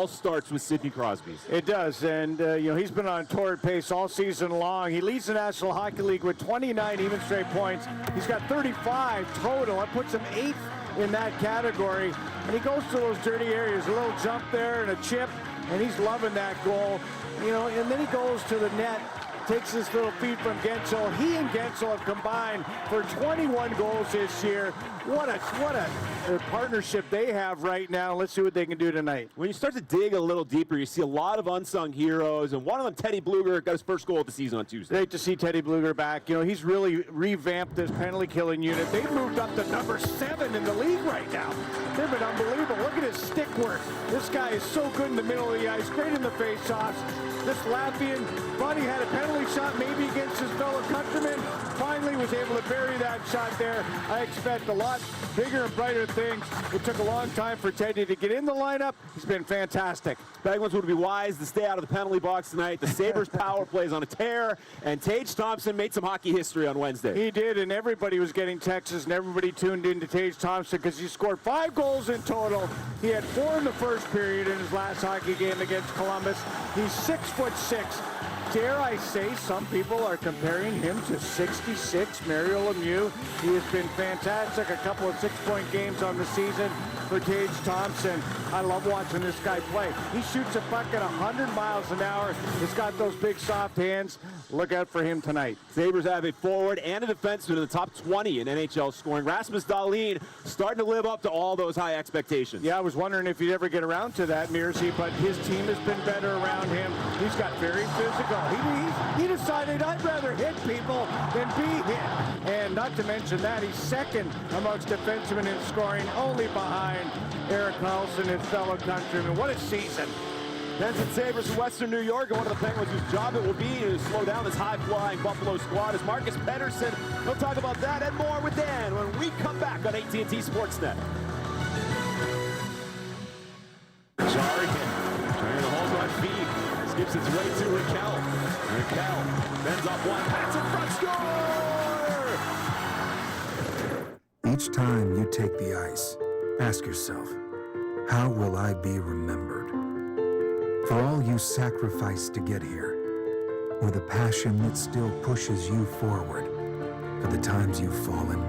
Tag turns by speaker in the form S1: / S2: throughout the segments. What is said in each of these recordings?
S1: all starts with Sidney Crosby.
S2: It does, and he's been on a torrid pace all season long. He leads the National Hockey League with 29 even straight points. He's got 35 total. That puts him 8th in that category, and he goes to those dirty areas, a little jump there and a chip, and he's loving that goal. And then he goes to the net, takes his little feed from Gensel. He and Gensel have combined for 21 goals this year. What a partnership they have right now. Let's see what they can do tonight.
S1: When you start to dig a little deeper, you see a lot of unsung heroes, and one of them, Teddy Bluger, got his first goal of the season on Tuesday.
S2: Great to see Teddy Bluger back. He's really revamped this penalty killing unit. They've moved up to number 7 in the league right now. They've been unbelievable. Look at his stick work. This guy is so good in the middle of the ice, great in the face-offs. This Latvian buddy had a penalty shot maybe against his fellow countryman. Finally was able to bury that shot there. I expect a lot bigger and brighter things. It took a long time for Teddy to get in the lineup. He's been fantastic.
S1: Penguins would be wise to stay out of the penalty box tonight. The Sabres power plays on a tear, and Tage Thompson made some hockey history on Wednesday.
S2: He did, and everybody was getting texts, and everybody tuned in to Tage Thompson because he scored 5 goals in total. He had 4 in the first period in his last hockey game against Columbus. He's 6'6". Dare I say, some people are comparing him to 66 Mario Lemieux. He has been fantastic. A couple of 6-point games on the season for Tage Thompson. I love watching this guy play. He shoots a puck at 100 miles an hour. He's got those big soft hands. Look out for him tonight.
S1: Sabres have a forward and a defenseman in the top 20 in NHL scoring. Rasmus Dahlin starting to live up to all those high expectations.
S2: Yeah, I was wondering if he'd ever get around to that, Mearsey, but his team has been better around him. He's got very physical. He decided I'd rather hit people than be hit. And not to mention that, he's second amongst defensemen in scoring, only behind Erik Karlsson, his fellow countryman. What a season.
S1: Pens and Sabres from Western New York, and one of the Penguins whose job it will be to slow down this high-flying Buffalo squad is Marcus Pettersson. We'll talk about that and more with Dan when we come back on AT&T Sportsnet. Jari trying to hold on feet. Skips its way to Raquel. Raquel bends up one, pass in front, score!
S3: Each time you take the ice, ask yourself, how will I be remembered? For all you sacrificed to get here, or the passion that still pushes you forward, for the times you've fallen,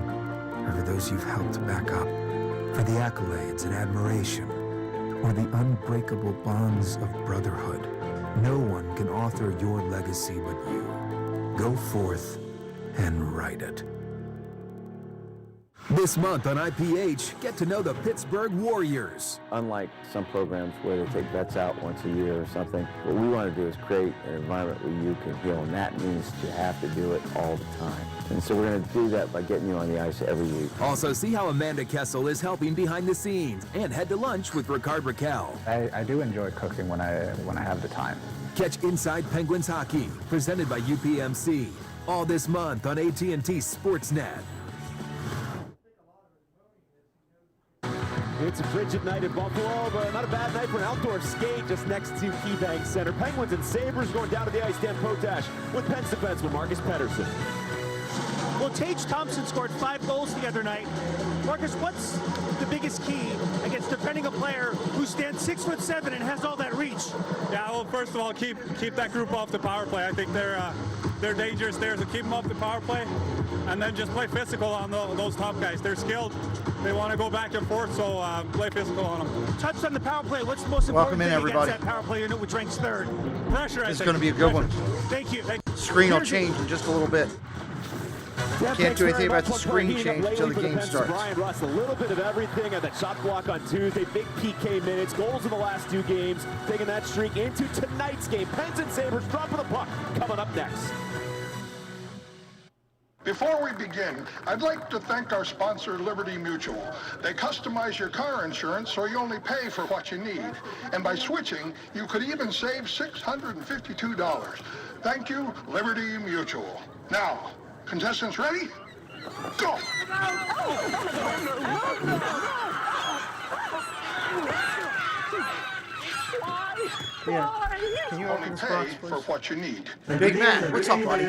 S3: or for those you've helped back up, for the accolades and admiration, or the unbreakable bonds of brotherhood. No one can author your legacy but you. Go forth and write it. This month on IPH, get to know the Pittsburgh Warriors.
S4: Unlike some programs where they take vets out once a year or something, what we want to do is create an environment where you can heal, and that means you have to do it all the time. And so we're going to do that by getting you on the ice every week.
S3: Also, see how Amanda Kessel is helping behind the scenes, and head to lunch with Ricard Raquel.
S5: I do enjoy cooking when I have the time.
S3: Catch Inside Penguins Hockey, presented by UPMC, all this month on AT&T Sportsnet.
S1: It's a frigid night in Buffalo, but not a bad night for an outdoor skate just next to KeyBank Center. Penguins and Sabres going down to the ice. Dan Potash with Pens defenseman Marcus Pettersson.
S6: Well, Tage Thompson scored 5 goals the other night. Marcus, what's the biggest key against defending a player who stands 6'7" and has all that reach?
S7: Yeah, well, first of all, keep that group off the power play. I think they're dangerous there, so keep them off the power play, and then just play physical on those top guys. They're skilled. They want to go back and forth, so play physical on them.
S6: Touched on the power play. What's the most important thing
S8: everybody.
S6: against that power play unit which ranks 3rd?
S7: Pressure, I think.
S8: It's going to be a good one.
S6: Thank you.
S8: Screen will change in just a little bit. Can't do anything about the screen change until the game starts.
S1: Brian Russ, a little bit of everything at that shot block on Tuesday. Big PK minutes, goals in the last 2 games, taking that streak into tonight's game. Pens and Sabres dropping the puck. Coming up next.
S9: Before we begin, I'd like to thank our sponsor, Liberty Mutual. They customize your car insurance so you only pay for what you need. And by switching, you could even save $652. Thank you, Liberty Mutual. Now, contestants ready? Go!
S8: Can you
S9: Only
S8: open this
S9: pay
S8: box,
S9: for
S8: please?
S9: what you need.
S8: Big Matt, what's up, buddy?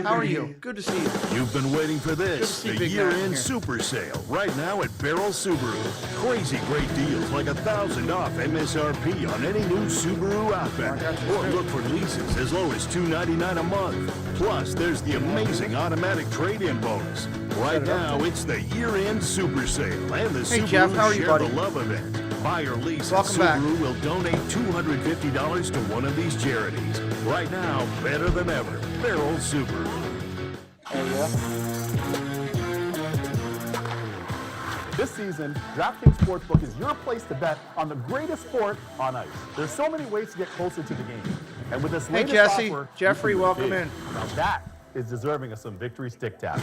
S8: How are you? Good to see you.
S10: You've been waiting for this,
S8: Good to see
S10: the
S8: Big Mac
S10: year-end
S8: here.
S10: super sale, right now at Barrel Subaru. Crazy great deals like $1,000 off MSRP on any new Subaru Outback. Or look for leases as low as $299 a month. Plus, there's the amazing automatic trade-in bonus. Right now, it's the year-end super sale and the
S8: Hey,
S10: Subaru
S8: Jeff, how are you,
S10: Share
S8: buddy?
S10: the Love event. Buy or lease at
S8: Welcome back.
S10: Subaru will donate $250 to one of these charities. Right now, better than ever, Barrel Subaru.
S11: This season, DraftKings Sportsbook is your place to bet on the greatest sport on ice. There's so many ways to get closer to the game. And with this
S8: Hey,
S11: latest
S8: Jesse.
S11: offer,
S8: Jeffrey,
S11: you can
S8: welcome
S11: win
S8: in.
S11: big. Now that is deserving of some victory stick taps.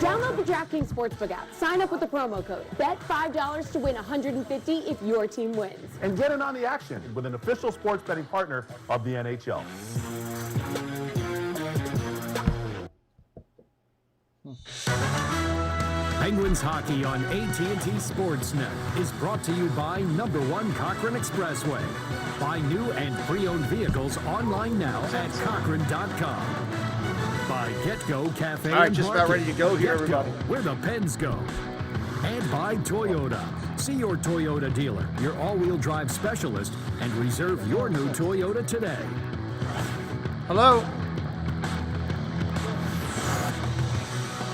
S12: Download the DraftKings Sportsbook app. Sign up with the promo code. Bet $5 to win $150 if your team wins.
S11: And get in on the action with an official sports betting partner of the NHL.
S13: Penguins hockey on AT&T Sportsnet is brought to you by #1 Cochrane Expressway. Buy new and pre-owned vehicles online now at Cochrane.com. By GetGo Cafe
S8: All right,
S13: and
S8: just about
S13: Market.
S8: ready to go here,
S13: GetGo,
S8: everybody.
S13: where the pens go. And by Toyota. See your Toyota dealer, your all-wheel drive specialist, and reserve your new Toyota today.
S8: Hello.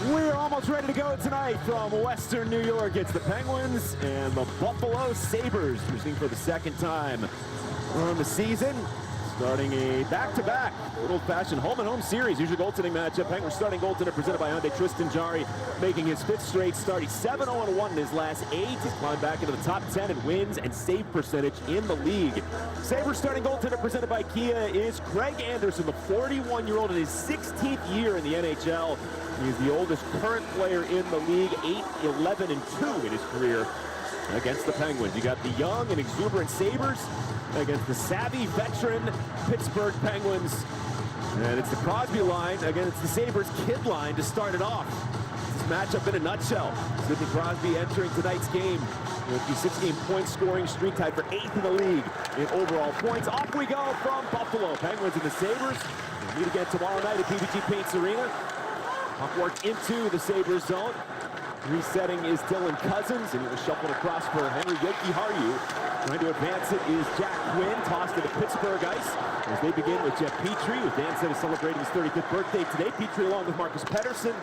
S1: We're almost ready to go tonight from Western New York. It's the Penguins and the Buffalo Sabres, meeting for the second time on the season. Starting a back-to-back, old-fashioned home-and-home series. Usually goaltending matchup. Penguins starting goaltender presented by Hyundai. Tristan Jarry making his 5th straight start. He's 7-0-1 in his last 8. He's climbed back into the top 10 in wins and save percentage in the league. Sabres starting goaltender presented by Kia is Craig Anderson, the 41-year-old in his 16th year in the NHL. He's the oldest current player in the league, 8-11-2 in his career against the Penguins. You got the young and exuberant Sabres against the savvy veteran Pittsburgh Penguins. And it's the Crosby line against the Sabres kid line to start it off. This matchup in a nutshell. Sidney Crosby entering tonight's game with the 6-game point scoring streak, tied for 8th in the league in overall points. Off we go from Buffalo. Penguins and the Sabres will meet again tomorrow night at PPG Paints Arena. Puck worked into the Sabres zone. Resetting is Dylan Cousins, and it was shuffled across for Henry Jokiharju. Trying to advance it is Jack Quinn, tossed to the Pittsburgh ice as they begin with Jeff Petrie, who Dan said is celebrating his 35th birthday today. Petrie along with Marcus Pettersson.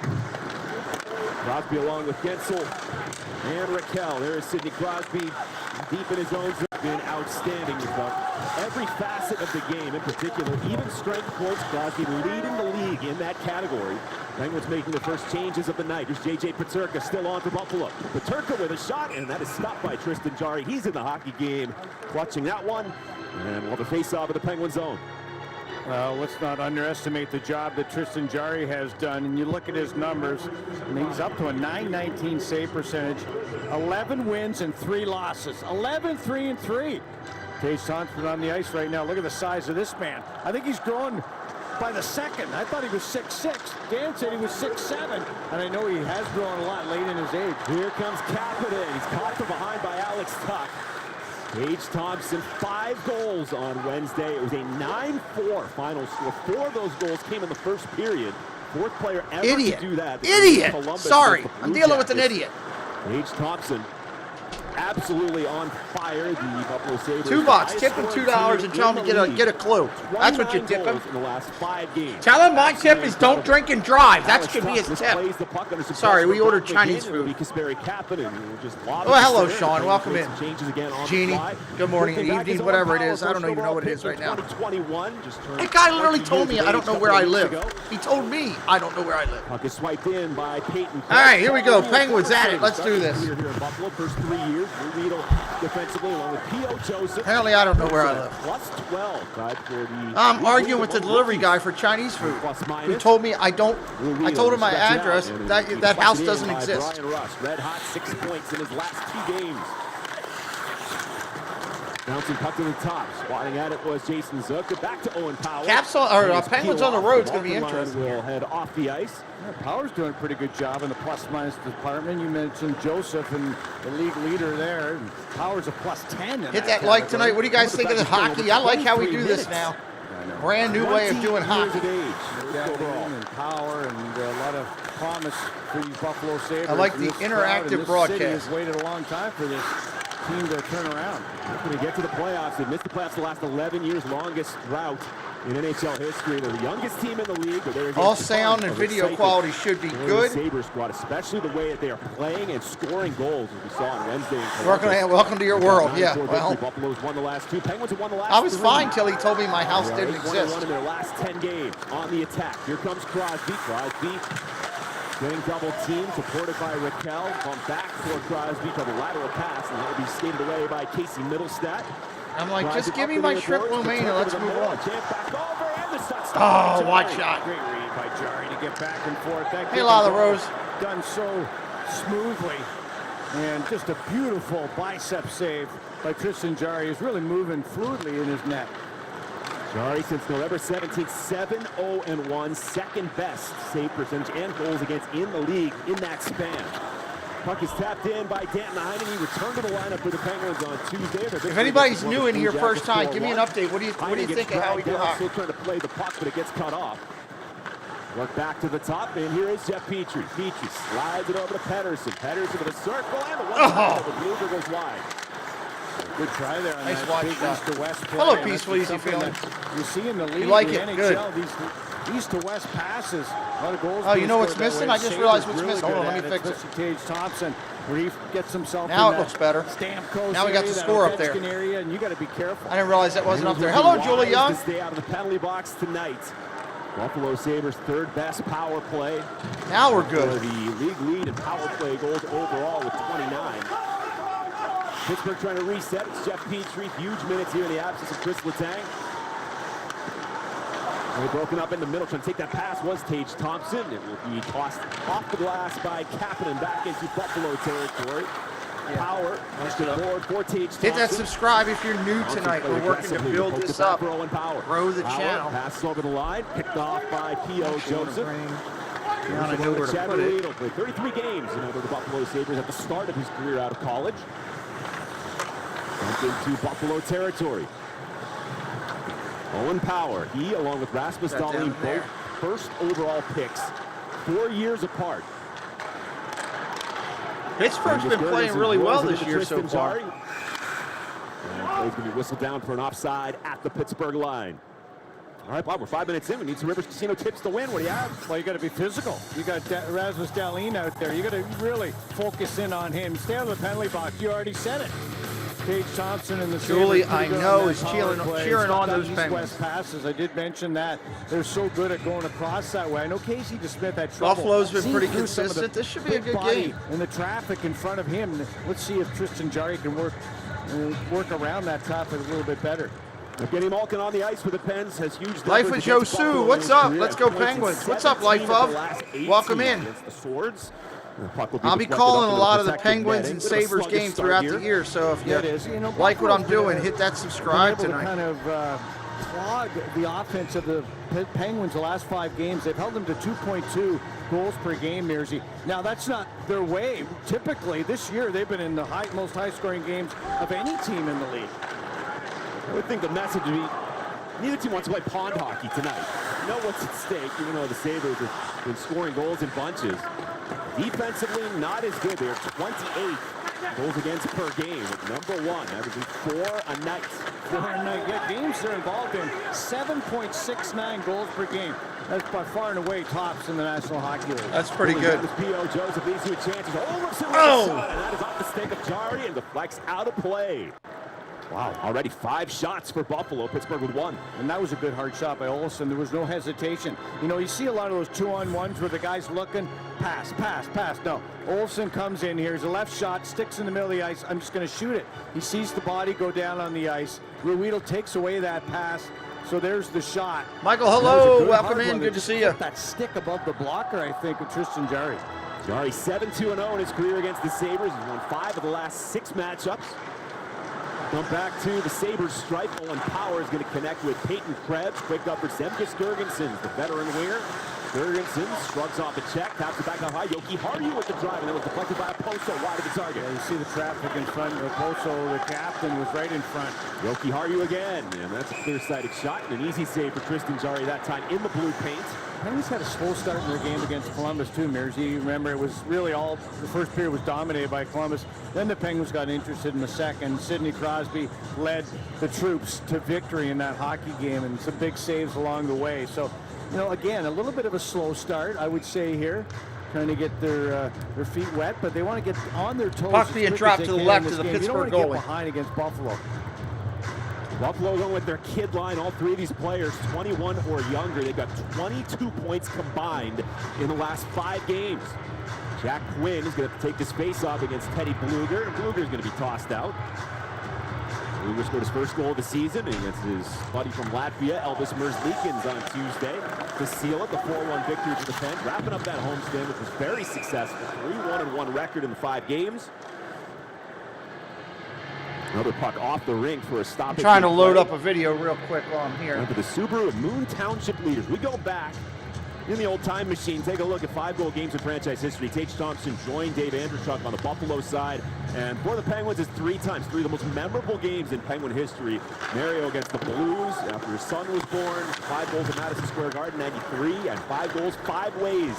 S1: Crosby along with Gensel and Raquel. There is Sidney Crosby deep in his own zone. Been outstanding with every facet of the game, in particular, even strength points. Crosby leading the league in that category. Penguins making the first changes of the night. Here's J.J. Peterka still on for Buffalo. Peterka with a shot, and that is stopped by Tristan Jarry. He's in the hockey game, clutching that one. And we'll have a face-off of the Penguin zone.
S2: Well, let's not underestimate the job that Tristan Jarry has done. And you look at his numbers, and he's up to a .919 save percentage, 11 wins and 3 losses. 11-3-3. Tage Thompson on the ice right now. Look at the size of this man. I think he's growing by the second. I thought he was 6'6". Dan said he was 6'7", and I know he has grown a lot late in his age.
S1: Here comes Kapanen. He's caught from behind by Alex Tuch. Tage Thompson, 5 goals on Wednesday. It was a 9-4 final score. 4 of those goals came in the first period. 4th player ever to do that.
S8: Idiot!
S1: Columbus
S8: Sorry,
S1: against the
S8: I'm
S1: Blue
S8: dealing with an
S1: Jackets.
S8: idiot.
S1: Tage Thompson, absolutely on fire. The Buffalo Sabres.
S8: $2. Tip him $2 and tell him to get a clue. That's what you tip him.
S1: In the last 5 games.
S8: Tell him my tip is don't drink and drive. That should be his tip. Sorry, we ordered Chinese food. Oh, hello, Sean. Welcome in. Jeannie, good morning, evening, whatever it is. I don't even know what it is right now. That guy literally told me I don't know where I live. He told me I don't know where I live.
S1: Puck is swiped in by Peyton.
S8: All right, here we go. Penguins at it. Let's do this.
S1: Here in Buffalo, first 3 years. Needle defensively along with P.O. Joseph.
S8: Apparently, I don't know where I live.
S1: Plus 12 tied for the.
S8: I'm arguing with the delivery guy for Chinese food, who told me I don't. I told him my address. That house doesn't exist.
S1: Brian Russ, red hot 6 points in his last 2 games. Bouncing puck to the top. Swatting at it was Jason Zucker. Back to Owen Power.
S8: Penguins on the road. It's going to be interesting.
S1: Will head off the ice.
S2: Yeah, Power's doing a pretty good job in the plus-minus department. You mentioned Joseph and the league leader there. And Power's a +10.
S8: Hit that like tonight. What do you guys think of the hockey? I like how we do this now. Brand new way of doing hockey.
S2: And Power and a lot of promise for these Buffalo Sabres.
S8: I like the interactive broadcast.
S2: City has waited a long time for this team to turn around.
S1: Looking to get to the playoffs. They missed the playoffs the last 11 years, longest drought in NHL history. They're the youngest team in the league.
S8: All sound and video quality should be good.
S1: The Sabres squad, especially the way that they are playing and scoring goals, as we saw on Wednesday.
S8: Welcome to your world. Yeah, well,
S1: Buffalo's won the last 2. Penguins have won the last
S8: I was
S1: 3.
S8: fine till he told me my house didn't exist.
S1: Won in their last 10 games on the attack. Here comes Crosby. Crosby getting double teamed, supported by Raquel. Bumped back for Crosby for the lateral pass, and that will be skated away by Casey Middlestat.
S8: I'm like,
S1: Crosby
S8: just give me my shrimp lo mein and let's move on.
S1: Oh,
S8: watch shot.
S2: Great read by Jarry to get back and forth.
S8: Hey, La Rose.
S2: Done so smoothly. And just a beautiful bicep save by Tristan Jarry. He's really moving fluidly in his net.
S1: Jarry since November 17th, 7-0-1, second best save percentage and goals against in the league in that span. Puck is tapped in by Danton Heinen. He returned to the lineup for the Penguins on Tuesday.
S8: If anybody's new in here first time, give me an update. What do you think of how we do hockey?
S1: Still trying to play the puck, but it gets cut off. Work back to the top, and here is Jeff Petrie. Petrie slides it over to Pedersen. Pedersen to the circle, and the one the blooper goes wide.
S2: Good try there on
S8: nice
S2: that
S8: watch
S2: big east to west play.
S8: Hello, Peaceful Easy feeling.
S2: You see in the league,
S8: you like
S2: the
S8: it?
S2: NHL,
S8: Good.
S2: these east to west passes. A lot of goals.
S8: Oh, you know what's missing? I just realized what's missing. Hold on, let me fix it.
S2: Tage Thompson, where he gets himself
S8: now
S2: in
S8: it looks better.
S2: Stamkos
S8: now we got the score up there.
S2: Area, and you got to be careful.
S8: I didn't realize that wasn't up there. Hello, Julie Young.
S1: To stay out of the penalty box tonight. Buffalo Sabres' third best power play.
S8: Now we're good.
S1: For the league lead in power play goals overall with 29. Pittsburgh trying to reset. It's Jeff Petrie. Huge minutes here in the absence of Chris Letang. They're broken up in the middle. Trying to take that pass was Tage Thompson. It will be tossed off the glass by Kapanen back into Buffalo territory. Power wants to board for Tage Thompson.
S8: Hit that subscribe if you're new tonight. We're working to build this up. Grow the channel.
S1: Passes over the line. Picked off by P.O. Joseph.
S8: I know where to put it.
S1: Played 33 games for the Buffalo Sabres at the start of his career out of college. Bumped into Buffalo territory. Owen Power, he along with Rasmus Dahlin, both first overall picks, 4 years apart.
S8: Pittsburgh's been playing really well this year so far.
S1: And play's going to be whistled down for an offside at the Pittsburgh line. All right, Bob, we're 5 minutes in. We need some Rivers Casino tips to win. What do you have?
S2: Well, you got to be physical. You got Rasmus Dahlin out there. You got to really focus in on him. Stay out of the penalty box. You already said it. Tage Thompson and the
S8: Julie, I know, is cheering on those Penguins.
S2: West passes. I did mention that. They're so good at going across that way. I know Casey DeSmith had trouble.
S8: Buffalo's been pretty consistent. This should be a good game.
S2: And the traffic in front of him. Let's see if Tristan Jarry can work around that traffic a little bit better.
S1: Getting Malkin on the ice for the Pens has huge.
S8: Life with Joe Sue. What's up? Let's go Penguins. What's up, Life of? Welcome in.
S1: The Swords.
S8: I'll be calling a lot of the Penguins and Sabres games throughout the year, so if you like what I'm doing, hit that subscribe tonight.
S2: Kind of clog the offense of the Penguins the last 5 games. They've held them to 2.2 goals per game, Mearsy. Now, that's not their way. Typically, this year, they've been in the most high-scoring games of any team in the league.
S1: I would think the message would be, neither team wants to play pond hockey tonight. You know what's at stake, even though the Sabres have been scoring goals in bunches. Defensively, not as good. They're 28 goals against per game, with #1, averaging 4 a night.
S2: 4 a night. Yeah, games they're involved in, 7.69 goals per game. That's by far and away tops in the National Hockey League.
S8: That's pretty good.
S1: P.O. Joseph leads you a chance.
S8: Oh!
S1: And that is off the stick of Jarry and deflects out of play. Wow, already 5 shots for Buffalo. Pittsburgh with 1.
S2: And that was a good hard shot by Olsen. There was no hesitation. You know, you see a lot of those 2-on-1s where the guy's looking, pass. No, Olsen comes in here. He's a left shot, sticks in the middle of the ice. I'm just going to shoot it. He sees the body go down on the ice. Ruedel takes away that pass. So there's the shot.
S8: Michael, hello. Welcome in. Good to see you.
S2: That stick above the blocker, I think, of Tristan Jarry.
S1: Jarry 7-2-0 in his career against the Sabres. He's won 5 of the last 6 matchups. Come back to the Sabres stripe. Owen Power is going to connect with Peyton Krebs. Quick up for Zemgus Girgensons, the veteran winger. Girgensons shrugs off the check, taps it back out high. Yoki Harju with the drive, and then was deflected by Oposo wide of the target.
S2: Yeah, you see the traffic in front. Oposo, the captain, was right in front.
S1: Yoki Harju again, and that's a clear-sighted shot and an easy save for Tristan Jarry that time in the blue paint.
S2: Penguins had a slow start in their game against Columbus too, Mears. You remember it was really all, the first period was dominated by Columbus. Then the Penguins got interested in the second. Sidney Crosby led the troops to victory in that hockey game and some big saves along the way. So, you know, again, a little bit of a slow start, I would say here. Trying to get their feet wet, but they want to get on their toes.
S8: Puck being dropped to the left to the Pittsburgh goalie.
S2: You don't want to get behind against Buffalo.
S1: Buffalo going with their kid line. All three of these players, 21 or younger. They've got 22 points combined in the last 5 games. Jack Quinn is going to take this face-off against Teddy Bluger, and Bluger is going to be tossed out. Bluger scored his first goal of the season against his buddy from Latvia, Elvis Merzlikins, on Tuesday to seal it, the 4-1 victory to the Pen, wrapping up that homestand, which was very successful. 3-1-1 record in the 5 games. Another puck off the ring for a stoppage.
S8: I'm trying to load up a video real quick while I'm here.
S1: For the Subaru of Moon Township leaders. We go back in the old time machine. Take a look at 5-goal games in franchise history. Tage Thompson joined Dave Andrechuk on the Buffalo side. And for the Penguins, it's 3 times. 3 of the most memorable games in Penguin history. Mario against the Blues after his son was born. 5 goals at Madison Square Garden, 93. And 5 goals 5 ways.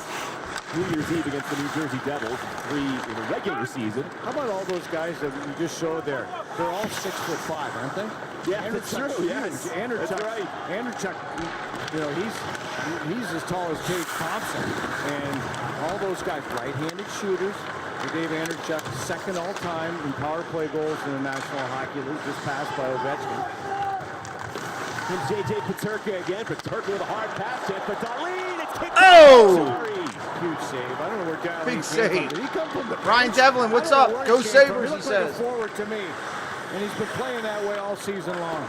S1: New Year's Eve against the New Jersey Devils, 3 in the regular season.
S2: How about all those guys that you just showed there? They're all 6'5", aren't they?
S1: Yeah, that's true. Yes,
S2: Andrechuk,
S1: that's right.
S2: Andrechuk, you know, he's as tall as Tage Thompson, and all those guys, right-handed shooters. For Dave Andrechuk, second all-time in power play goals in the National Hockey League, just passed by Ovechkin.
S1: And J.J. Peterka again. Peterka with a hard pass. And for Darlene, it's kicked
S8: out.
S2: Huge save. I don't know where Darlene
S8: Big
S2: came
S8: save.
S2: from. Did he come from the
S8: Ryan Devlin, what's up? Go Sabres, he says.
S2: Forward to me. And he's been playing that way all season long.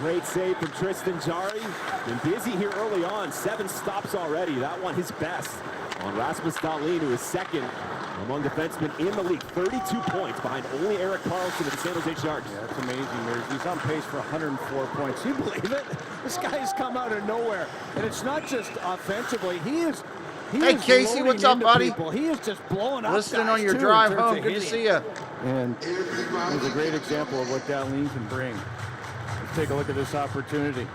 S1: Great save from Tristan Jarry. Been busy here early on. 7 stops already. That one his best on Rasmus Dahlin, who is second among defensemen in the league. 32 points behind only Erik Karlsson of the San Jose Sharks.
S2: Yeah, that's amazing. He's on pace for 104 points. You believe it? This guy's come out of nowhere. And it's not just offensively.
S8: Hey, Casey, what's up, buddy?
S2: People. He is just blowing up.
S8: Listening on your drive home. Good to see you.
S2: And he's a great example of what Dahlin can bring. Let's take a look at this opportunity.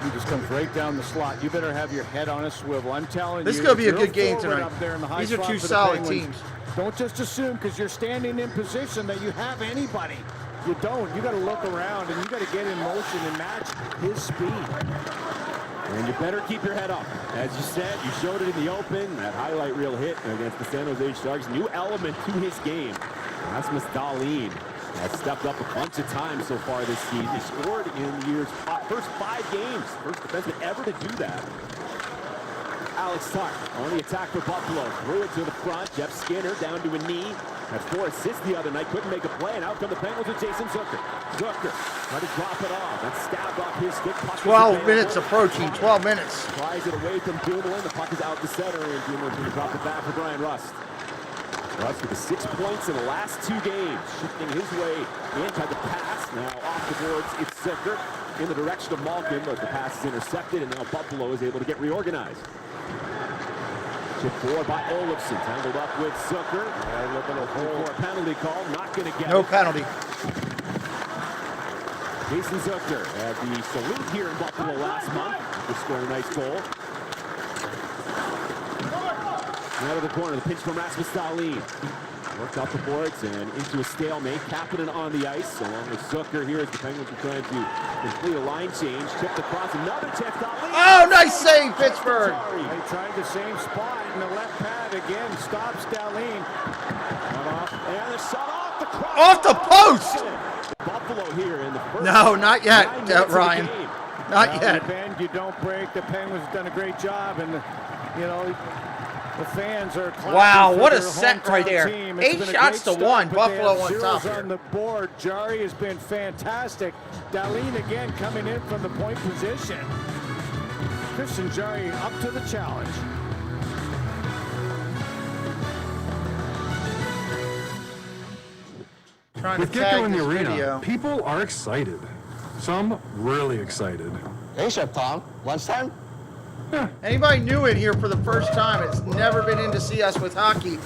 S2: He just comes right down the slot. You better have your head on a swivel. I'm telling you.
S8: This is going to be a good game tonight. These are 2 solid teams.
S2: Don't just assume because you're standing in position that you have anybody. You don't. You got to look around and you got to get in motion and match his speed.
S1: And you better keep your head up. As you said, you showed it in the open. That highlight reel hit against the San Jose Sharks. New element to his game. Rasmus Dahlin has stepped up a bunch of times so far this season. He scored in the year's first 5 games. First defenseman ever to do that. Alex Tuck on the attack for Buffalo. Threw it to the front. Jeff Skinner down to a knee. Had 4 assists the other night. Couldn't make a play. And out come the Penguins with Jason Zucker. Zucker tried to drop it off. That stabbed off his stick.
S8: 12 minutes approaching. 12 minutes.
S1: Flies it away from Dumoulin. The puck is out the center. And Dumoulin's going to drop it back for Brian Rust. Rust with the 6 points in the last 2 games. Shifting his way in. Tried to pass. Now off the boards. It's Zucker in the direction of Malkin. But the pass is intercepted. And now Buffalo is able to get reorganized. Chip forward by Olofsson, tangled up with Zucker. A little bit of hole for a penalty call, not going to get
S8: no
S1: it.
S8: penalty.
S1: Jason Zucker had the salute here in Buffalo last month. Just scored a nice goal. Out of the corner, the pinch from Rasmus Dahlin. Worked off the boards and into a stalemate. Kapanen on the ice, along with Zucker here as the Penguins are trying to complete a line change. Tipped across, another chance. Dahlin.
S8: Oh, nice save, Pittsburgh.
S2: They tried the same spot in the left pad again. Stops Dahlin.
S1: And the shot off the cross.
S8: Off the post.
S1: Buffalo here in the first.
S8: No, not yet, Ryan. Not yet.
S2: Bend, you don't break. The Penguins have done a great job, and you know. The fans are
S8: wow, what a set right there. 8 shots to 1. Buffalo on top here.
S2: On the board. Jarry has been fantastic. Dahlin again coming in from the point position. Tristan Jarry up to the challenge.
S8: Trying
S14: With
S8: to
S14: Gecko
S8: tag
S14: in the
S8: this
S14: arena,
S8: video.
S14: people are excited. Some really excited.
S15: Hey, Chef Tom. Lunchtime?
S8: Anybody new in here for the first time, it's never been in to see us with hockey.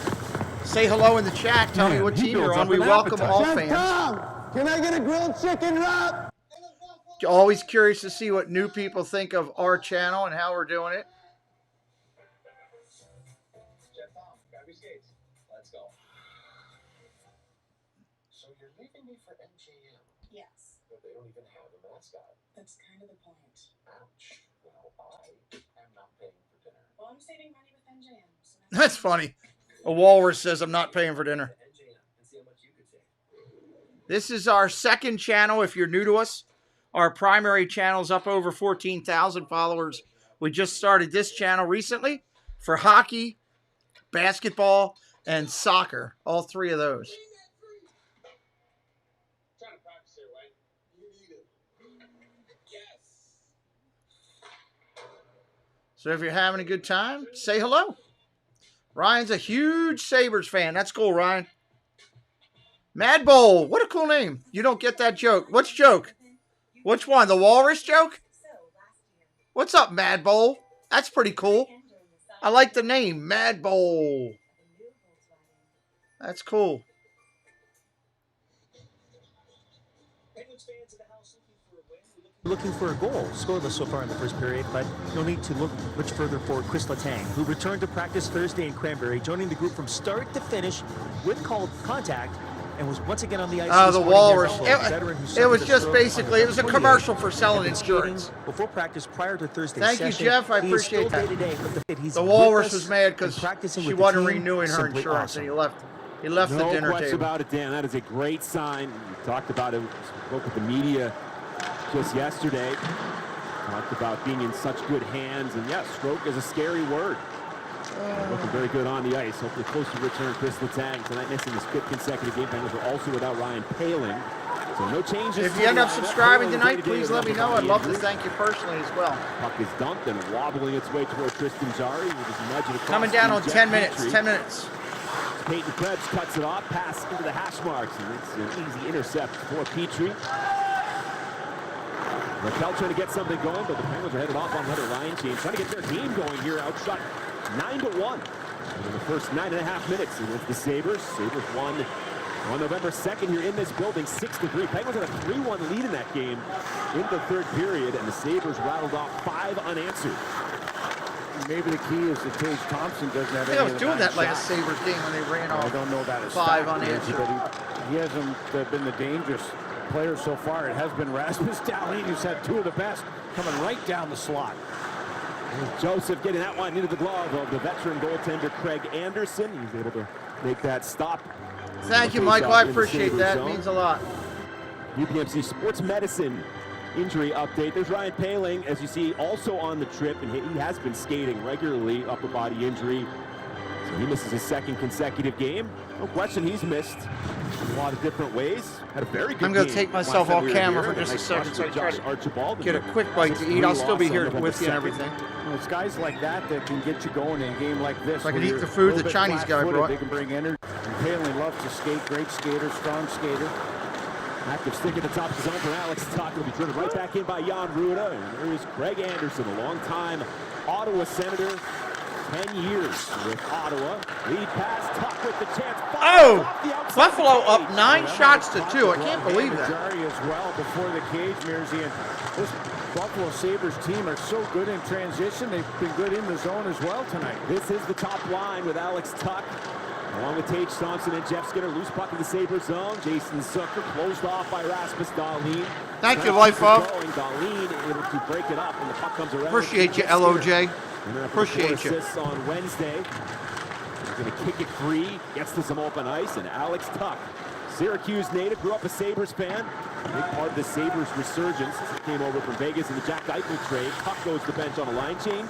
S8: Say hello in the chat. Tell me what team you're on. We welcome all fans.
S15: Tom, can I get a grilled chicken wrap?
S8: Always curious to see what new people think of our channel and how we're doing it.
S16: Chef Tom, grab your skates. Let's go. So you're leaving me for MJM?
S17: Yes.
S16: But they don't even have a mascot.
S17: That's kind of the point.
S16: Ouch. Well, I am not paying for dinner.
S17: Well, I'm saving money with MJM. So
S8: That's funny. A walrus says, I'm not paying for dinner. This is our second channel if you're new to us. Our primary channel's up over 14,000 followers. We just started this channel recently for hockey, basketball, and soccer. All three of those.
S16: Trying to practice here, right? You need it. Yes.
S8: So if you're having a good time, say hello. Ryan's a huge Sabres fan. That's cool, Ryan. Mad Bowl. What a cool name. You don't get that joke. Which joke? Which one? The walrus joke? What's up, Mad Bowl? That's pretty cool. I like the name, Mad Bowl. That's cool.
S18: Looking for a goal. Scoreless so far in the first period, but no need to look much further for Chris Letang, who returned to practice Thursday in Cranberry, joining the group from start to finish with called contact, and was once again on the ice.
S8: Oh, the walrus. It was just basically, it was a commercial for selling insurance.
S18: Before practice prior to Thursday's
S8: Thank you,
S18: session.
S8: Jeff. I appreciate that. The walrus was mad because she wasn't renewing her insurance, and he left the dinner table.
S1: No question about it, Dan. That is a great sign. We talked about it. We spoke with the media just yesterday. Talked about being in such good hands, and yes, stroke is a scary word. Looking very good on the ice. Hopefully close to return Chris Letang tonight, missing his 5th consecutive game. Penguins are also without Ryan Poehling. So no changes.
S8: If you end up subscribing tonight, please let me know. I'd love to thank you personally as well.
S1: Puck is dumped and wobbling its way toward Tristan Jarry. We'll just nudge it across.
S8: Coming down on 10 minutes. 10 minutes.
S1: Peyton Krebs cuts it off. Pass into the hash marks. And it's an easy intercept for Petrie. Raquel trying to get something going, but the Penguins are headed off on another line change. Trying to get their game going here. Outshot 9-1 in the first 9.5 minutes against the Sabres. Sabres won on November 2nd here in this building, 6-3. Penguins had a 3-1 lead in that game in the third period, and the Sabres rattled off 5 unanswered.
S2: Maybe the key is that Tage Thompson doesn't have any.
S8: I was doing that like a Sabres game when they ran off.
S2: I don't know about his
S8: 5 unanswered.
S2: But he hasn't been the dangerous player so far. It has been Rasmus Dahlin, who's had 2 of the best, coming right down the slot.
S1: Joseph getting that one into the glove of the veteran goaltender Craig Anderson. He's able to make that stop.
S8: Thank you, Michael. I appreciate that. It means a lot.
S1: UPMC Sports Medicine injury update. There's Ryan Poehling, as you see, also on the trip, and he has been skating regularly, upper body injury. So he misses his 2nd consecutive game. No question he's missed in a lot of different ways. Had a very good
S8: I'm going
S1: game
S8: to take myself off camera for just a
S1: nice
S8: second so I try to
S1: Archibald.
S8: get a quick bite to eat. I'll still be here with you and everything.
S2: Well, it's guys like that that can get you going in a game like this.
S8: If I can eat the food the Chinese guy brought.
S2: They can bring energy. And Poehling loves to skate. Great skater, strong skater.
S1: Active stick at the top of the zone for Alex Tuck. Will be driven right back in by Jan Ruda. And there is Craig Anderson, a long-time Ottawa Senator. 10 years with Ottawa. Lead pass, Tuck with the chance.
S8: Oh! Buffalo up 9 shots to 2. I can't believe that.
S2: Jarry as well before the cage, Mersey. And this Buffalo Sabres team are so good in transition. They've been good in the zone as well tonight.
S1: This is the top line with Alex Tuck, along with Tage Thompson and Jeff Skinner. Loose puck in the Sabres zone. Jason Zucker closed off by Rasmus Dahlin.
S8: Thank you, Life Off.
S1: Dahlin able to break it up, and the puck comes around.
S8: Appreciate you, LOJ.
S1: Appreciate you. On Wednesday. He's going to kick it free. Gets to some open ice, and Alex Tuck, Syracuse native, grew up a Sabres fan. Big part of the Sabres resurgence. Came over from Vegas in the Jack Eichel trade. Tuck goes to the bench on a line change.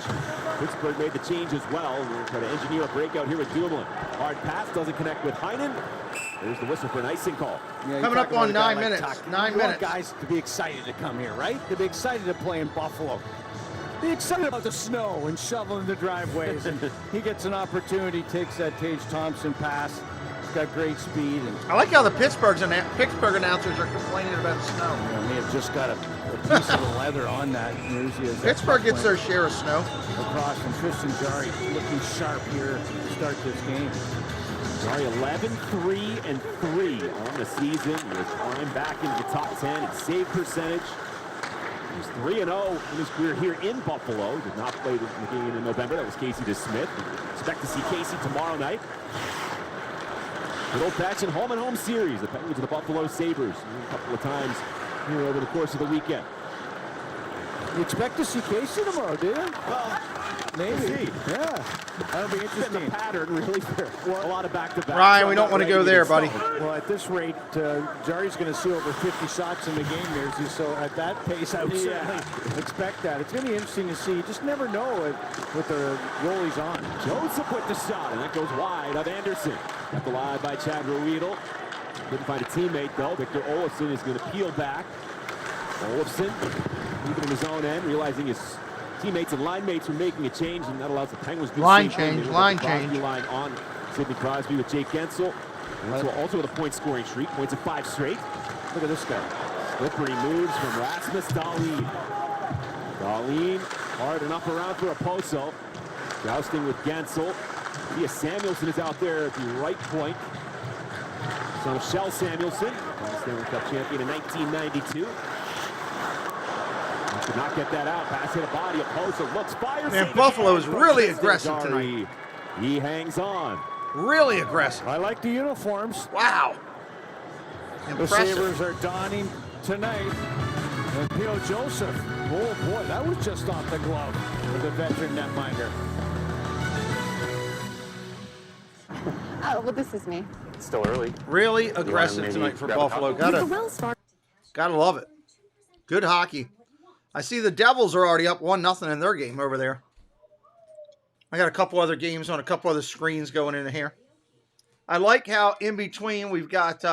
S1: Pittsburgh made the change as well. We're trying to engineer a breakout here with Dumoulin. Hard pass, doesn't connect with Heinen. There's the whistle for an icing call.
S2: Yeah,
S8: coming up on 9 minutes.
S2: Like
S8: 9
S2: minutes.
S8: minutes.
S2: Guys to be excited to come here, right? To be excited to play in Buffalo. Be excited about the snow and shoveling the driveways. And he gets an opportunity, takes that Tage Thompson pass. got great speed. And
S8: I like how the Pittsburgh announcers are complaining about snow.
S2: you know, may have just got a piece of the leather on that jersey. As
S8: Pittsburgh gets their share of snow.
S2: Across from Tristan Jarry, looking sharp here to start this game.
S1: Jarry 11-3-3 on the season. He has climbed back into the top 10 in save percentage. He's 3-0 in his career here in Buffalo. Did not play the game in November. That was Casey DeSmith. Expect to see Casey tomorrow night. Good old-fashioned home-and-home series. The Penguins and the Buffalo Sabres a couple of times here over the course of the weekend.
S2: You expect to see Casey tomorrow, do you?
S1: Well,
S2: maybe. Yeah. That'll be interesting.
S1: It's been the pattern, really, for a lot of back-to-back.
S8: Ryan, we don't want to go there, buddy.
S2: Well, at this rate, Jarry's going to see over 50 shots in the game, Jersey. So at that pace, I would certainly expect that. It's going to be interesting to see. You just never know with the goalies on.
S1: Joseph with the shot, and that goes wide of Anderson. Kept alive by Chad Ruedel. Couldn't find a teammate, though. Victor Olofsson is going to peel back. Olofsson, even in his own end, realizing his teammates and line mates were making a change, and that allows the Penguins to
S8: line change.
S1: Line on Sidney Crosby with Jake Gensel. And also with a point-scoring streak, points at 5 straight.
S2: Look at this guy.
S1: Slippery moves from Rasmus Dahlin. Dahlin hard enough around for Oposo. Jousting with Gensel. Thea Samuelson is out there at the right point. Son of Shell Samuelson, Stanley Cup champion in 1992. Could not get that out. Pass hit a body. Oposo looks, fires.
S8: Man, Buffalo is really aggressive tonight.
S1: He hangs on.
S8: Really aggressive.
S2: I like the uniforms.
S8: Wow.
S2: The Sabres are donning tonight. And P.O. Joseph, oh boy, that was just off the glove with the veteran netminder.
S12: Oh, well, this is me.
S19: It's still early.
S8: Really aggressive tonight for Buffalo. Gotta love it. Good hockey. I see the Devils are already up 1-0 in their game over there. I got a couple other games on a couple other screens going in here. I like how in between we've got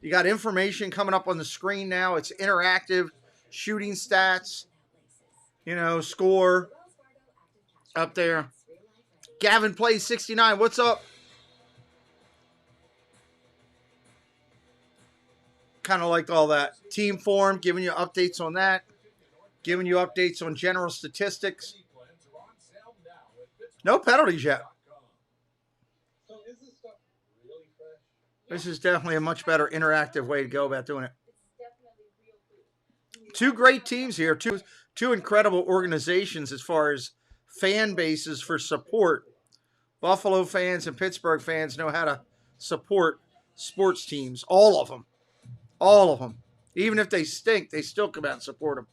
S8: you got information coming up on the screen now. It's interactive, shooting stats, you know, score up there. Gavin plays 69. What's up? Kind of liked all that. Team form, giving you updates on that. Giving you updates on general statistics. No penalties yet. This is definitely a much better interactive way to go about doing it. Two great teams here. Two incredible organizations as far as fan bases for support. Buffalo fans and Pittsburgh fans know how to support sports teams. All of them. All of them. Even if they stink, they still come out and support them.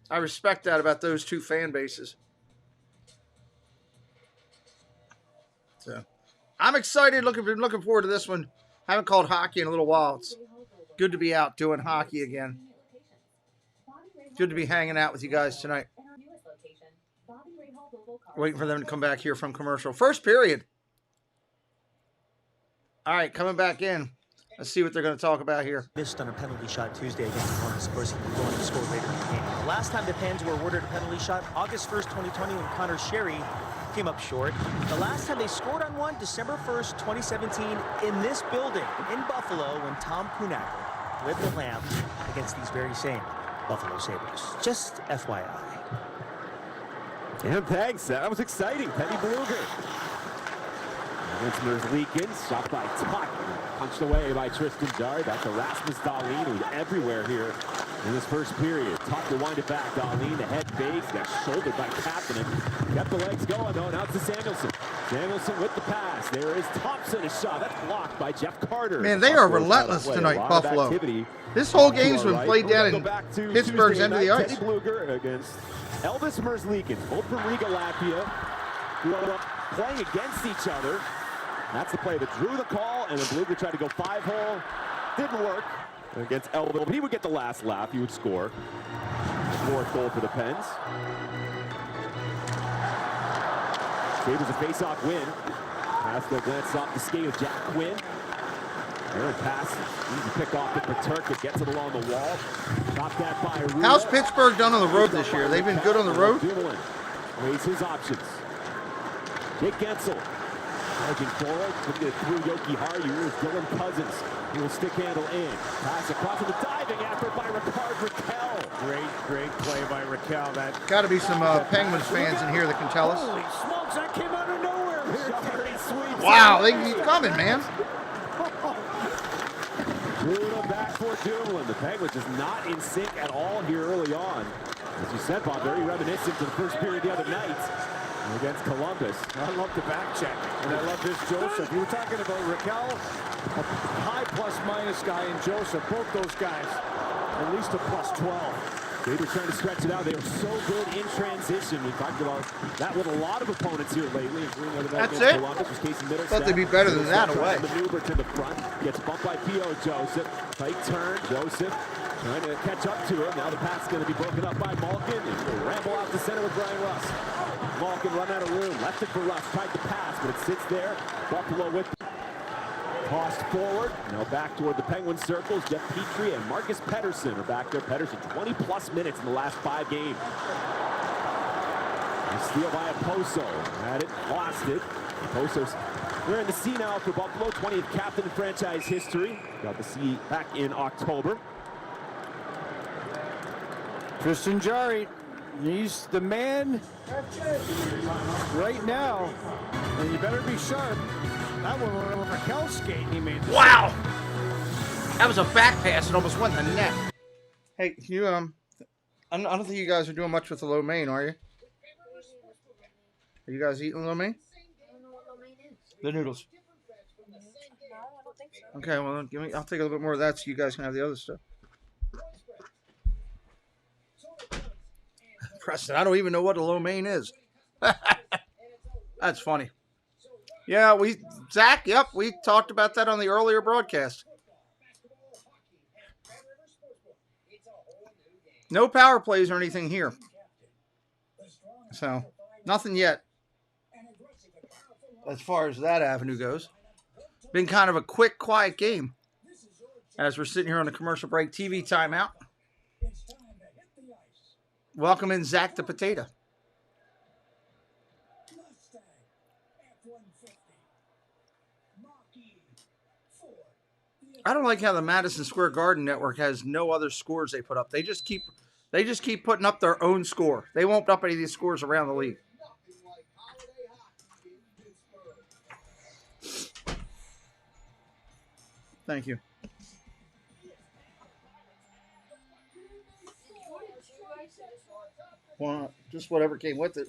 S8: I respect that about those two fan bases. So, I'm excited. Looking forward to this one. Haven't called hockey in a little while. It's good to be out doing hockey again. Good to be hanging out with you guys tonight. Waiting for them to come back here from commercial. First period. All right, coming back in. Let's see what they're going to talk about here.
S18: Missed on a penalty shot Tuesday against Columbus. Of course, he was going to score later in the game. The last time the Pens were awarded a penalty shot, August 1st, 2020, when Connor Sherry came up short. The last time they scored on one, December 1st, 2017, in this building in Buffalo, when Tom Kunacker lit the lamp against these very same Buffalo Sabres. Just FYI.
S1: Yeah, thanks. That was exciting. Teddy Bluger. Against Merzlikins, shot by Tuck, punched away by Tristan Jarry. Back to Rasmus Dahlin, who's everywhere here in this first period. Tuck to wind it back. Dahlin, the head base, got shouldered by Kapanen. Kept the legs going, though. Now it's to Samuelson. Samuelson with the pass. There is Thompson, a shot. That's blocked by Jeff Carter.
S8: Man, they are relentless tonight, Buffalo. This whole game's been played down in Pittsburgh's end of the ice.
S1: Teddy Bluger against Elvis Merzlikins, both from Riga, Latvia, who are playing against each other. That's the play that drew the call, and then Bluger tried to go 5-hole. Didn't work against Elville, but he would get the last laugh. He would score. Fourth goal for the Pens. Sabres a face-off win. Pass the glance off the skate of Jack Quinn. Aaron passes. Easy pick off to Paterka. Gets it along the wall. Top that by Aruna.
S8: How's Pittsburgh done on the road this year? They've been good on the road?
S1: Weighs his options. Jake Gensel. Edging forward, couldn't get it through Yoki Haru. Here's Dylan Cousins. He will stick handle in. Pass across with a diving effort by Ricard Raquel.
S2: Great play by Raquel. That
S8: got to be some Penguins fans in here that can tell us.
S2: Holy smokes, that came out of nowhere.
S8: Wow, they keep coming, man.
S1: Through the back for Dumoulin. The Penguins just not in sync at all here early on. As you said, Bob, very reminiscent to the first period the other night against Columbus.
S2: I love the back check, and I love this Joseph. You were talking about Raquel, a high plus-minus guy, and Joseph, both those guys, at least a +12.
S1: Sabres trying to stretch it out. They are so good in transition. We talked about that with a lot of opponents here lately, including the
S8: That's it?
S1: Columbus, was Casey Middleton.
S8: Thought they'd be better than that away.
S1: Maneuver to the front, gets bumped by P.O. Joseph. Tight turn, Joseph trying to catch up to him. Now the pass is going to be broken up by Malkin. And he'll ramble out the center with Brian Russ. Malkin run out of room, left it for Russ, tried to pass, but it sits there. Buffalo with tossed forward, now back toward the Penguin circles. Jeff Petrie and Marcus Pettersson are back there. Pettersson 20+ minutes in the last 5 games. A steal by Oposo. Had it, lost it. Oposo's wearing the C now for Buffalo, 20th captain in franchise history. Got the C back in October.
S2: Tristan Jarry, he's the man right now, and you better be sharp. That one went over Raquel's skate, and he made the
S8: wow! That was a back pass. It almost went in the net. Hey, you I don't think you guys are doing much with the lo mein, are you? Are you guys eating lo mein?
S17: I don't know what lo mein is.
S8: The noodles.
S17: No, I don't think so.
S8: Okay, well, give me. I'll take a little bit more of that so you guys can have the other stuff. Preston, I don't even know what a lo mein is. That's funny. Yeah, Zach, yep, we talked about that on the earlier broadcast. No power plays or anything here. So, nothing yet as far as that avenue goes. Been kind of a quick, quiet game as we're sitting here on the commercial break TV timeout. Welcome in Zach the Potato. I don't like how the Madison Square Garden Network has no other scores they put up. They just keep putting up their own score. They won't up any of these scores around the league. Thank you. Well, just whatever came with it.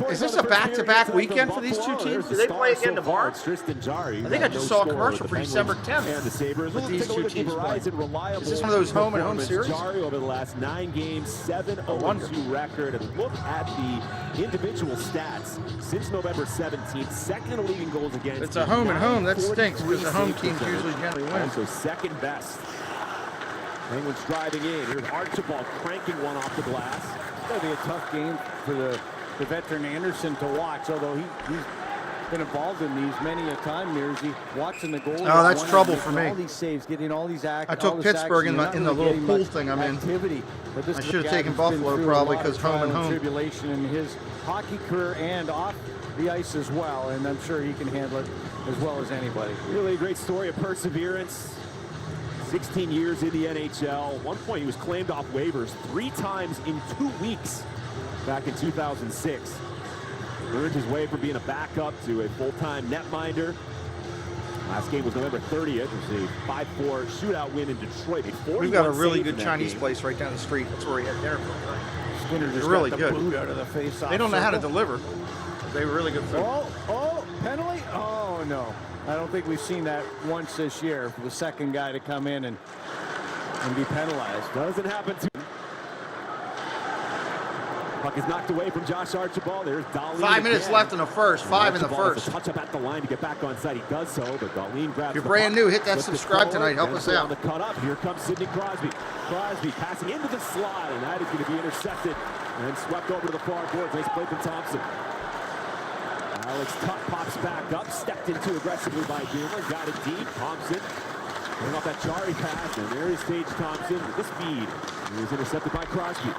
S8: Is this a back-to-back weekend for these two teams? Do they play again tomorrow? I think I just saw a commercial for December 10th with these two teams playing. Is this one of those home-and-home series?
S1: Over the last 9 games, 7-0-2 record. And look at the individual stats since November 17th. Second in the league in goals against.
S8: It's a home-and-home. That stinks because the home teams usually generally win.
S1: So second best. Penguins driving in. Here's Archibald cranking one off the glass.
S2: It's going to be a tough game for the veteran Anderson to watch, although he's been involved in these many a time, Mearsy, watching the goal.
S8: Oh, that's trouble for me.
S2: All these saves, getting all these
S8: I took Pittsburgh in the little pool thing I'm in. I should have taken Buffalo probably because home and home.
S2: Tribulation in his hockey career and off the ice as well, and I'm sure he can handle it as well as anybody.
S1: Really a great story of perseverance. 16 years in the NHL. At one point he was claimed off waivers 3 times in 2 weeks back in 2006. Earned his way from being a backup to a full-time netminder. Last game was November 30th. It was a 5-4 shootout win in Detroit.
S8: We've got a really good Chinese place right down the street. That's where we had dinner from.
S2: Skinner just
S8: really
S2: got the
S8: good.
S2: boot out of the face-off.
S8: They don't know how to deliver. They were really good food.
S2: Oh, penalty? Oh, no. I don't think we've seen that once this year for the second guy to come in and be penalized.
S1: Doesn't happen to him. Puck is knocked away from Josh Archibald. There's Dahlin.
S8: 5 minutes left in the first. 5 in the first.
S1: Touch up at the line to get back on site. He does so, but Dahlin grabs.
S8: You're brand new. Hit that subscribe tonight. Help us out.
S1: On the cut up. Here comes Sidney Crosby. Crosby passing into the slot, and that is going to be intercepted and swept over to the far boards. Nice play from Thompson. Alex Tuck pops back up, stepped into aggressively by Doomer, got it deep. Thompson bring off that Jari pass, and there is Tage Thompson with the speed. He was intercepted by Crosby.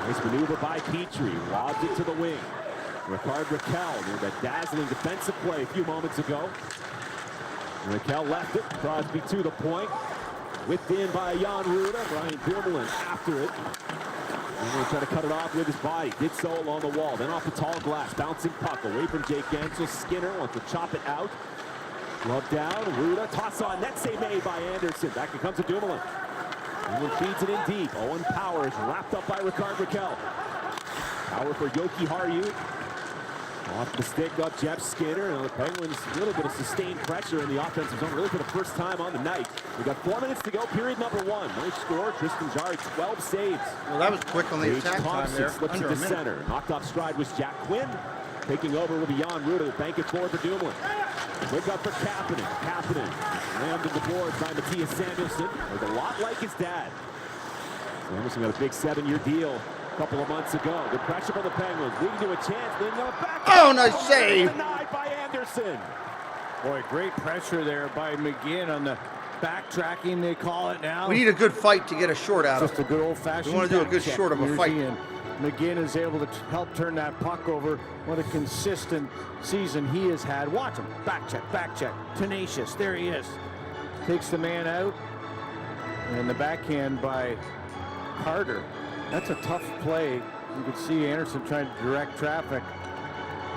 S1: Nice maneuver by Petrie, lobs it to the wing. Ricard Raquel made that dazzling defensive play a few moments ago. Raquel left it, Crosby to the point. Whipped in by Jan Ruda, Brian Dumoulin after it. And he'll try to cut it off with his body. Did so along the wall. Then off the tall glass. Bouncing puck away from Jake Gensel. Skinner wants to chop it out. Glove down. Ruda. Toss on. Net save made by Anderson. Back it comes to Dumoulin. Dumoulin feeds it in deep. Owen Power is wrapped up by Ricard Raquel. Power for Yoki Haru. Off the stick up Jeff Skinner. And the Penguins a little bit of sustained pressure in the offensive zone, really for the first time on the night. We got 4 minutes to go, period number 1. Nice score, Tristan Jarry, 12 saves.
S8: Well, that was quick on the attack time there.
S1: Slips it to center. Knocked off stride was Jack Quinn. Taking over with Jan Ruda. Bank it forward for Dumoulin. Quick up for Kapanen. Kapanen rammed in the boards by Matthias Samuelsson. Looked a lot like his dad. Samuelsson got a big 7-year deal couple of months ago. Good pressure from the Penguins, leading to a chance. Then go back.
S8: Oh, nice save!
S1: Denied by Anderson.
S2: Boy, great pressure there by McGinn on the backtracking, they call it now.
S8: We need a good fight to get a short out of.
S2: Just a good old-fashioned.
S8: We want to do a good short of a fight.
S2: And McGinn is able to help turn that puck over. What a consistent season he has had. Watch him. Back check. Tenacious. There he is. Takes the man out. And the backhand by Carter. That's a tough play. You can see Anderson trying to direct traffic.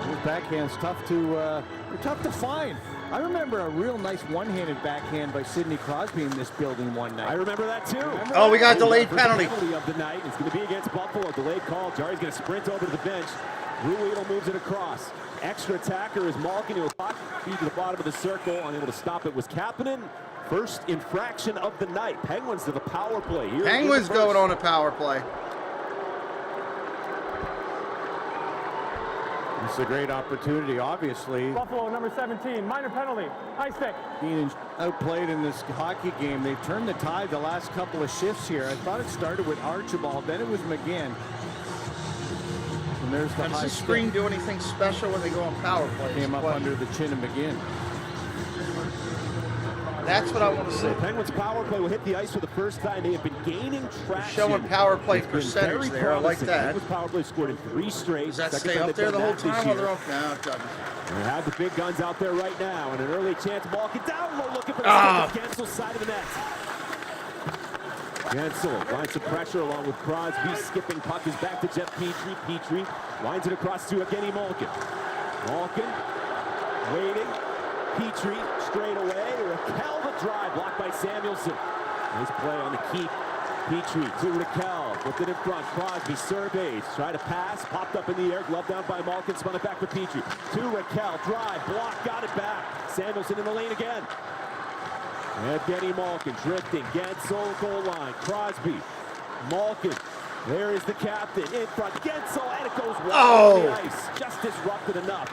S2: His backhand's tough to find. I remember a real nice one-handed backhand by Sidney Crosby in this building one night.
S1: I remember that too.
S8: Oh, we got a delayed penalty.
S1: Of the night. It's going to be against Buffalo. Delayed call. Jarry's going to sprint over to the bench. Ruedel moves it across. Extra attacker is Malkin. He was feed to the bottom of the circle. Unable to stop it was Kapanen. First infraction of the night. Penguins to the power play here.
S8: Penguins going on a power play.
S2: It's a great opportunity, obviously.
S19: Buffalo, number 17, minor penalty, high stick.
S2: Being outplayed in this hockey game. They've turned the tide the last couple of shifts here. I thought it started with Archibald, then it was McGinn. And there's the
S8: Does the screen do anything special when they go on power play?
S2: Came up under the chin of McGinn.
S8: That's what I want to see.
S1: The Penguins power play will hit the ice for the first time. They have been gaining traction.
S8: Showing power play percentage there. I like that.
S1: Penguins power play scored in 3 straight.
S8: Does that stay up there the whole time while they're off? No, it doesn't.
S1: They have the big guns out there right now, and an early chance. Malkin down low, looking for the Gensel's side of the net. Gensel finds some pressure along with Crosby. Skipping puck is back to Jeff Petrie. Petrie winds it across to Evgeny Malkin. Malkin waiting. Petrie straight away. Raquel the drive, blocked by Samuelsson. Nice play on the keep. Petrie to Raquel, put it in front. Crosby surveys, try to pass, popped up in the air, glove down by Malkin, spun it back for Petrie. To Raquel, drive, block, got it back. Samuelsson in the lane again. Evgeny Malkin drifting, Gensel goal line. Crosby, Malkin. There is the captain in front. Gensel, and it goes wide on the ice. Just disrupted enough.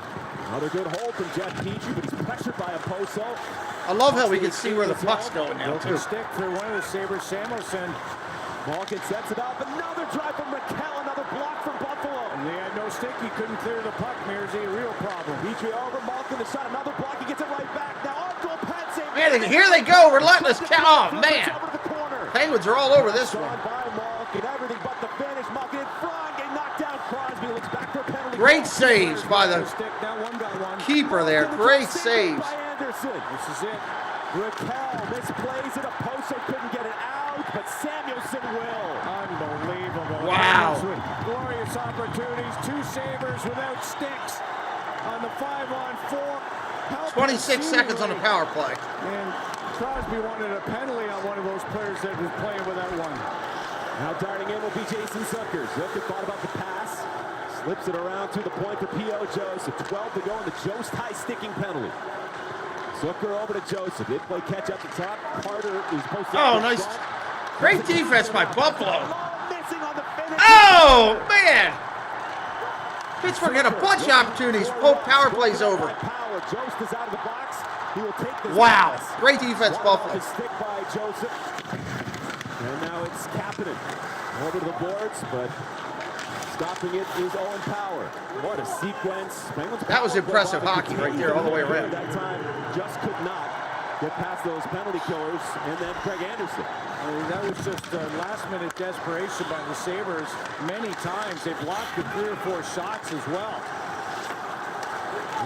S1: Another good hold from Jeff Petrie, but he's pressured by Oposo.
S8: I love how we can see where the puck's going now, too.
S2: Stick for one of the Sabres, Samuelsson.
S1: Malkin sets it up. Another drive from Raquel. Another block from Buffalo.
S2: And they had no stick. He couldn't clear the puck. Here's a real problem.
S1: Petrie over. Malkin the shot. Another block. He gets it right back. Now on goal. Pat save.
S8: Man, here they go. Relentless. Oh, man. Penguins are all over this one.
S1: By Malkin. Everything but the finish. Malkin in front. Getting knocked down. Crosby looks back for a penalty.
S8: Great saves by the keeper there. Great saves.
S1: This is it. Raquel misplays it. Oposo couldn't get it out, but Samuelsson will.
S2: Unbelievable.
S8: Wow.
S2: Glorious opportunities. 2 Sabres without sticks on the 5-on-4.
S8: 26 seconds on the power play.
S2: And Crosby wanted a penalty on one of those players that was playing without one.
S1: Now darting in will be Jason Zucker. Zucker thought about the pass. Slips it around to the point for P.O. Joseph. 12 to go on the Jost high sticking penalty. Zucker over to Joseph. Did play catch up the top. Carter is supposed to.
S8: Oh, nice. Great defense by Buffalo. Oh, man. Pittsburgh had a bunch of opportunities. Both power plays over.
S1: Jost is out of the box. He will take this.
S8: Wow. Great defense, Buffalo.
S1: Stick by Joseph. And now it's Kapanen over to the boards, but Stopping it is Owen Power. What a sequence. Penguins
S8: That was impressive hockey right there all the way around.
S1: That time just could not get past those penalty killers, and then Craig Anderson.
S2: I mean, that was just last-minute desperation by the Sabres. Many times they blocked the 3 or 4 shots as well.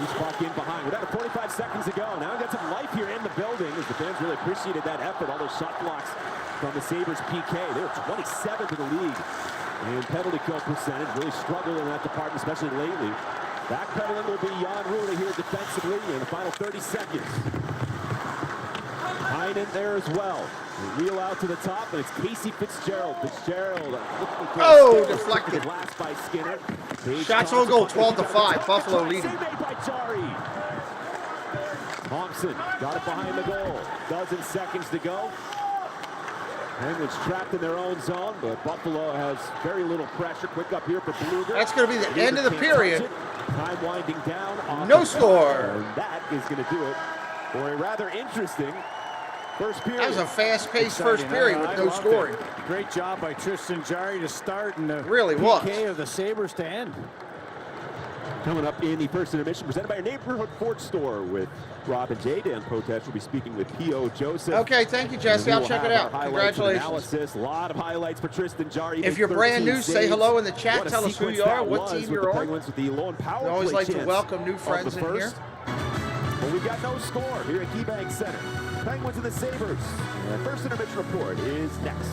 S1: He's back in behind. We're down to 45 seconds to go. Now we got some life here in the building as the fans really appreciated that effort. All those shot blocks from the Sabres PK. They were 27th in the league in penalty kill percentage. Really struggling in that department, especially lately. Backpedaling will be Jan Rula here defensively in the final 30 seconds. Heinen there as well. They reel out to the top, and it's Casey Fitzgerald. Fitzgerald
S8: deflected.
S1: Last by Skinner.
S8: Shots on goal, 12-5. Buffalo leading.
S1: Thompson got it behind the goal. Dozen seconds to go. Penguins trapped in their own zone, but Buffalo has very little pressure. Quick up here for Bluger.
S8: That's going to be the end of the period.
S1: Time winding down.
S8: No score.
S1: And that is going to do it for a rather interesting first period.
S8: That was a fast-paced first period with no scoring.
S2: Great job by Tristan Jarry to start and the
S8: really
S2: PK of the Sabres to end.
S1: Coming up in the first intermission, presented by your neighborhood Ford store with Rob and Jay. Dan Protest will be speaking with P.O. Joseph.
S8: Okay, thank you, Jesse. I'll check it out. Congratulations.
S1: Analysis. A lot of highlights for Tristan Jarry.
S8: If you're brand new, say hello in the chat. Tell us who you are, what team you're on.
S1: With the low and power
S8: we always like to welcome new friends in here.
S1: Well, we've got no score here at KeyBank Center. Penguins and the Sabres. The first intermission report is next.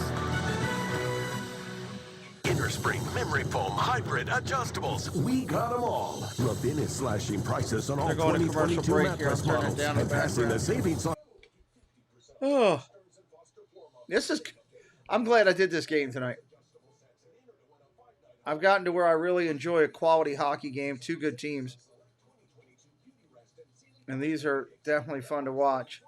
S10: Innerspring memory foam hybrid adjustables. We got them all. Ruffin is slashing prices on all 2022 mattress models and passing the savings on.
S8: Oh, I'm glad I did this game tonight. I've gotten to where I really enjoy a quality hockey game. Two good teams. And these are definitely fun to watch.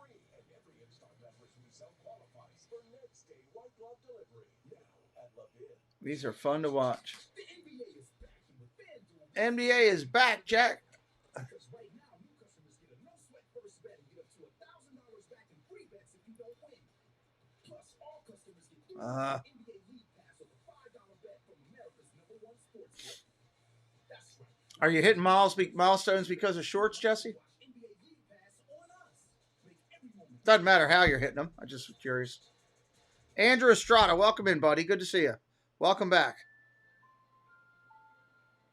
S8: These are fun to watch. NBA is back, Jack. Are you hitting milestones because of shorts, Jesse? Doesn't matter how you're hitting them. I'm just curious. Andrew Estrada, welcome in, buddy. Good to see you. Welcome back.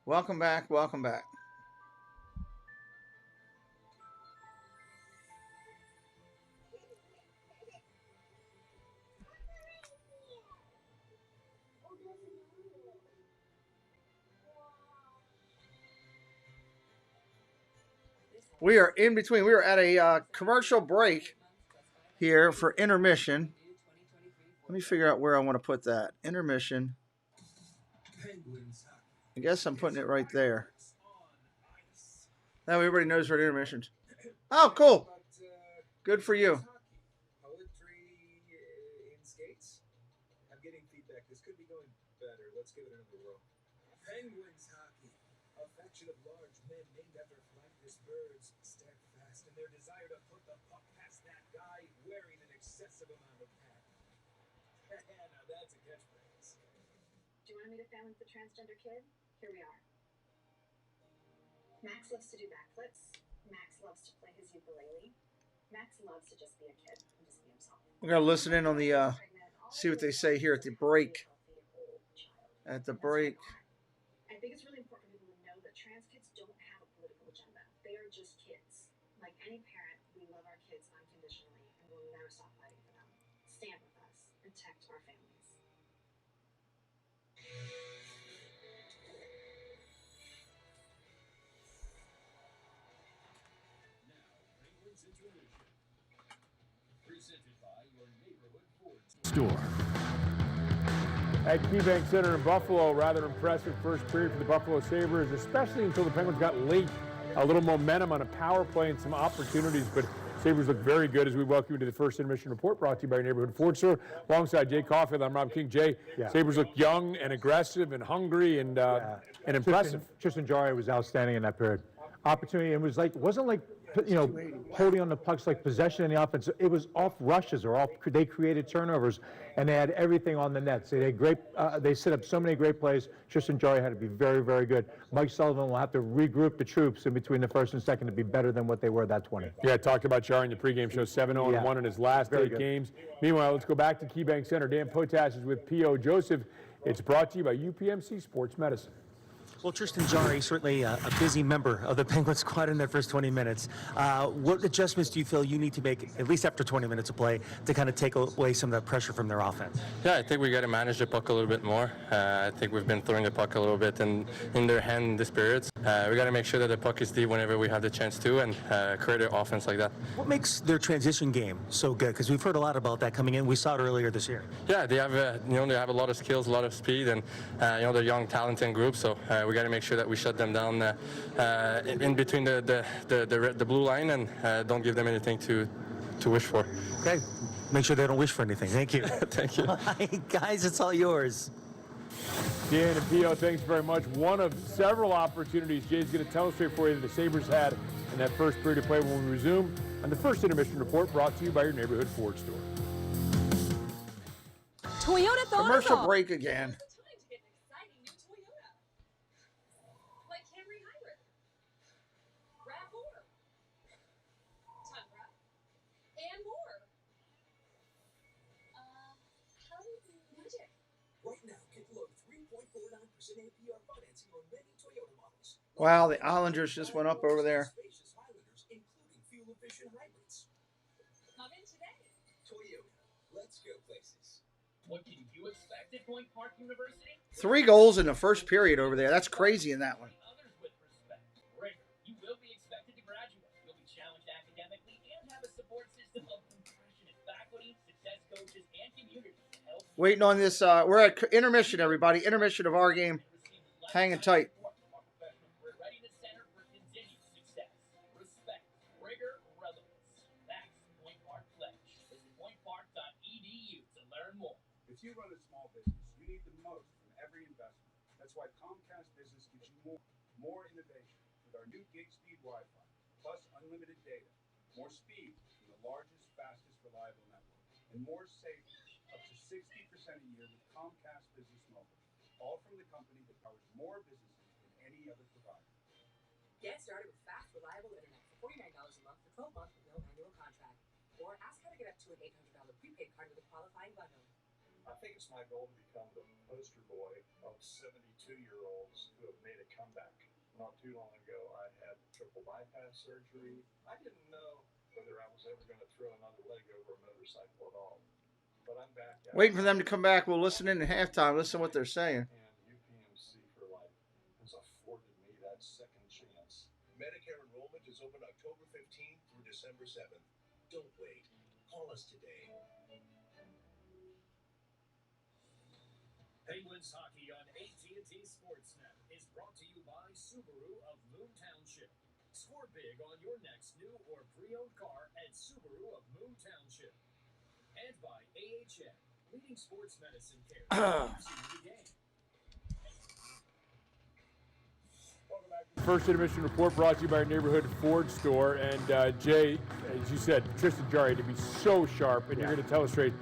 S8: Welcome back. Welcome back. We are in between. We are at a commercial break here for intermission. Let me figure out where I want to put that. Intermission. I guess I'm putting it right there. Now everybody knows where intermissions. Oh, cool. Good for you.
S20: Penguins hockey, affection of large men named after flightless birds, steadfast in their desire to put the puck past that guy wearing an excessive amount of pad. Now that's a catchphrase.
S17: Do you want to meet a family with a transgender kid? Here we are. Max loves to do backflips. Max loves to play his ukulele. Max loves to just be a kid and just be himself.
S8: We're going to listen in on the, see what they say here at the break. At the break.
S17: I think it's really important for people to know that trans kids don't have a political agenda. They are just kids. Like any parent, we love our kids unconditionally and we'll never stop fighting for them. Stand with us. Protect our families.
S13: Presented by your neighborhood Ford store.
S19: At KeyBank Center in Buffalo, rather impressive first period for the Buffalo Sabres, especially until the Penguins got late. A little momentum on a power play and some opportunities, but Sabres look very good as we welcome you to the first intermission report brought to you by your neighborhood Ford store. Alongside Jay Caulfield, I'm Rob King. Jay, Sabres look young and aggressive and hungry and impressive.
S21: Tristan Jarry was outstanding in that period. Opportunity, it wasn't like
S19: holding on the pucks like possession in the offense. It was off rushes or they created turnovers, and they had everything on the net. So they had great. They set up so many great plays. Tristan Jarry had to be very, very good. Mike Sullivan will have to regroup the troops in between the first and second to be better than what they were that 20. Yeah, I talked about Jarry in the pregame show, 7-0-1 in his last 8 games. Meanwhile, let's go back to KeyBank Center. Dan Potash is with P.O. Joseph. It's brought to you by UPMC Sports Medicine.
S18: Well, Tristan Jarry, certainly a busy member of the Penguin squad in their first 20 minutes. What adjustments do you feel you need to make, at least after 20 minutes of play, to kind of take away some of that pressure from their offense?
S21: Yeah, I think we got to manage the puck a little bit more. I think we've been throwing the puck a little bit in their hand in this periods. We got to make sure that the puck is deep whenever we have the chance to, and create an offense like that.
S18: What makes their transition game so good? Because we've heard a lot about that coming in. We saw it earlier this year.
S21: Yeah, they have they have a lot of skills, a lot of speed, and they're a young, talented group. So we got to make sure that we shut them down in between the blue line and don't give them anything to wish for.
S18: Okay, make sure they don't wish for anything. Thank you.
S21: Thank you.
S18: Guys, it's all yours.
S19: Dan and P.O., thanks very much. One of several opportunities Jay's going to illustrate for you that the Sabres had in that first period of play when we resume. And the first intermission report brought to you by your neighborhood Ford store.
S8: Toyota commercial break again. Wow, the Islanders just went up over there.
S22: What can you expect at Point Park University?
S8: 3 goals in the first period over there. That's crazy in that one.
S22: You will be expected to graduate. You'll be challenged academically and have a support system of compassionate faculty, success coaches, and community to help.
S8: Waiting on this. We're at intermission, everybody. Intermission of our game. Hanging tight.
S23: If you run a small business, you need the most from every investment. That's why Comcast Business gives you more innovation with our new gig speed Wi-Fi, plus unlimited data, more speed from the largest, fastest, reliable network, and more savings, up to 60% a year with Comcast Business Mobile, all from the company that powers more businesses than any other provider.
S24: Get started with fast, reliable internet for $49 a month for 12 months with no annual contract. Or ask how to get up to an $800 prepaid card with a qualifying bundle.
S25: I think it's my goal to become the poster boy of 72-year-olds who have made a comeback. Not too long ago, I had triple bypass surgery. I didn't know whether I was ever going to throw another leg over a motorcycle at all. But I'm back.
S8: Waiting for them to come back. We'll listen in at halftime. Listen to what they're saying.
S25: And UPMC for Life has afforded me that second chance.
S26: Medicare enrollment is open October 15th through December 7th. Don't wait. Call us today.
S13: Penguins hockey on AT&T Sportsnet is brought to you by Subaru of Moon Township. Score big on your next new or pre-owned car at Subaru of Moon Township. And by AHN, leading sports medicine care.
S19: First intermission report brought to you by our neighborhood Ford store. And Jay, as you said, Tristan Jarry to be so sharp, and you're going to illustrate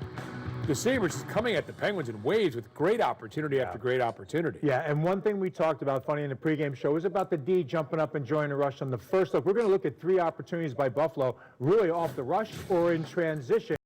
S19: the Sabres is coming at the Penguins in waves with great opportunity after great opportunity.
S27: Yeah, and one thing we talked about, funny, in the pregame show was about the D jumping up and joining the rush on the first look. We're going to look at 3 opportunities by Buffalo, really off the rush or in transition.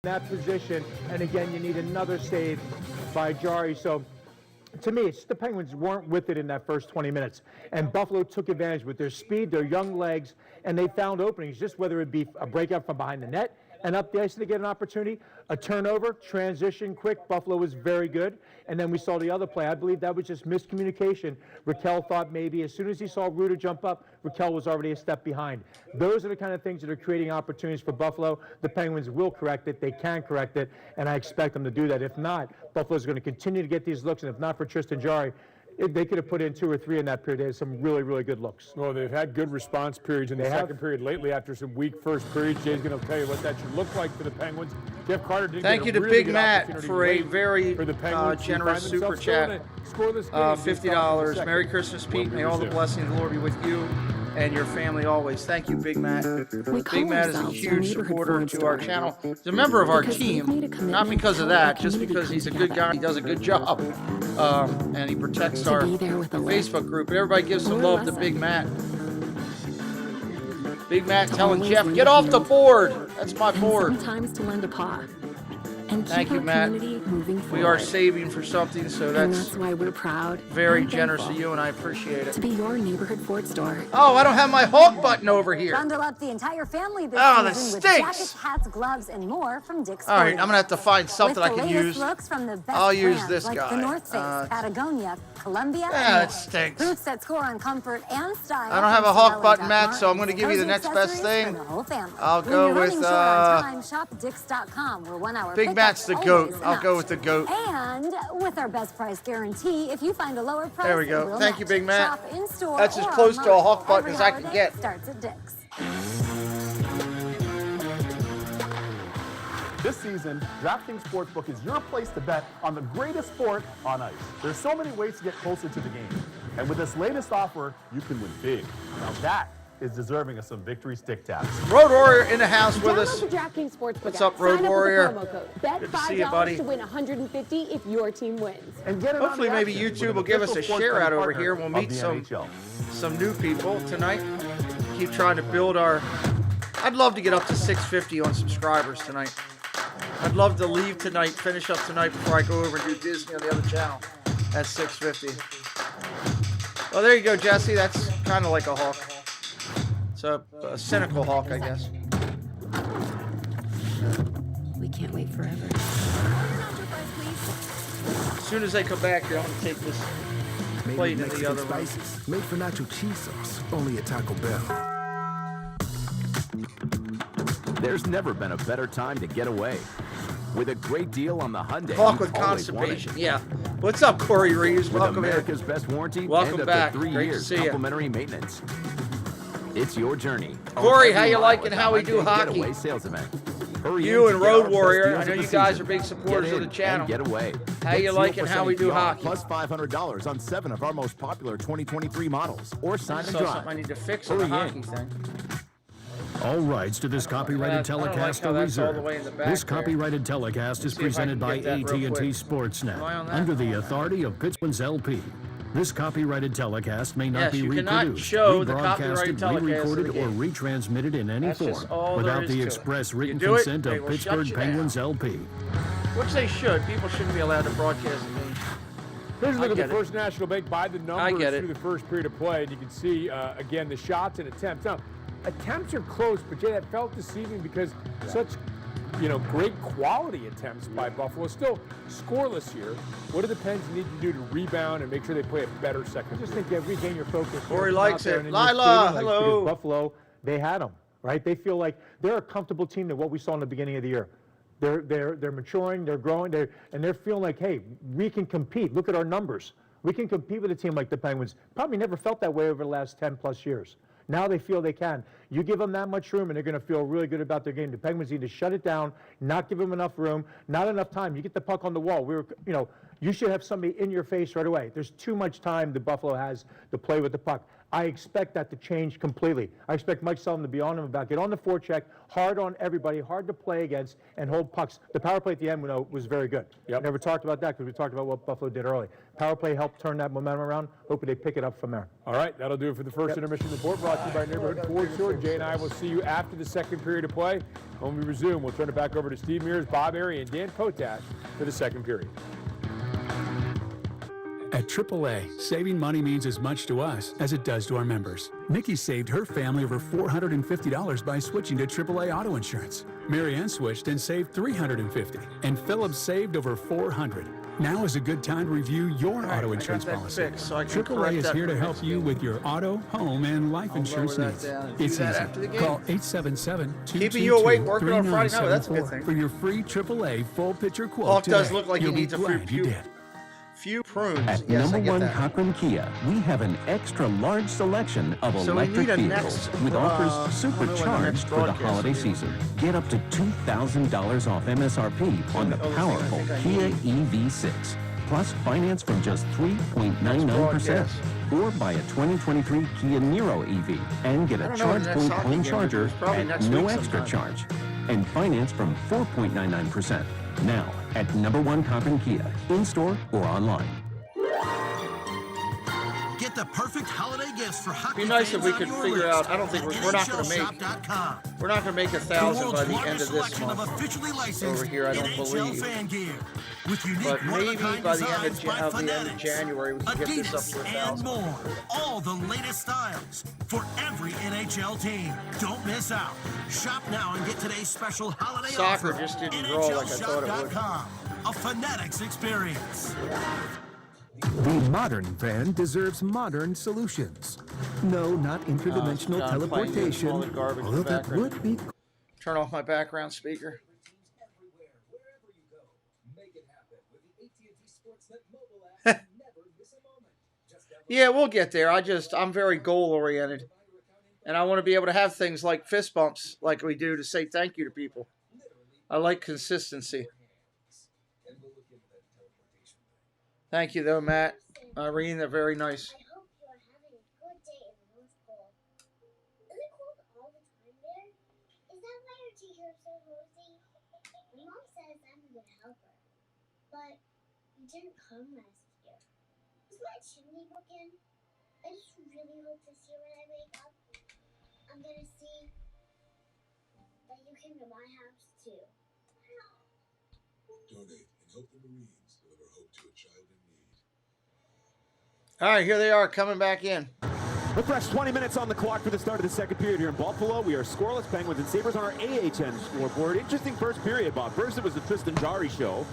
S27: that position, and again, you need another save by Jari. So to me, it's just the Penguins weren't with it in that first 20 minutes, and Buffalo took advantage with their speed, their young legs, and they found openings, just whether it be a breakout from behind the net and up the ice to get an opportunity, a turnover, transition quick. Buffalo was very good. And then we saw the other play. I believe that was just miscommunication. Raquel thought maybe as soon as he saw Ruda jump up, Raquel was already a step behind. Those are the kind of things that are creating opportunities for Buffalo. The Penguins will correct it. They can correct it, and I expect them to do that. If not, Buffalo's going to continue to get these looks, and if not for Tristan Jarry, they could have put in 2 or 3 in that period. They had some really, really good looks.
S19: Well, they've had good response periods in the second period lately after some weak first periods. Jay's going to tell you what that should look like for the Penguins. Jeff Carter did
S8: Thank you to Big Matt for a very generous super chat. $50. Merry Christmas, Pete. May all the blessings of the Lord be with you and your family always. Thank you, Big Matt. Big Matt is a huge supporter to our channel. He's a member of our team, not because of that, just because he's a good guy. He does a good job, and he protects our Facebook group. Everybody give some love to Big Matt. Big Matt telling Jeff, get off the board. That's my board.
S12: Sometimes to lend a paw. And
S8: thank you, Matt. We are saving for something, so that's
S12: why we're proud.
S8: Very generous of you, and I appreciate it.
S12: To be your neighborhood Ford store.
S8: Oh, I don't have my Hulk button over here.
S3: Bundle up the entire family this
S8: that
S3: season with
S8: stinks.
S3: jackets, hats, gloves, and more from Dick's
S8: All right,
S3: Sporting.
S8: I'm gonna have to find something I can use.
S3: Looks from the best
S8: I'll use
S3: brands
S8: this
S3: like
S8: guy.
S3: the North Face, Patagonia, Columbia,
S8: Yeah,
S3: and
S8: it stinks.
S3: Boots that score on comfort and style.
S8: I don't have a
S3: from
S8: Hulk button,
S3: Sorelli.Martin.
S8: Matt, so I'm going to give you the next best thing.
S3: For the whole family.
S8: I'll
S3: When
S8: go
S3: you're running
S8: with
S3: short on time, shop Dicks.com, where 1 hour
S8: Big
S3: pickups
S8: Matt's the
S3: always
S8: goat. I'll
S3: enough.
S8: go with the goat.
S3: And with our best price guarantee, if you find a lower price,
S8: There we go.
S3: we'll
S8: Thank you,
S3: match.
S8: Big Matt.
S3: Shop in store
S8: That's as
S3: or
S8: close to a
S3: online.
S8: Hulk button
S3: Every
S8: as I can
S3: holiday
S8: get.
S3: starts at Dick's.
S4: This season, DraftKings Sportsbook is your place to bet on the greatest sport on ice. There's so many ways to get closer to the game. And with this latest offer, you can win big. Now that is deserving of some victory stick taps.
S8: Road Warrior in the house with us.
S12: Download the DraftKings Sportsbook
S8: What's
S12: app.
S8: up, Road
S12: Sign
S8: Warrior?
S12: Up with the promo code. Bet
S8: Good to see you,
S12: $5
S8: buddy.
S12: to win $150 if your team wins.
S4: And get
S8: Hopefully maybe YouTube will give us a share out over here. We'll meet some new people tonight. Keep trying to build our... I'd love to get up to 650 on subscribers tonight. I'd love to leave tonight, finish up tonight before I go over and do Disney on the other channel at 650. Well, there you go, Jesse. That's kind of like a Hawk. It's a cynical Hawk, I guess.
S12: We can't wait forever.
S8: As soon as they come back here, I'm going to take this plate in the other room.
S10: Spices, made for nacho cheese sauce, only at Taco Bell.
S1: There's never been a better time to get away. With a great deal on the Hyundai.
S8: Hawk with constipation, yeah. What's up, Corey Reeves? Welcome
S1: with America's
S8: in.
S1: best warranty
S8: Welcome
S1: and
S8: back.
S1: up to 3
S8: Great
S1: years
S8: to see you.
S1: complimentary maintenance. It's your journey.
S8: Corey, how you liking how we do hockey?
S1: Getaway sales event. Hurry
S8: You
S1: in
S8: and
S1: to get
S8: Road
S1: our best
S8: Warrior,
S1: deals
S8: I
S1: of
S8: know
S1: the
S8: you guys
S1: season.
S8: are big supporters
S1: Get
S8: of the
S1: in
S8: channel.
S1: and get away.
S8: How
S1: Get
S8: you liking
S1: 0%
S8: how we do
S1: APR
S8: hockey?
S1: Plus $500 on 7 of our most popular 2023 models. Or sign and
S8: saw
S1: drive.
S8: something I need to fix on the
S1: Hurry
S8: hockey
S1: in.
S8: thing.
S13: All rights to this copyrighted
S8: I don't like
S13: telecast
S8: how
S13: are
S8: that's all the
S13: reserved.
S8: way in the back
S13: This
S8: there.
S13: copyrighted telecast is
S8: See if I can
S13: presented by
S8: get that real
S13: AT&T
S8: quick.
S13: Sportsnet
S8: Am I on that?
S13: under the authority of Pittsburgh's LP. This copyrighted telecast may not
S8: Yes,
S13: be
S8: you cannot
S13: reproduced,
S8: show the
S13: rebroadcasted,
S8: copyrighted telecast
S13: re-recorded,
S8: of the
S13: or
S8: game.
S13: retransmitted in any
S8: That's
S13: form
S8: just all there
S13: without
S8: is
S13: the
S8: to it.
S13: express
S8: You
S13: written
S8: do it,
S13: consent
S8: they
S13: of
S8: will shut
S13: Pittsburgh
S8: you
S13: Penguins LP.
S8: Which they should. People shouldn't be allowed to broadcast the game.
S19: Here's a look
S8: I
S19: at the
S8: get it.
S19: First National Bank by the
S8: I
S19: numbers
S8: get it.
S19: through the first period of play, and you can see, again, the shots and attempts. Now, attempts are close, but Jay, that felt deceiving because such, great quality attempts by Buffalo. Still scoreless here. What do the Pens need to do to rebound and make sure they play a better second?
S27: I just think you regain your focus.
S8: Corey
S27: Come
S8: likes
S27: out there
S8: it.
S27: and then you're
S8: Lila,
S27: feeling
S8: hello.
S27: because Buffalo, they had them, right? They feel like they're a comfortable team than what we saw in the beginning of the year. They're maturing, they're growing, and they're feeling like, hey, we can compete. Look at our numbers. We can compete with a team like the Penguins. Probably never felt that way over the last 10 plus years. Now they feel they can. You give them that much room, and they're going to feel really good about their game. The Penguins need to shut it down, not give them enough room, not enough time. You get the puck on the wall. You should have somebody in your face right away. There's too much time the Buffalo has to play with the puck. I expect that to change completely. I expect Mike Sullivan to be on him about get on the forecheck, hard on everybody, hard to play against, and hold pucks. The power play at the end was very good.
S19: Yep.
S27: Never talked about that because we talked about what Buffalo did early. Power play helped turn that momentum around. Hoping they pick it up from there.
S19: All right, that'll do it for the first intermission report brought to you by Neighborhood Ford Store. Jay and I will see you after the second period of play. When we resume, we'll turn it back over to Steve Mears, Bob Airy, and Dan Potash for the second period.
S5: At AAA, saving money means as much to us as it does to our members. Nikki saved her family over $450 by switching to AAA auto insurance. Marianne switched and saved $350, and Philip saved over $400. Now is a good time to review your auto insurance policy. AAA is here to help you with your auto, home, and life insurance needs. It's easy. Call 877-222-3974 for your free AAA full picture quote.
S8: Oh, it does
S5: today.
S8: look like
S5: You'll
S8: he needs
S5: be
S8: a
S5: glad you did.
S8: Few prunes.
S6: At
S8: Yes,
S6: number
S8: I get
S6: one
S8: that.
S6: Cochrane Kia, we have an extra large selection of
S8: So we
S6: electric
S8: need a
S6: vehicles
S8: next,
S6: with
S8: I
S6: offers
S8: don't know when the
S6: supercharged
S8: next
S6: for the
S8: broadcast
S6: holiday
S8: will be.
S6: season. Get up to $2,000 off MSRP on the powerful Kia EV6. Plus finance from just 3.99%. Or buy a 2023 Kia Niro EV and get
S8: I
S6: a
S8: don't know when the next
S6: ChargePoint
S8: hockey
S6: home
S8: game is.
S6: charger
S8: It's probably
S6: at
S8: next
S6: no
S8: week
S6: extra
S8: sometime.
S6: charge. And finance from 4.99%. Now at number one Cochrane Kia, in-store or online.
S10: Get the perfect holiday gifts for hockey
S8: Be nice if
S10: fans
S8: we
S10: on
S8: could
S10: your
S8: figure
S10: list
S8: out. I don't think
S10: at
S8: we're not going to make.
S10: NHLshop.com.
S8: We're not going to make 1,000 by the end of this
S10: Selection of
S8: month.
S10: officially licensed
S8: Over here, I don't
S10: NHL
S8: believe.
S10: fan gear with unique
S8: But maybe
S10: one-of-a-kind
S8: by the end
S10: designs by
S8: of
S10: Fanatics,
S8: January, we can get this up to
S10: Adidas,
S8: 1,000.
S10: and more. All the latest styles for every NHL team. Don't miss out. Shop now and get today's special holiday
S8: Soccer
S10: offer.
S8: just didn't draw like I thought it would.
S10: NHLshop.com. A Fanatics experience.
S13: The modern fan deserves modern solutions. No, not interdimensional
S8: John playing
S13: teleportation,
S8: all the garbage in
S13: although
S8: the
S13: that
S8: background.
S13: would be
S8: Turn off my background speaker. Yeah, we'll get there. I'm very goal oriented. And I want to be able to have things like fist bumps like we do to say thank you to people. I like consistency. Thank you, though, Matt. Irene, they're very nice.
S7: But you didn't come last year. Is my chimney broken? I just really hope this year when I wake up, I'm gonna see that you came to my house too.
S20: Donate and help the Marines deliver hope to a child in need.
S8: All right, here they are coming back in.
S1: A fresh 20 minutes on the clock for the start of the second period here in Buffalo. We are scoreless. Penguins and Sabres on our AHN scoreboard. Interesting first period, Bob. First, it was the Tristan Jarry show.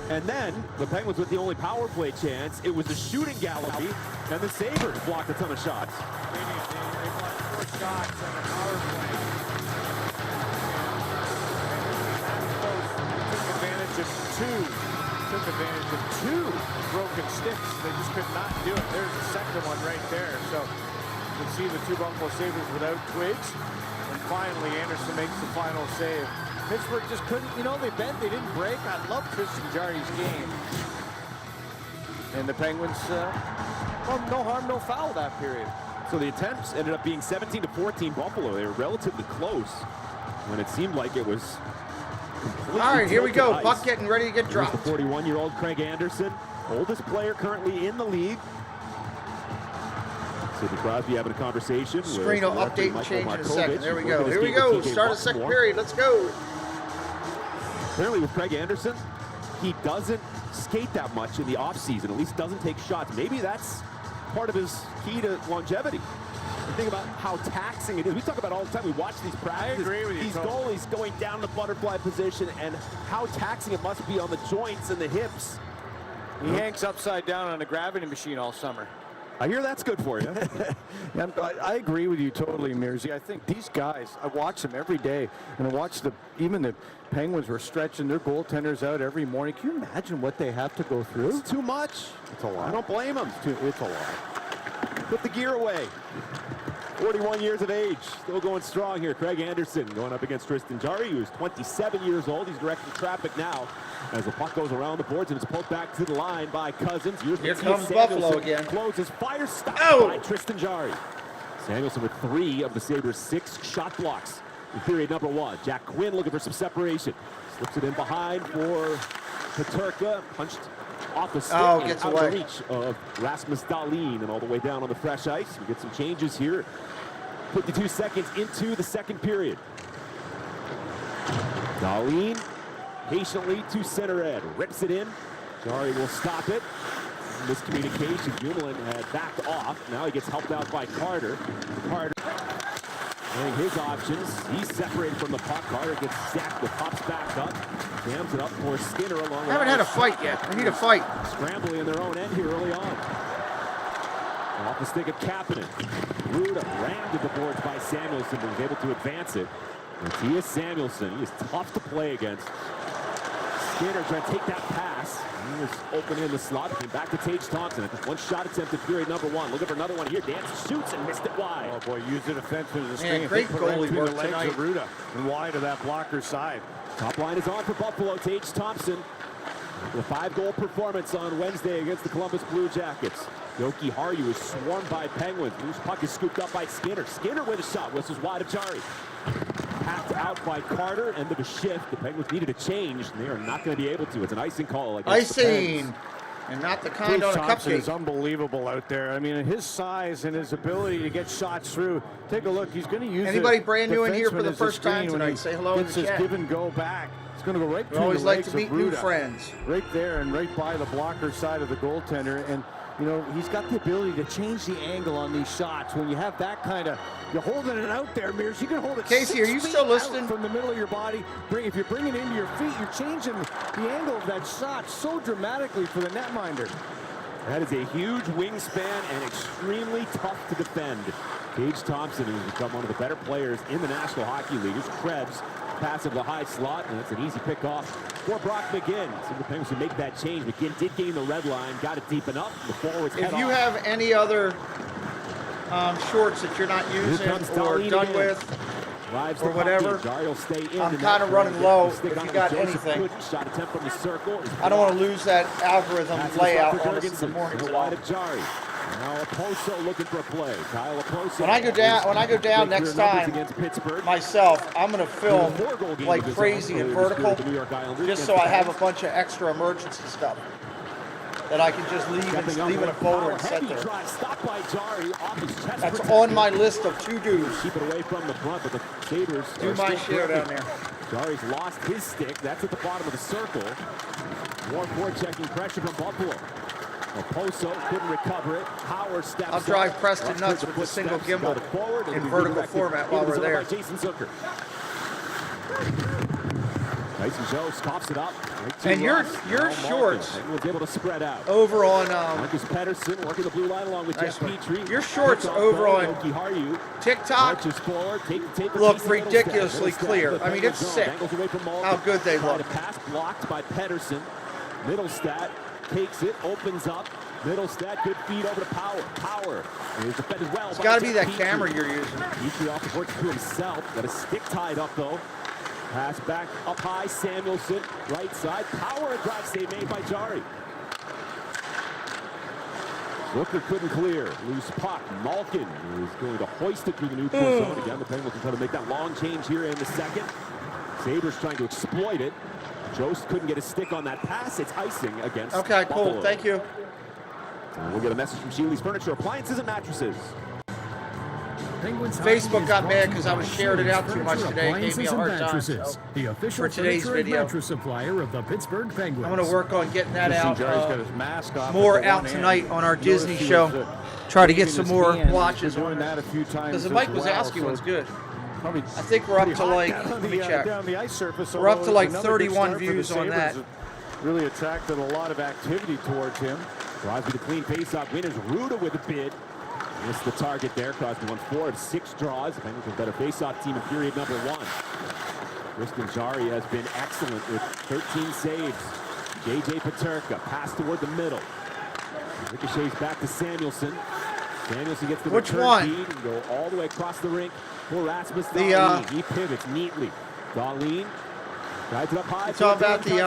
S1: And then the Penguins with the only power play chance. It was a shooting gallery, and the Sabres blocked a ton of shots.
S2: They blocked 4 shots on the power play. Took advantage of two broken sticks. They just could not do it. There's the second one right there. So you can see the 2 Buffalo Sabres without twigs. And finally, Anderson makes the final save. Pittsburgh just couldn't, they bent, they didn't break. I love Tristan Jarry's game. And the Penguins, no harm, no foul that period.
S1: So the attempts ended up being 17-14 Buffalo. They were relatively close when it seemed like it was completely
S8: All right, here we go.
S1: tilted
S8: Puck
S1: ice.
S8: getting ready to get
S1: Here's
S8: dropped.
S1: the 41-year-old Craig Anderson, oldest player currently in the league. Sidney Crosby having a conversation.
S8: Screen will
S1: with
S8: update and
S1: Michael
S8: change in a
S1: Markovic.
S8: second. There we
S1: We're
S8: go.
S1: gonna
S8: Here we
S1: speak with
S8: go.
S1: TJ
S8: Start of the second
S1: Buckmore.
S8: period. Let's go.
S1: Apparently with Craig Anderson, he doesn't skate that much in the offseason, at least doesn't take shots. Maybe that's part of his key to longevity. You think about how taxing it is. We talk about it all the time. We watch these practices.
S2: I agree with you,
S1: These
S2: totally.
S1: goalies going down the butterfly position and how taxing it must be on the joints and the hips.
S2: He hangs upside down on a gravity machine all summer.
S1: I hear that's good for you.
S2: I agree with you totally, Mearsy. I think these guys, I watch them every day, and I watch even the Penguins were stretching their goaltenders out every morning. Can you imagine what they have to go through?
S1: It's too much.
S2: It's a lot.
S1: I don't blame them.
S2: It's a lot.
S1: Put the gear away. 41 years of age, still going strong here. Craig Anderson going up against Tristan Jarry, who's 27 years old. He's directing traffic now as the puck goes around the boards and it's poked back to the line by Cousins.
S8: Here comes Buffalo again.
S1: Closes, fire stopped
S8: Oh!
S1: by Tristan Jarry. Samuelson with 3 of the Sabres' 6 shot blocks in period number 1. Jack Quinn looking for some separation. Slips it in behind for Peterka. Punched off the stick and
S8: gets
S1: out
S8: away.
S1: of the reach of Rasmus Dahlin, and all the way down on the fresh ice. We get some changes here. 52 seconds into the second period. Dahlin patiently to center end. Rips it in. Jarry will stop it. Miscommunication. Dumoulin had backed off. Now he gets helped out by Carter. Carter weighing his options. He's separated from the puck. Carter gets sacked, but pops back up. Jams it up for Skinner along the
S8: Haven't had a fight yet. We need a fight.
S1: Scrambling in their own end here early on. Off the stick of Kapanen. Ruda rammed at the boards by Samuelson, but was able to advance it. Matthias Samuelson, he is tough to play against. Skinner trying to take that pass. He was open in the slot. Came back to Tage Thompson. One shot attempt in period number 1. Looking for another one here. Dance shoots and missed it wide.
S2: Oh boy, used it offensively as a screen.
S8: Great goalie work
S2: the legs
S8: tonight.
S2: of Ruda and wide of that blocker side.
S1: Top line is on for Buffalo. Tage Thompson with a 5-goal performance on Wednesday against the Columbus Blue Jackets. Yoki Haru is swarmed by Penguins. Loose puck is scooped up by Skinner. Skinner with a shot. Whistles wide of Jarry. Packed out by Carter. End of a shift. The Penguins needed a change, and they are not going to be able to. It's an icing call.
S8: Icing! And not the kind on a
S2: Thompson
S8: cupcake.
S2: is unbelievable out there. I mean, his size and his ability to get shots through. Take a look. He's going to use
S8: Anybody
S2: it.
S8: brand new in here for the
S2: Defenseman
S8: first
S2: as a
S8: time
S2: screen when
S8: tonight?
S2: he
S8: Say hello in
S2: gets
S8: the
S2: his
S8: chat.
S2: give and go back. It's going to go right
S8: We
S2: through
S8: always
S2: the
S8: like
S2: legs
S8: to meet
S2: of
S8: new
S2: Ruda.
S8: friends.
S2: Right there and right by the blocker side of the goaltender. And, you know, he's got the ability to change the angle on these shots. When you have that kind of, you're holding it out there, Mears. You can hold it
S8: Casey, are you
S2: 6
S8: still
S2: feet
S8: listening?
S2: out from the middle of your body. If you're bringing it into your feet, you're changing the angle of that shot so dramatically for the netminder.
S1: That is a huge wingspan and extremely tough to defend. Tage Thompson has become one of the better players in the National Hockey League. His Krebs pass of the high slot, and it's an easy pick-off for Brock McGinn. So the Penguins would make that change. McGinn did gain the red line, got it deep enough. The forwards
S8: If you have any other shorts that you're not using or done with, or whatever, I'm kind of running low if you got anything.
S1: Shot attempt from the circle.
S8: I don't want to lose that algorithm layout on us in the morning.
S1: Wide of Jarry. Now Oposo looking for a play. Kyle Oposo.
S8: When I go down next time, myself, I'm going to film like crazy and vertical, just so I have a bunch of extra emergency stuff that I can just leave in a folder and set there. That's on my list of to-dos.
S1: Keep it away from the front, but the Sabres
S8: do my share down there.
S1: Jarry's lost his stick. That's at the bottom of the circle. More forechecking pressure from Buffalo. Oposo couldn't recover it. Power steps
S8: I'll drive Preston nuts with the single gimbal in vertical format while we're there.
S1: Jason Zucker. Tyson Joe coughs it up.
S8: And your shorts
S1: was able to spread out.
S8: over on
S1: Marcus Pettersson working the blue line along with Jeff Petrie.
S8: your shorts over on TikTok look ridiculously clear. I mean, it's sick how good they look.
S1: The pass blocked by Pettersson. Middlestat takes it, opens up. Middlestat, good feed over to Power. Power is defended well.
S8: It's got to be that camera you're using.
S1: Petrie off the board to himself. Got a stick tied up though. Pass back up high. Samuelson, right side. Power, a drive save made by Jarry. Zucker couldn't clear. Loose puck. Malkin is going to hoist it through the neutral zone again. The Penguins are trying to make that long change here in the second. Sabres trying to exploit it. Jost couldn't get a stick on that pass. It's icing against
S8: Okay, cool.
S1: Buffalo.
S8: Thank you.
S1: And we'll get a message from Sheely's Furniture, Appliances, and Mattresses.
S8: Facebook got mad because I was sharing it out too much today. It gave me a hard time. So
S13: The official
S8: for today's
S13: furniture and
S8: video,
S13: mattress supplier of the Pittsburgh Penguins.
S8: I'm going to work on getting that out
S2: Got his mask off
S8: more
S2: with the
S8: out
S2: one
S8: tonight
S2: hand.
S8: on our
S2: You
S8: Disney
S2: notice he
S8: show.
S2: was,
S8: Try to get
S2: waving
S8: some
S2: his
S8: more
S2: hand.
S8: watches
S2: Doing
S8: on
S2: that a few times
S8: because
S2: as
S8: Mike was
S2: well,
S8: asking
S2: so
S8: what's good.
S2: probably
S8: I think we're up
S2: pretty
S8: to
S2: hot
S8: like,
S2: down
S8: let
S2: the,
S8: me check.
S2: down the ice surface.
S8: We're up to
S2: although
S8: like
S2: another good
S8: 31
S2: start for the
S8: views on
S2: Sabres.
S8: that.
S2: It really attracted a lot of activity towards him.
S1: Crosby the clean face-off win is Ruda with a bid. Missed the target there. Crosby won 4 of 6 draws. Penguins with a better face-off team in period number 1. Tristan Jarry has been excellent with 13 saves. J.J. Peterka pass toward the middle. Ricochets back to Samuelson. Samuelson gets the return feed and go all the way across the rink for Rasmus Dahlin. He pivots neatly. Dahlin Drives it up high.
S8: It's all about the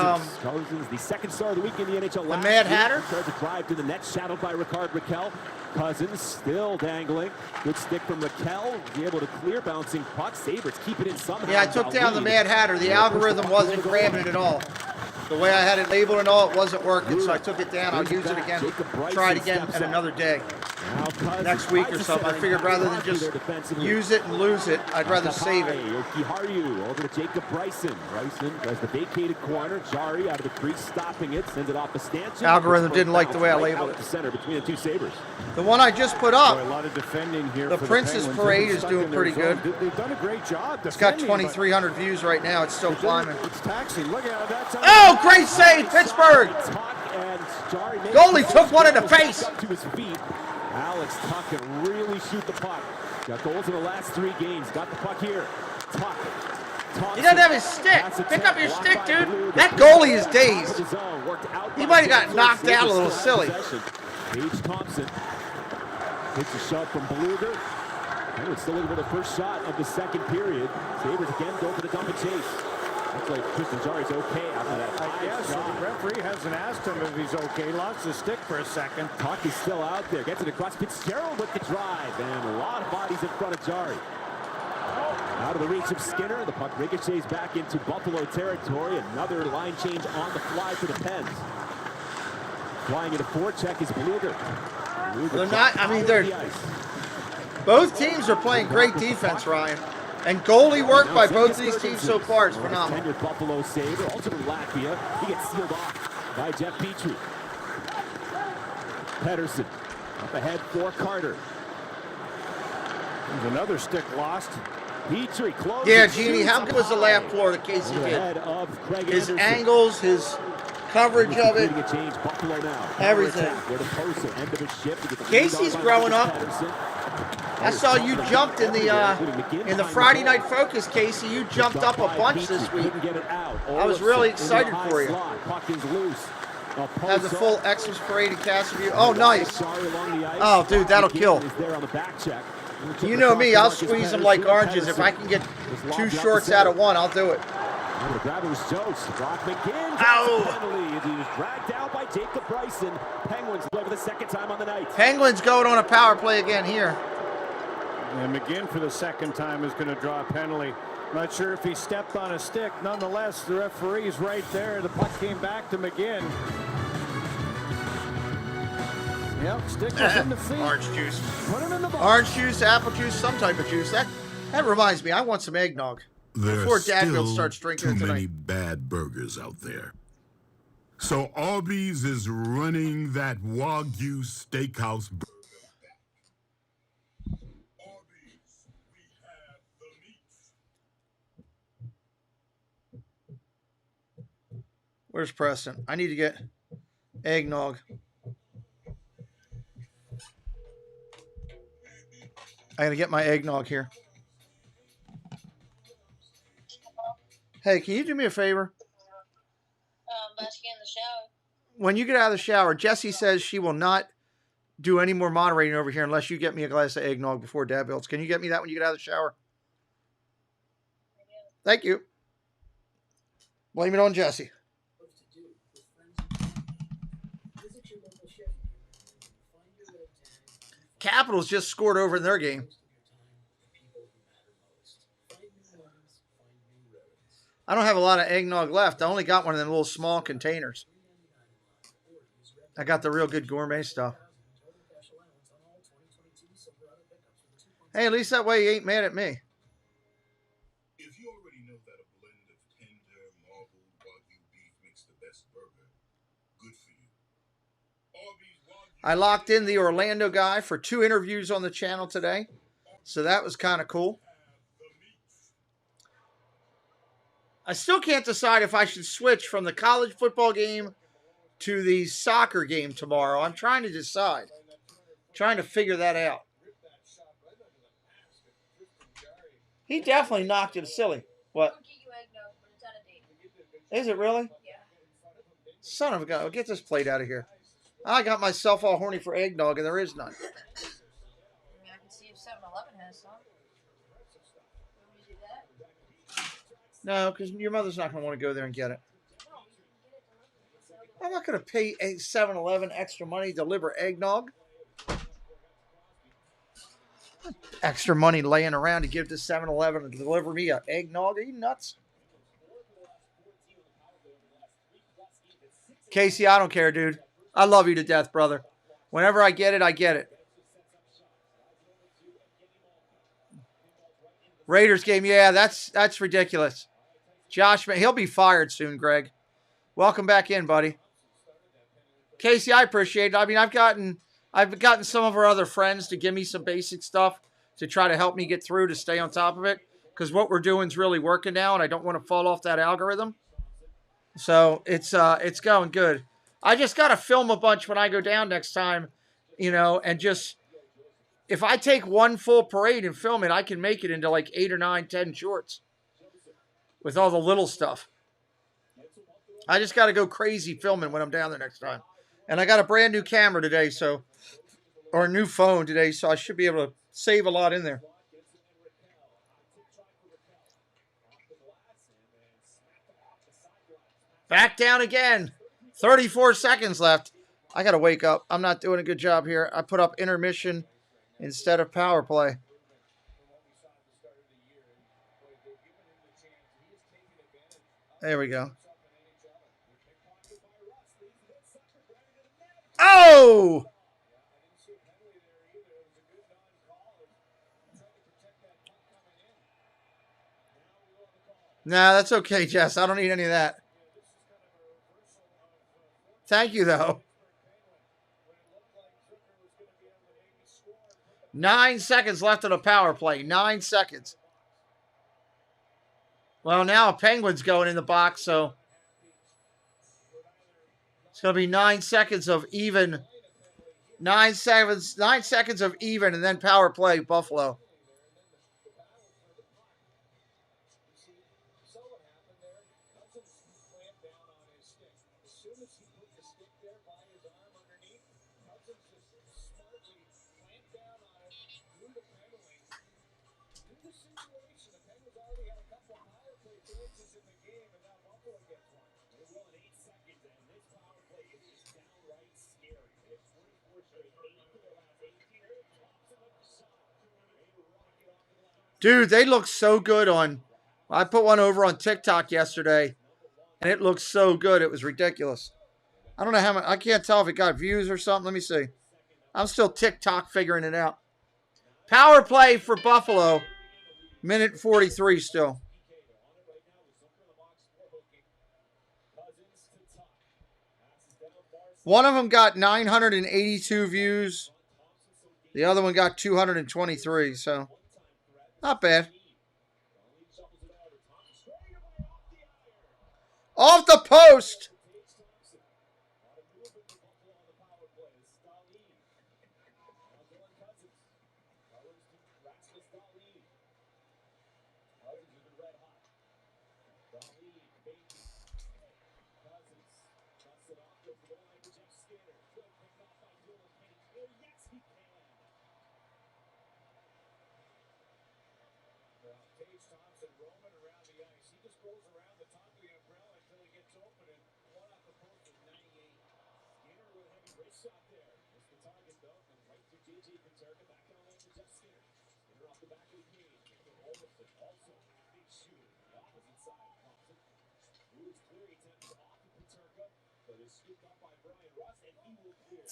S1: Cousins, the second star of the week in the NHL.
S8: The Mad Hatter.
S1: Tries to drive to the net, shadowed by Raquel. Cousins still dangling. Good stick from Raquel. Be able to clear, bouncing puck. Sabres keep it in somehow.
S8: Yeah, I took down the Mad Hatter. The algorithm wasn't grabbing it at all. The way I had it labeled and all, it wasn't working, so I took it down. I'll use it again. Try it again at another day. Next week or something. I figured rather than just use it and lose it, I'd rather save it.
S1: Okiharu over to Jacob Bryson. Bryson has the vacated corner. Jari out of the crease, stopping it, sends it off the stanchion.
S8: Algorithm didn't like the way I labeled it.
S1: The center between the two Sabres.
S8: The one I just put up,
S2: a lot of defending here.
S8: the Princess Parade is doing pretty good.
S2: They've done a great job.
S8: It's got 2,300 views right now. It's still climbing.
S2: It's taxing. Look at that.
S8: Oh, great save, Pittsburgh! Goalie took one in the face.
S1: To his feet. Alex Tuck can really shoot the puck. Got goals in the last 3 games. Got the puck here. Tuck.
S8: He doesn't have his stick. Pick up your stick, dude. That goalie is dazed. He might have got knocked out a little silly.
S1: Paige Thompson takes a shot from Bluger. Penguins still looking for the first shot of the second period. Sabres again go for the dump and chase. Looks like Tristan Jarry's okay after that.
S2: I guess so. The referee hasn't asked him if he's okay. Lost the stick for a second.
S1: Tuck is still out there. Gets it across. Fitzgerald with the drive. And a lot of bodies in front of Jarry. Out of the reach of Skinner. The puck ricochets back into Buffalo territory. Another line change on the fly for the Pens. Flying into forecheck is Bluger.
S8: They're not, I mean, both teams are playing great defense, Ryan. And goalie work by both these teams so far is phenomenal.
S1: Buffalo Sabre, also from Latvia. He gets sealed off by Jeff Petrie. Pedersen up ahead for Carter.
S2: There's another stick lost.
S1: Petrie close.
S8: Yeah, Jeannie, how good was the lap floor that Casey did? His angles, his coverage of it, everything. Casey's growing up. I saw you jumped in the Friday Night Focus, Casey. You jumped up a bunch this week. I was really excited for you. Have the full Xmas parade in Castleview. Oh, nice. Oh, dude, that'll kill. You know me, I'll squeeze them like oranges. If I can get 2 shorts out of one, I'll do it.
S1: The grabber was Jost. Brock McGinn.
S8: Ow!
S1: He was dragged down by Jacob Bryson. Penguins play for the second time on the night.
S8: Penguins going on a power play again here.
S2: And McGinn for the second time is going to draw a penalty. Not sure if he stepped on a stick. Nonetheless, the referee's right there. The puck came back to McGinn. Yep, stick was in the feet.
S8: Orange juice.
S2: Put him in the box.
S8: Orange juice, apple juice, some type of juice. That reminds me, I want some eggnog. Before Dadfield starts drinking it tonight.
S10: Too many bad burgers out there. So Arby's is running that Wagyu steakhouse.
S8: Where's Preston? I need to get eggnog. I gotta get my eggnog here. Hey, can you do me a favor?
S9: About to get in the shower.
S8: When you get out of the shower, Jessie says she will not do any more moderating over here unless you get me a glass of eggnog before Dad builds. Can you get me that when you get out of the shower? Thank you. Blame it on Jessie. Capitals just scored over in their game. I don't have a lot of eggnog left. I only got one of them little small containers. I got the real good gourmet stuff. Hey, at least that way you ain't mad at me.
S10: If you already know that a blend of tender, marbled Wagyu beef makes the best burger, good for you.
S8: I locked in the Orlando guy for 2 interviews on the channel today. So that was kind of cool. I still can't decide if I should switch from the college football game to the soccer game tomorrow. I'm trying to decide. Trying to figure that out. He definitely knocked him silly. What? Is it really? Son of a gun. Get this plate out of here. I got myself all horny for eggnog, and there is none.
S9: I can see if 7-Eleven has some.
S8: No, because your mother's not going to want to go there and get it. I'm not going to pay a 7-Eleven extra money to deliver eggnog. Extra money laying around to give to 7-Eleven to deliver me a eggnog. Are you nuts? Casey, I don't care, dude. I love you to death, brother. Whenever I get it, I get it. Raiders game, yeah, that's ridiculous. Josh, he'll be fired soon, Greg. Welcome back in, buddy. Casey, I appreciate it. I mean, I've gotten some of our other friends to give me some basic stuff to try to help me get through to stay on top of it, because what we're doing is really working now, and I don't want to fall off that algorithm. So it's going good. I just got to film a bunch when I go down next time, you know, and just, if I take one full parade and film it, I can make it into like 8 or 9, 10 shorts with all the little stuff. I just got to go crazy filming when I'm down there next time. And I got a brand new camera today, or a new phone today, so I should be able to save a lot in there. Back down again. 34 seconds left. I got to wake up. I'm not doing a good job here. I put up intermission instead of power play. There we go. Oh! Nah, that's okay, Jess. I don't need any of that. Thank you, though. 9 seconds left on the power play. 9 seconds. Well, now a Penguin's going in the box, so it's going to be 9 seconds of even. 9 seconds of even, and then power play, Buffalo. Dude, they look so good on... I put one over on TikTok yesterday, and it looked so good. It was ridiculous. I don't know how much... I can't tell if it got views or something. Let me see. I'm still TikTok figuring it out. Power play for Buffalo. Minute 43 still. One of them got 982 views. The other one got 223, so... Not bad. Off the post.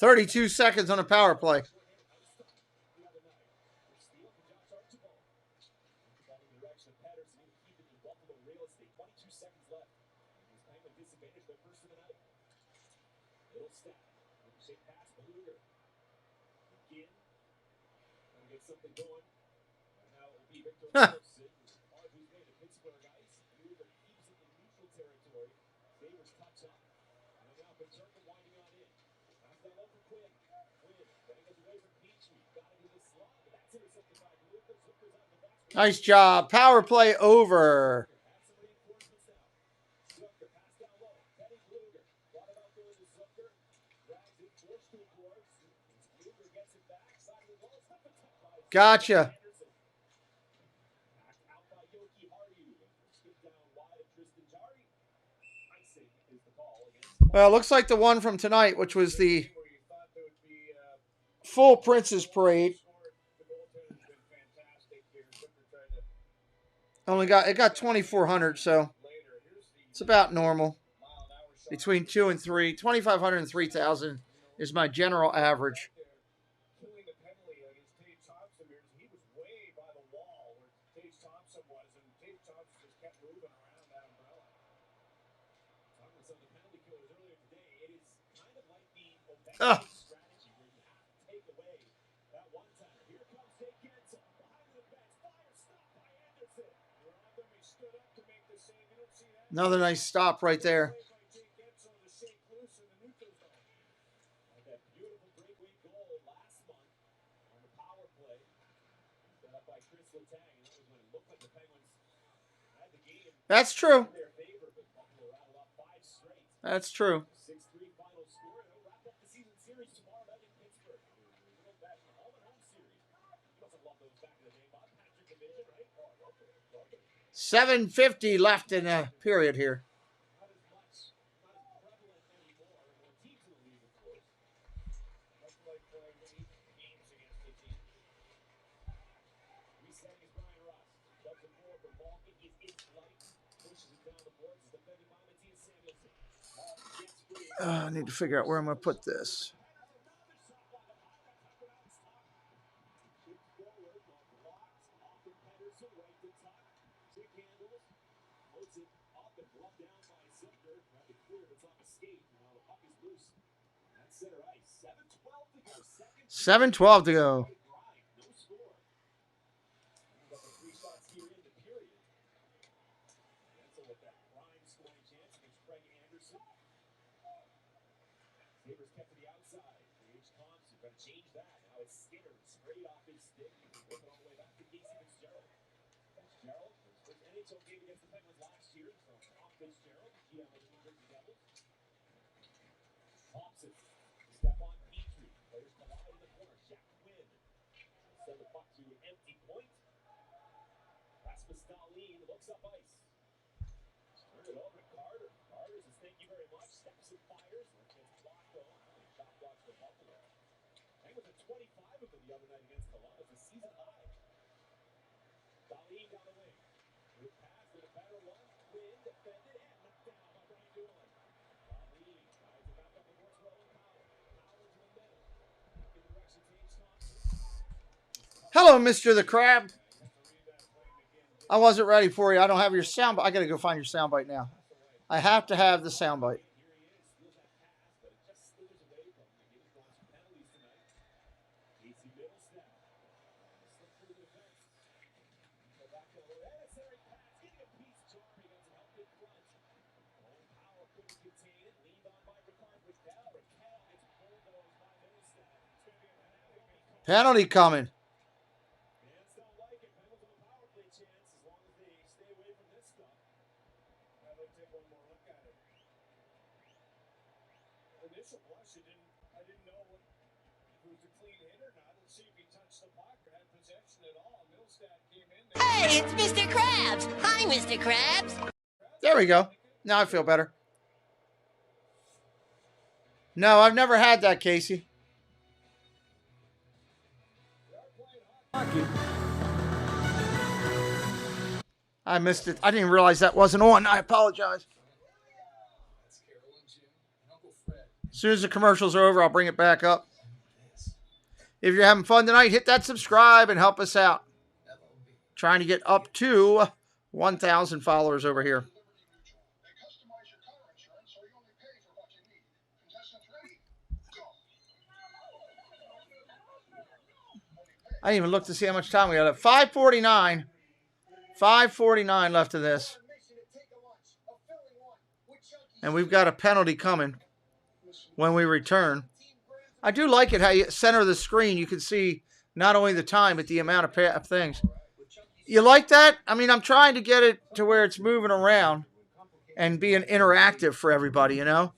S8: .32 seconds on a power play. Huh. Nice job. Power play over. Gotcha. Well, it looks like the one from tonight, which was the full Princess Parade. It got 2,400, so it's about normal. Between 2 and 3, 2,500 and 3,000 is my general average. Ugh. Another nice stop right there. That's true. That's true. $7.50 left in the period here. I need to figure out where I'm going to put this. $7:12 to go. Hello, Mr. the Crab. I wasn't ready for you. I don't have your sound bite. I got to go find your sound bite now. I have to have the sound bite. Penalty coming.
S11: Hey, it's Mr. Krabs. Hi, Mr. Krabs.
S8: There we go. Now I feel better. No, I've never had that, Casey. I missed it. I didn't realize that wasn't on. I apologize. As soon as the commercials are over, I'll bring it back up. If you're having fun tonight, hit that subscribe and help us out. Trying to get up to 1,000 followers over here. I didn't even look to see how much time we got. 5:49. 5:49 left of this. And we've got a penalty coming when we return. I do like it how you center the screen. You can see not only the time, but the amount of things. You like that? I mean, I'm trying to get it to where it's moving around and being interactive for everybody, you know?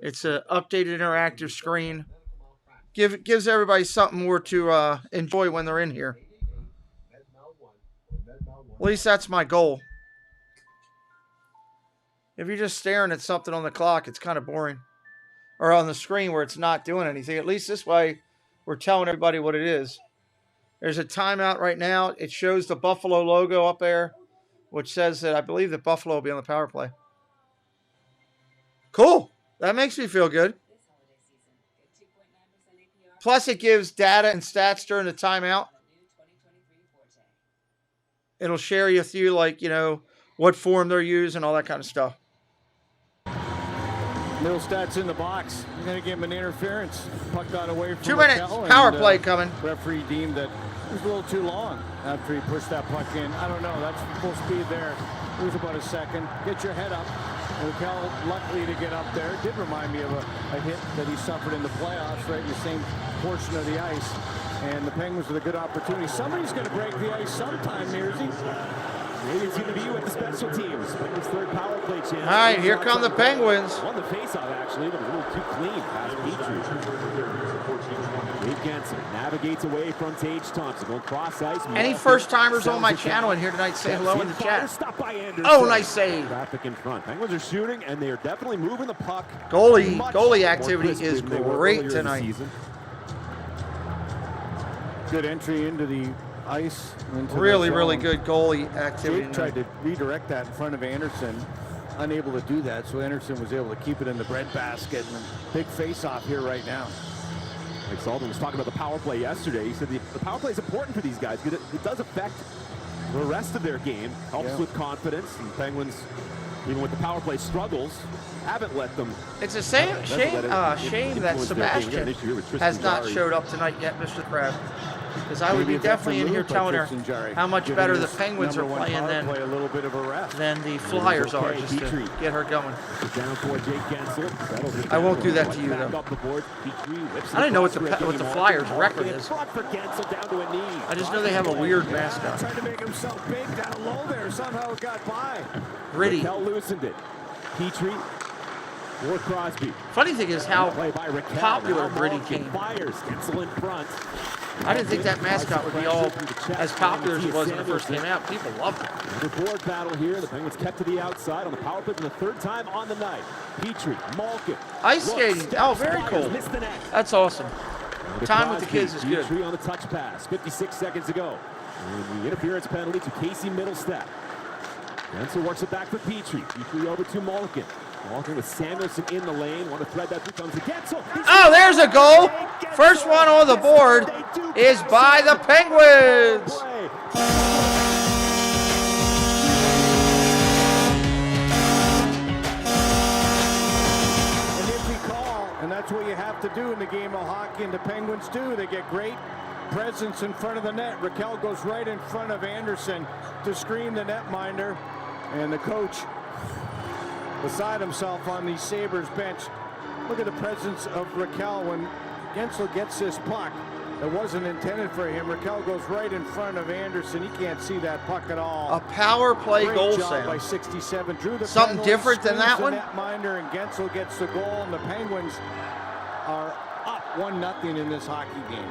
S8: It's an updated interactive screen. Gives everybody something more to enjoy when they're in here. At least that's my goal. If you're just staring at something on the clock, it's kind of boring. Or on the screen where it's not doing anything. At least this way, we're telling everybody what it is. There's a timeout right now. It shows the Buffalo logo up there, which says that I believe that Buffalo will be on the power play. Cool. That makes me feel good. Plus, it gives data and stats during the timeout. It'll share with you, like, you know, what form they're using, all that kind of stuff.
S2: Middle stats in the box. You're going to give him an interference. Puck got away from
S8: 2 minutes.
S2: Raquel,
S8: Power play coming.
S2: Referee deemed that it was a little too long after he pushed that puck in. I don't know. That's full speed there. It was about a second. Get your head up. Raquel, luckily to get up there. It did remind me of a hit that he suffered in the playoffs, right in the same portion of the ice. And the Penguins with a good opportunity. Somebody's going to break the ice sometime, Mearsy.
S1: Maybe it's going to be you at the special teams. Penguins' third power play chance.
S8: All right, here come the Penguins.
S1: Won the faceoff actually, but a little too clean past Petrie. Dave Genson navigates away from Tage Thompson, going cross ice.
S8: Any first-timers on my channel in here tonight, say hello in the chat. Oh, nice save.
S1: Traffic in front. Penguins are shooting, and they are definitely moving the puck.
S8: Goalie activity is great tonight.
S2: Good entry into the ice.
S8: Really good goalie activity.
S2: Jake tried to redirect that in front of Anderson. Unable to do that, so Anderson was able to keep it in the breadbasket. And big face-off here right now.
S1: Mike Sullivan was talking about the power play yesterday. He said the power play is important for these guys because it does affect the rest of their game. Helps with confidence. And Penguins, even with the power play struggles, haven't let them.
S8: It's a shame that Sebastian has not showed up tonight yet, Mr. Crab. Because I would be definitely in here telling her how much better the Penguins are playing than the Flyers are, just to get her going. I won't do that to you, though. I don't know what the Flyers' record is. I just know they have a weird mascot.
S2: Trying to make himself big down low there. Somehow it got by.
S8: Gritty.
S1: Raquel loosened it. Petrie or Crosby.
S8: Funny thing is how popular Gritty came.
S1: Fires. Gensel in front.
S8: I didn't think that mascot would be all as popular as it was in the first game out. People loved it.
S1: The board battle here. The Penguins kept to the outside on the power play for the third time on the night. Petrie, Malkin.
S8: Ice skating. Oh, very cool. That's awesome. Time with the kids is good.
S1: Petrie on the touch pass. 56 seconds to go. And the interference penalty to Casey Middlestep. Gensel works it back for Petrie. Petrie over to Malkin. Malkin with Samuelson in the lane. Want to thread that through. Comes to Gensel.
S8: Oh, there's a goal. First one on the board is by the Penguins.
S2: An empty call, and that's what you have to do in the game of hockey, and the Penguins do. They get great presence in front of the net. Raquel goes right in front of Anderson to screen the netminder, and the coach beside himself on the Sabres bench. Look at the presence of Raquel when Gensel gets this puck. It wasn't intended for him. Raquel goes right in front of Anderson. He can't see that puck at all.
S8: A power play goal,
S2: Sam. By
S8: Sam.
S2: 67. Drew the
S8: Something
S2: penalty,
S8: different than that one?
S2: Netminder, and Gensel gets the goal, and the Penguins are up 1-0 in this hockey game.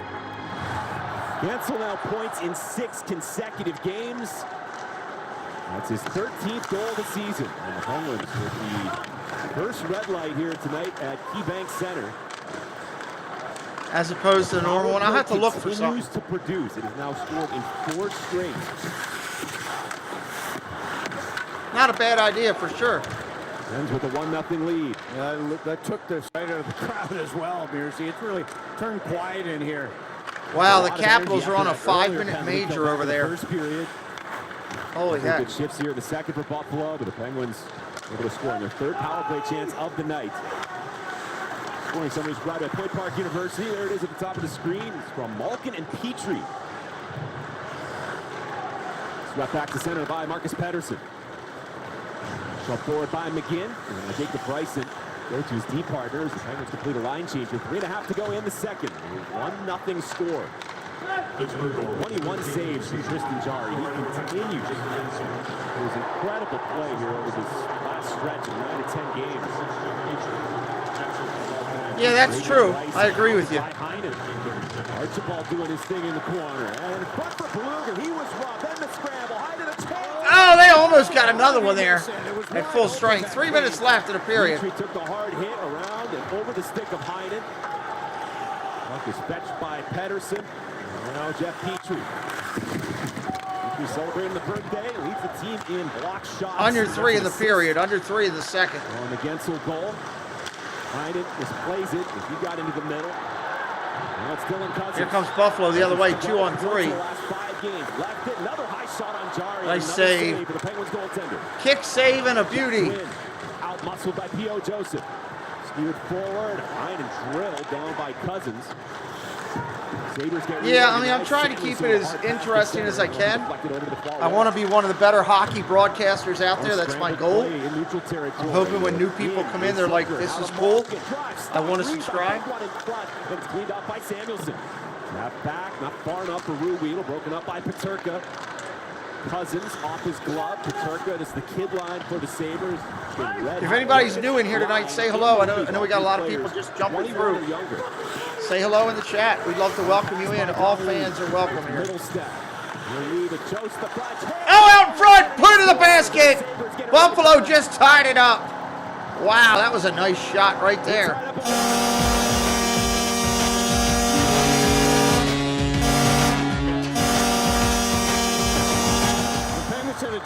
S1: Gensel now points in 6 consecutive games. That's his 13th goal of the season. And the Penguins with the first red light here tonight at KeyBank Center.
S8: As opposed to the normal one. I'll have to look for something.
S1: Continues to produce. It is now scored in 4 straight.
S2: Not a bad idea for sure.
S1: Ends with a 1-0 lead.
S2: Yeah, that took the sight out of the crowd as well, Mearsy. It's really turned quiet in here.
S8: Wow, the Capitals are on a 5-minute major over there.
S1: First period.
S8: Holy heck.
S1: Good shifts here in the second for Buffalo, but the Penguins able to score in their third power play chance of the night. Scoring somebody's right at Point Park University. There it is at the top of the screen. It's from Malkin and Petrie. Swept back to center by Marcus Pettersson. Swept forward by McGinn. And Jake Bryson go to his deep partners. The Penguins complete a line change with 3.5 to go in the second. 1-0 score. 21 saves from Tristan Jarry. He continues. It was incredible play here over this last stretch of 9 to 10 games.
S8: Yeah, that's true. I agree with you.
S1: Archibald doing his thing in the corner. And in front for Beluga. He was robbed. Then the scramble. High to the tail.
S8: Oh, they almost got another one there at full strength. 3 minutes left in the period.
S1: Petrie took the hard hit around and over the stick of Heinen. Puck is fetched by Pedersen. Now Jeff Petrie. Petrie celebrating the birthday, leads the team in block shots.
S8: Under 3 in the period, under 3 in the second.
S1: On the Gensel goal. Heinen misplays it as he got into the middle. Now it's Dylan Cousins.
S8: Here comes Buffalo the other way, 2 on 3.
S1: Last 5 games. Left it, another high shot on Jari.
S8: Nice save.
S1: For the Penguins goaltender.
S8: Kick save and a beauty.
S1: Out muscled by P.O. Joseph. Skewed forward. Heinen drilled down by Cousins.
S8: Yeah, I mean, I'm trying to keep it as interesting as I can. I want to be one of the better hockey broadcasters out there. That's my goal. I'm hoping when new people come in, they're like, this is cool. I want to subscribe.
S1: It's cleaned up by Samuelson. Snap back, not far enough for Ruwedel. Broken up by Peterka. Cousins off his glove. Peterka is the kid line for the Sabres.
S8: If anybody's new in here tonight, say hello. I know we got a lot of people just jumping through. Say hello in the chat. We'd love to welcome you in. All fans are welcome here. Oh, out in front! Put it in the basket! Buffalo just tied it up. Wow, that was a nice shot right there.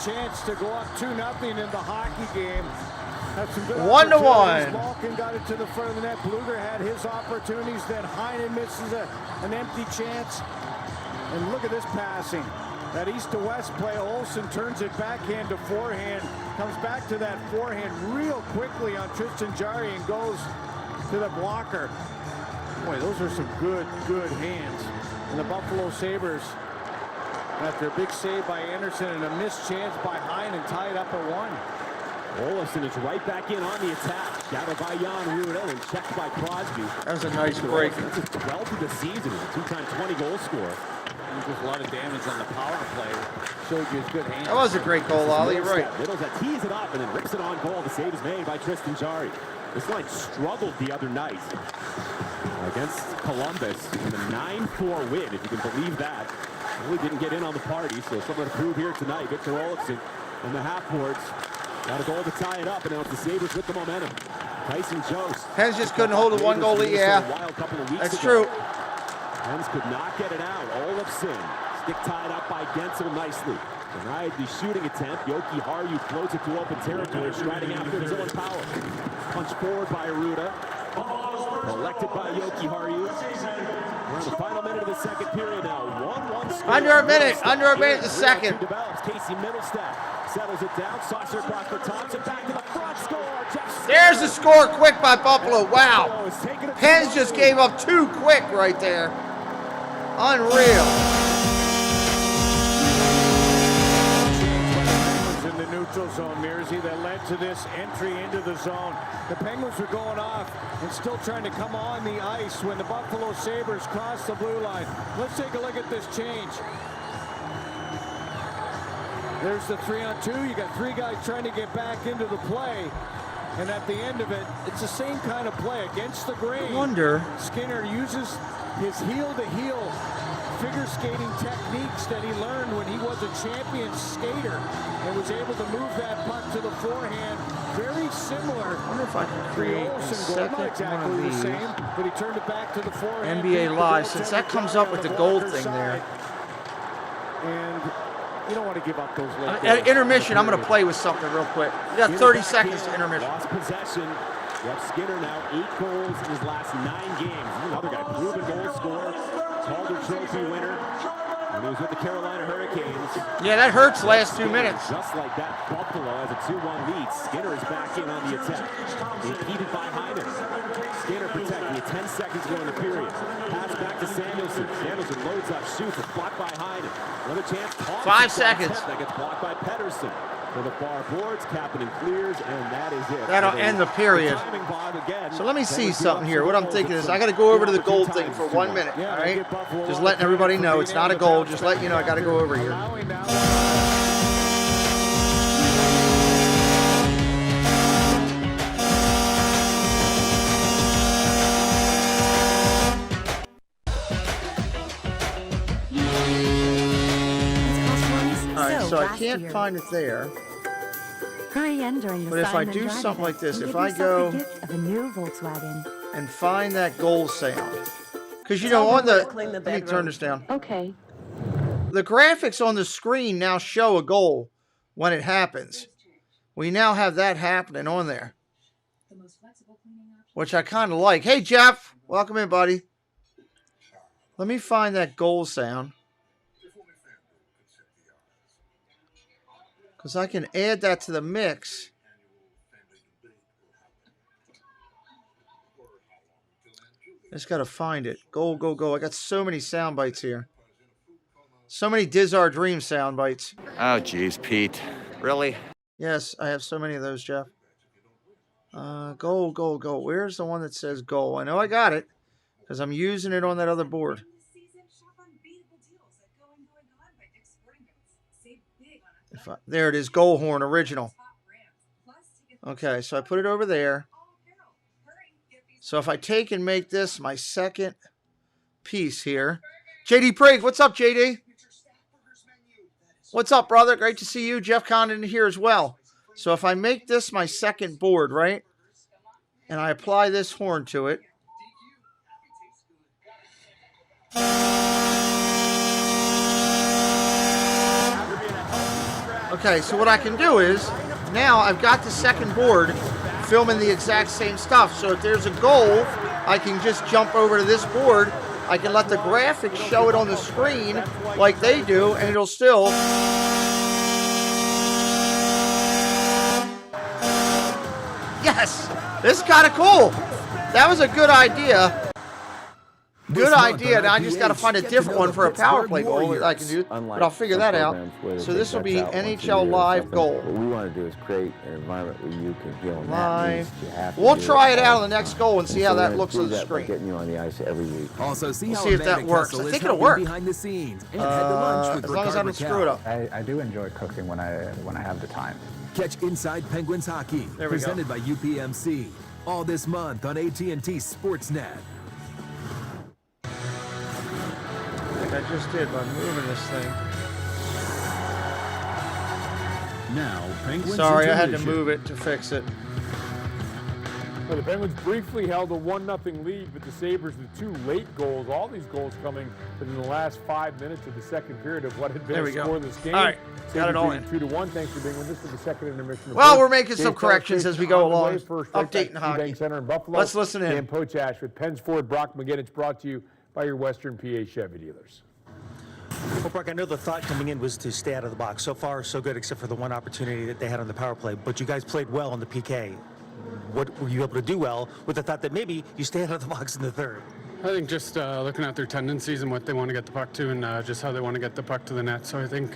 S2: Chance to go up 2-0 in the hockey game.
S8: 1-1.
S2: Malkin got it to the front of the net. Bluger had his opportunities. Then Heinen misses an empty chance. And look at this passing. That east to west play. Olsen turns it backhand to forehand. Comes back to that forehand real quickly on Tristan Jarry and goes to the blocker. Boy, those are some good hands. And the Buffalo Sabres, after a big save by Anderson and a missed chance by Heinen, tied up at 1.
S1: Olsen is right back in on the attack. Gathered by Jan Rudel and checked by Crosby.
S8: That was a nice break.
S1: That's his 12th of the season. He's a 2-time 20-goal scorer.
S2: There's just a lot of damage on the power play. Showed you his good hands.
S8: That was a great goal, Ollie. You're right.
S1: Middles that tees it up and then rips it on goal. The save is made by Tristan Jarry. This line struggled the other night against Columbus in the 9-4 win, if you can believe that. Really didn't get in on the party, so something to prove here tonight. Victor Olofsson and the half-boards got a goal to tie it up, and now it's the Sabres with the momentum. Tyson Jost.
S8: Pens just couldn't hold a one-goal lead, yeah. That's true.
S1: Pens could not get it out. Olofsson, stick tied up by Gensel nicely. Denied the shooting attempt. Yoki Haru floats it to open territory, striding after his own power. Punch forward by Aruda. Collected by Yoki Haru. We're in the final minute of the second period now. 1-1 score.
S8: Under a minute the second.
S1: Develops. Casey Middlestat settles it down. Saucer across for Thompson. Back to the front. Score.
S8: There's the score quick by Buffalo. Wow. Pens just gave up 2 quick right there. Unreal.
S2: In the neutral zone, Mearsy, that led to this entry into the zone. The Penguins were going off and still trying to come on the ice when the Buffalo Sabres crossed the blue line. Let's take a look at this change. There's the 3-on-2. You got 3 guys trying to get back into the play. And at the end of it, it's the same kind of play against the grain. Skinner uses his heel-to-heel figure skating techniques that he learned when he was a champion skater and was able to move that puck to the forehand. Very similar.
S8: I wonder if I can create a second
S2: not exactly
S8: one of
S2: the
S8: these.
S2: same, but he turned it back to the forehand.
S8: NBA Live, since that comes up with the gold thing there.
S2: And you don't want to give up those late
S8: Intermission, I'm going to play with something real quick. We got 30 seconds to intermission.
S1: Lost possession. Jeff Skinner now 8 goals in his last 9 games. Another guy, proven goal scorer, Calder Trophy winner. And he was with the Carolina Hurricanes.
S8: Yeah, that hurts last 2 minutes.
S1: Just like that, Buffalo has a 2-1 lead. Skinner is back in on the attack. Impeded by Heinen. Skinner protecting it. 10 seconds ago in the period. Pass back to Samuelson. Samuelson loads up, shoots. It's blocked by Heinen. Another chance.
S8: 5 seconds.
S1: That gets blocked by Pedersen. For the far boards, Kapanen clears, and that is it.
S8: That'll end the period. So let me see something here. What I'm thinking is I got to go over to the gold thing for 1 minute, all right? Just letting everybody know it's not a goal. Just letting you know I got to go over here. so I
S3: last
S8: can't
S3: year.
S8: find it there.
S3: Hurry in during the
S8: But if I
S3: sign and
S8: do
S3: drive
S8: something like
S3: event
S8: this,
S3: and
S8: if
S3: give
S8: I
S3: yourself
S8: go
S3: the gift of a new Volkswagen.
S8: and find that goal sound, because you know on the, let me turn this down.
S12: Okay.
S8: The graphics on the screen now show a goal when it happens. We now have that happening on there, which I kind of like. Hey, Jeff, welcome in, buddy. Let me find that goal sound, because I can add that to the mix. I just got to find it. Goal, go, go. I got so many sound bites here. So many Diz Our Dream sound bites.
S14: Oh, geez, Pete. Really?
S8: Yes, I have so many of those, Jeff. Goal, goal, goal. Where's the one that says goal? I know I got it because I'm using it on that other board. There it is, Goal Horn Original. Okay, so I put it over there. So if I take and make this my second piece here. JD Prig, what's up, JD? What's up, brother? Great to see you. Jeff Condon here as well. So if I make this my second board, right? And I apply this horn to it. Okay, so what I can do is, now I've got the second board filming the exact same stuff. So if there's a goal, I can just jump over to this board. I can let the graphics show it on the screen like they do, and it'll still... Yes! This is kind of cool. That was a good idea. Good idea. Now I just got to find a different one for a power play goal that I can do, but I'll figure that out. So this will be NHL Live goal.
S15: What we want to do is create an environment where you can heal.
S8: Live. We'll try it out on the next goal and see how that looks on the screen.
S15: Getting you on the ice every week.
S16: Also, see
S8: We'll
S16: how
S8: see if that works. I think it'll work.
S16: Behind the scenes and head to lunch with
S8: as long as I don't screw it up.
S17: I do enjoy cooking when I have the time.
S16: Catch Inside Penguins Hockey, presented by UPMC, all this month on AT&T Sportsnet.
S8: I just did by moving this thing.
S16: Now, Penguins.
S8: Sorry, I had to move it to fix it.
S19: Well, the Penguins briefly held a 1-0 lead, but the Sabres with 2 late goals. All these goals coming within the last 5 minutes of the second period of what had been a scoreless game.
S8: All right, got it all in.
S19: 2-1. Thanks for being with us for the second intermission.
S8: Well, we're making some corrections as we go along. Updating hockey.
S19: Center in Buffalo.
S8: Let's listen in.
S19: Dan Pochash with Penn's Ford Brock McGinn. It's brought to you by your Western PA Chevy dealers.
S18: Well, Brock, I know the thought coming in was to stay out of the box. So far, so good, except for the one opportunity that they had on the power play. But you guys played well on the PK. What were you able to do well with the thought that maybe you stay out of the box in the third?
S21: I think just looking at their tendencies and what they want to get the puck to and just how they want to get the puck to the net. So I think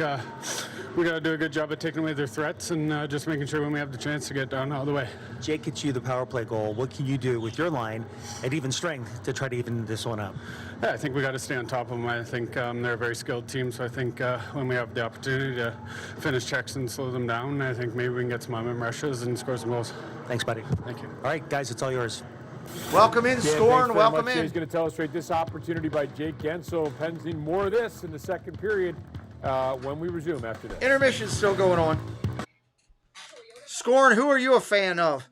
S21: we got to do a good job of taking away their threats and just making sure when we have the chance to get down all the way.
S18: Jake gets you the power play goal. What can you do with your line at even strength to try to even this one up?
S21: Yeah, I think we got to stay on top of them. I think they're a very skilled team. So I think when we have the opportunity to finish checks and slow them down, I think maybe we can get some on rushes and score some goals.
S18: Thanks, buddy.
S21: Thank you.
S18: All right, guys, it's all yours.
S8: Welcome in, Scorn. Welcome in.
S19: He's going to illustrate this opportunity by Jake Gensel. Penn's need more of this in the second period when we resume after this.
S8: Intermission's still going on. Scorn, who are you a fan of?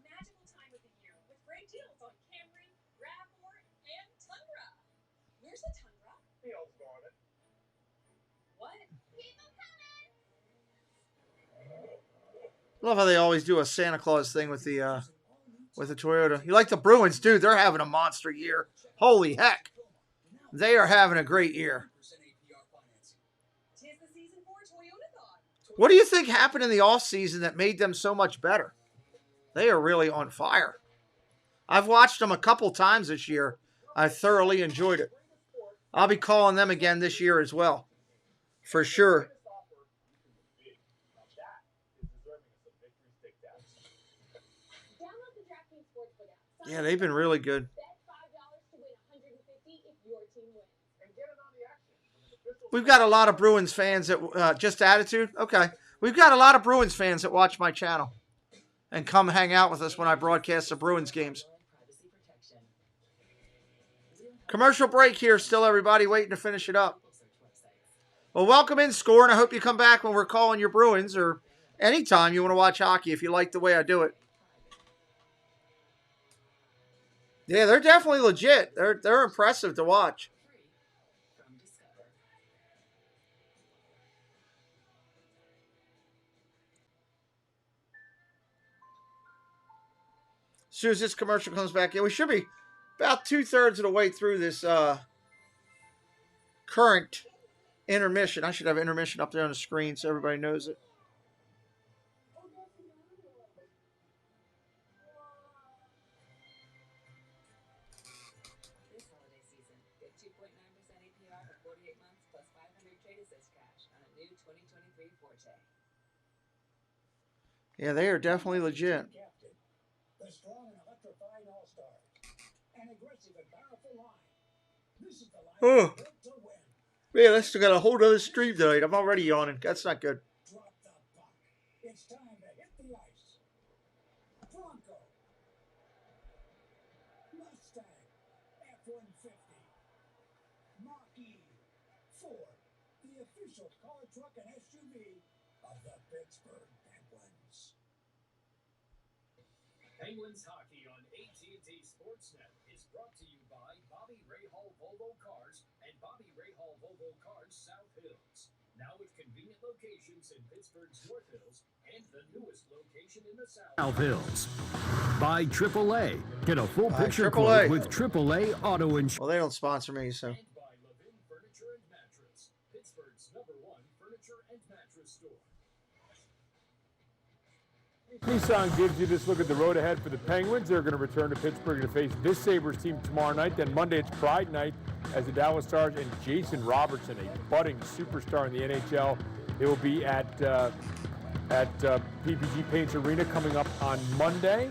S8: Love how they always do a Santa Claus thing with the Toyota. You like the Bruins, dude? They're having a monster year. Holy heck, they are having a great year. What do you think happened in the offseason that made them so much better? They are really on fire. I've watched them a couple times this year. I thoroughly enjoyed it. I'll be calling them again this year as well, for sure. Yeah, they've been really good. We've got a lot of Bruins fans that just attitude. Okay. We've got a lot of Bruins fans that watch my channel and come hang out with us when I broadcast the Bruins games. Commercial break here still, everybody, waiting to finish it up. Well, welcome in, Score, and I hope you come back when we're calling your Bruins or anytime you want to watch hockey if you like the way I do it. Yeah, they're definitely legit. They're impressive to watch. As soon as this commercial comes back in, we should be about 2/3 of the way through this current intermission. I should have intermission up there on the screen so everybody knows it.
S4: This holiday season, get 2.9% APR for 48 months plus 500 trade assist cash on a new 2023 Forte.
S8: Yeah, they are definitely legit.
S22: The strong and electrifying all-star. An aggressive and powerful line. This is the line built to win.
S8: Man, I still got a whole other stream tonight. I'm already yawning. That's not good.
S22: Drop the puck. It's time to hit the ice. Bronco. Mustang. F-150. Mach-E. Ford. The official car, truck, and SUV of the Pittsburgh Penguins.
S13: Penguins hockey on AT&T Sportsnet is brought to you by Bobby Rahal Volvo Cars and Bobby Rahal Volvo Cars South Hills. Now with convenient locations in Pittsburgh's North Hills and the newest location in the South Hills. By AAA. Get a full picture
S8: AAA.
S13: quote with AAA Auto Insurance.
S8: Well, they don't sponsor me, so.
S13: Furniture and Mattress, Pittsburgh's #1 furniture and mattress store.
S19: Nissan gives you this look at the road ahead for the Penguins. They're going to return to Pittsburgh to face this Sabres team tomorrow night. Then Monday, it's Pride Night as the Dallas Stars and Jason Robertson, a budding superstar in the NHL. They will be at PPG Paints Arena coming up on Monday.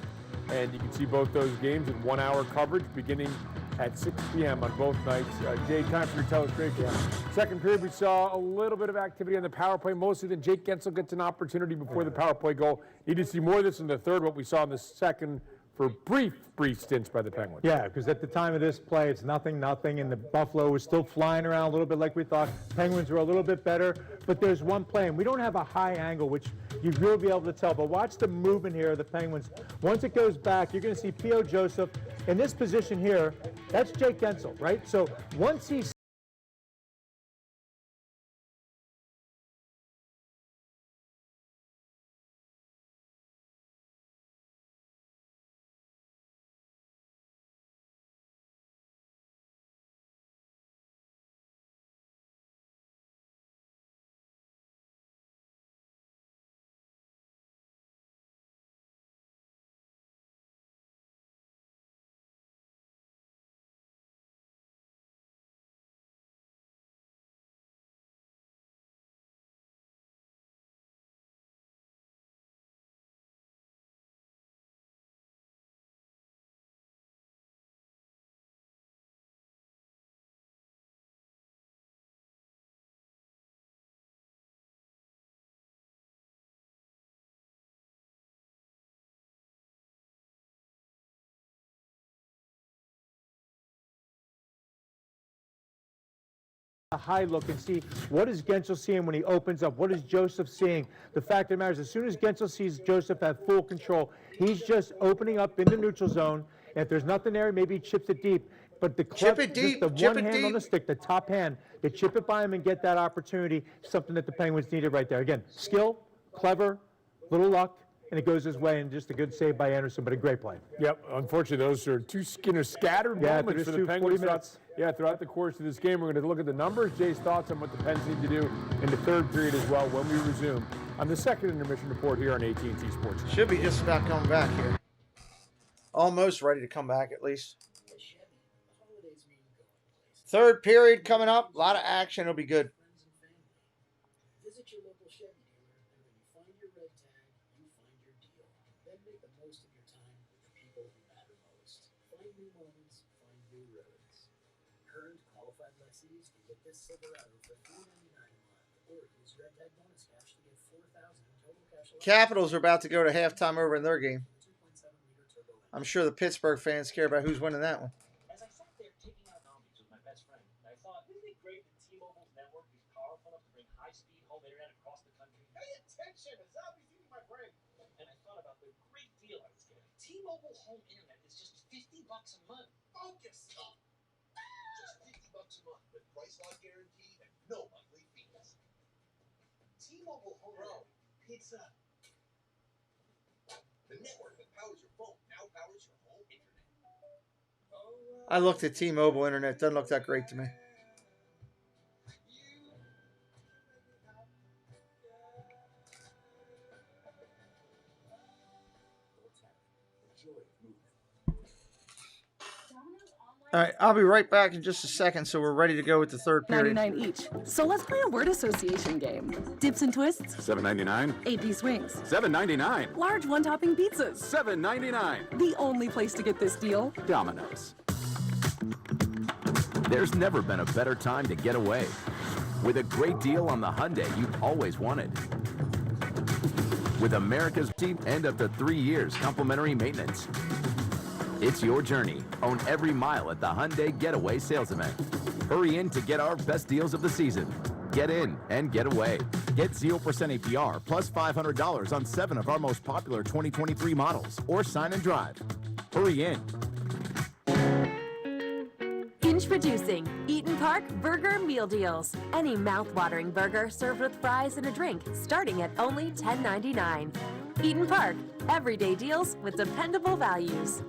S19: And you can see both those games in 1 hour coverage beginning at 6 p.m. on both nights. Jay, time for your telestrate. Second period, we saw a little bit of activity on the power play, mostly then Jake Gensel gets an opportunity before the power play goal. Need to see more of this in the third, what we saw in the second for brief stints by the Penguins.
S23: Yeah, because at the time of this play, it's 0-0, and the Buffalo was still flying around a little bit like we thought. Penguins were a little bit better, but there's one play, and we don't have a high angle, which you'd really be able to tell, but watch the movement here of the Penguins. Once it goes back, you're going to see P.O. Joseph in this position here. That's Jake Gensel, right? So once he's a high look and see what is Gensel seeing when he opens up, what is Joseph seeing. The fact that matters, as soon as Gensel sees Joseph have full control, he's just opening up in the neutral zone. And if there's nothing there, maybe he chips it deep. But the
S8: Chip it deep,
S23: just the
S8: chip
S23: one
S8: it
S23: hand
S8: deep.
S23: on the stick, the top hand, to chip it by him and get that opportunity, something that the Penguins needed right there. Again, skill, clever, little luck, and it goes his way, and just a good save by Anderson, but a great play.
S19: Yep, unfortunately, those are two scattered moments for the Penguins. Throughout the course of this game, we're going to look at the numbers. Jay's thoughts on what the Pens need to do in the third period as well when we resume on the second intermission report here on AT&T Sports.
S8: Should be just about coming back here. Almost ready to come back, at least. Third period coming up. A lot of action. It'll be good.
S22: Visit your local Chevy dealer, and when you find your red tag, you find your deal. Then make the most of your time with the people who matter most. Find new moments, find new roads. Current qualified lessees can get this Silverado for $399 a month, or use red tag bonus cash to get $4,000 in total cash.
S8: Capitals are about to go to halftime over in their game. I'm sure the Pittsburgh fans care about who's winning that one.
S24: As I sat there taking out zombies with my best friend, I thought, isn't it great that T-Mobile's network is powerful enough to bring
S5: home internet across the country. Pay attention! A zombie's eating my brain. And I thought about the great deal I was getting. T-Mobile home internet is just $50 a month. Focus! Just $50 a month with price lock guarantee and no monthly fees. T-Mobile home internet. Pizza. The network that powers your phone now powers your home internet.
S8: I looked at T-Mobile internet. Doesn't look that great to me. All right, I'll be right back in just a second, so we're ready to go with the third period.
S6: 99 each. So let's play a word association game. Dips and twists.
S7: $7.99.
S6: AP swings.
S7: $7.99.
S6: Large one-topping pizzas.
S7: $7.99.
S6: The only place to get this deal?
S7: Domino's.
S24: There's never been a better time to get away. With a great deal on the Hyundai you've always wanted. With America's cheap and up to 3 years complimentary maintenance. It's your journey. Own every mile at the Hyundai Getaway Sales Event. Hurry in to get our best deals of the season. Get in and get away. Get 0% APR plus $500 on 7 of our most popular 2023 models or sign and drive. Hurry in.
S25: Introducing Eaton Park Burger Meal Deals. Any mouth-watering burger served with fries and a drink starting at only $10.99. Eaton Park, everyday deals with dependable values.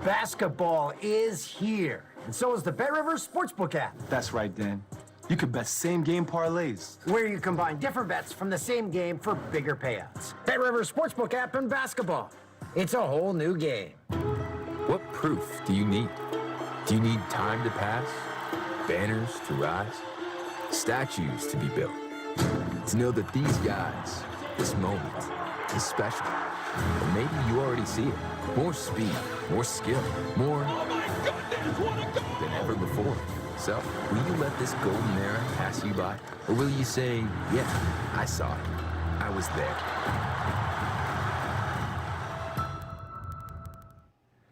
S26: Basketball is here, and so is the BetRivers Sportsbook app.
S27: That's right, Dan. You can bet same-game parlays,
S26: where you combine different bets from the same game for bigger payouts. BetRivers Sportsbook app and basketball. It's a whole new game.
S28: What proof do you need? Do you need time to pass? Banners to rise? Statues to be built? To know that these guys, this moment, is special. Or maybe you already see it. More speed, more skill, more than ever before. So, will you let this golden era pass you by? Or will you say, yeah, I saw it. I was there.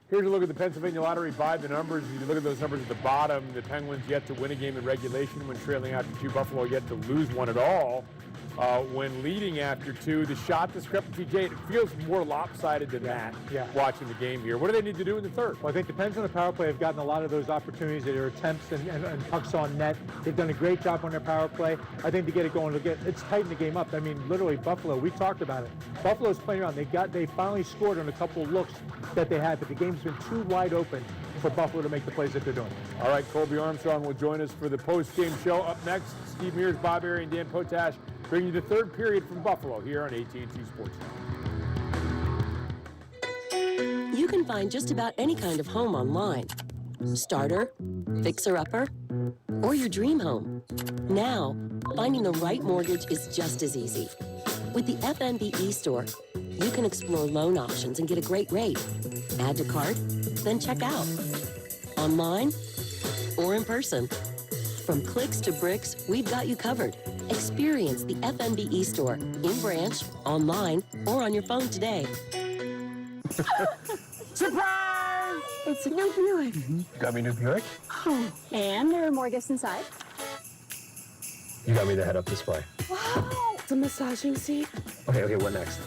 S19: Here's a look at the Pennsylvania Lottery by the numbers. If you look at those numbers at the bottom, the Penguins yet to win a game in regulation when trailing after 2. Buffalo yet to lose one at all when leading after 2. The shot discrepancy, Jade, it feels more lopsided than that watching the game here. What do they need to do in the third?
S23: Well, I think the Pens on the power play have gotten a lot of those opportunities that are attempts and pucks on net. They've done a great job on their power play. I think to get it going, it's tightened the game up. I mean, literally, Buffalo, we talked about it. Buffalo's playing around. They finally scored on a couple of looks that they had, but the game's been too wide open for Buffalo to make the plays that they're doing.
S19: All right, Colby Armstrong will join us for the post-game show. Up next, Steve Mears, Bob Airy, and Dan Potash bring you the third period from Buffalo here on AT&T Sports.
S29: You can find just about any kind of home online. Starter, fixer-upper, or your dream home. Now, finding the right mortgage is just as easy. With the FNB store, you can explore loan options and get a great rate. Add to cart, then check out. Online or in person. From clicks to bricks, we've got you covered. Experience the FNB store in branch, online, or on your phone today.
S12: Surprise! It's a new Buick.
S27: You got me a new Buick?
S12: Oh, and there are more gifts inside.
S27: You got me the head-up display.
S12: Wow! It's a massaging seat.
S27: Okay, what next?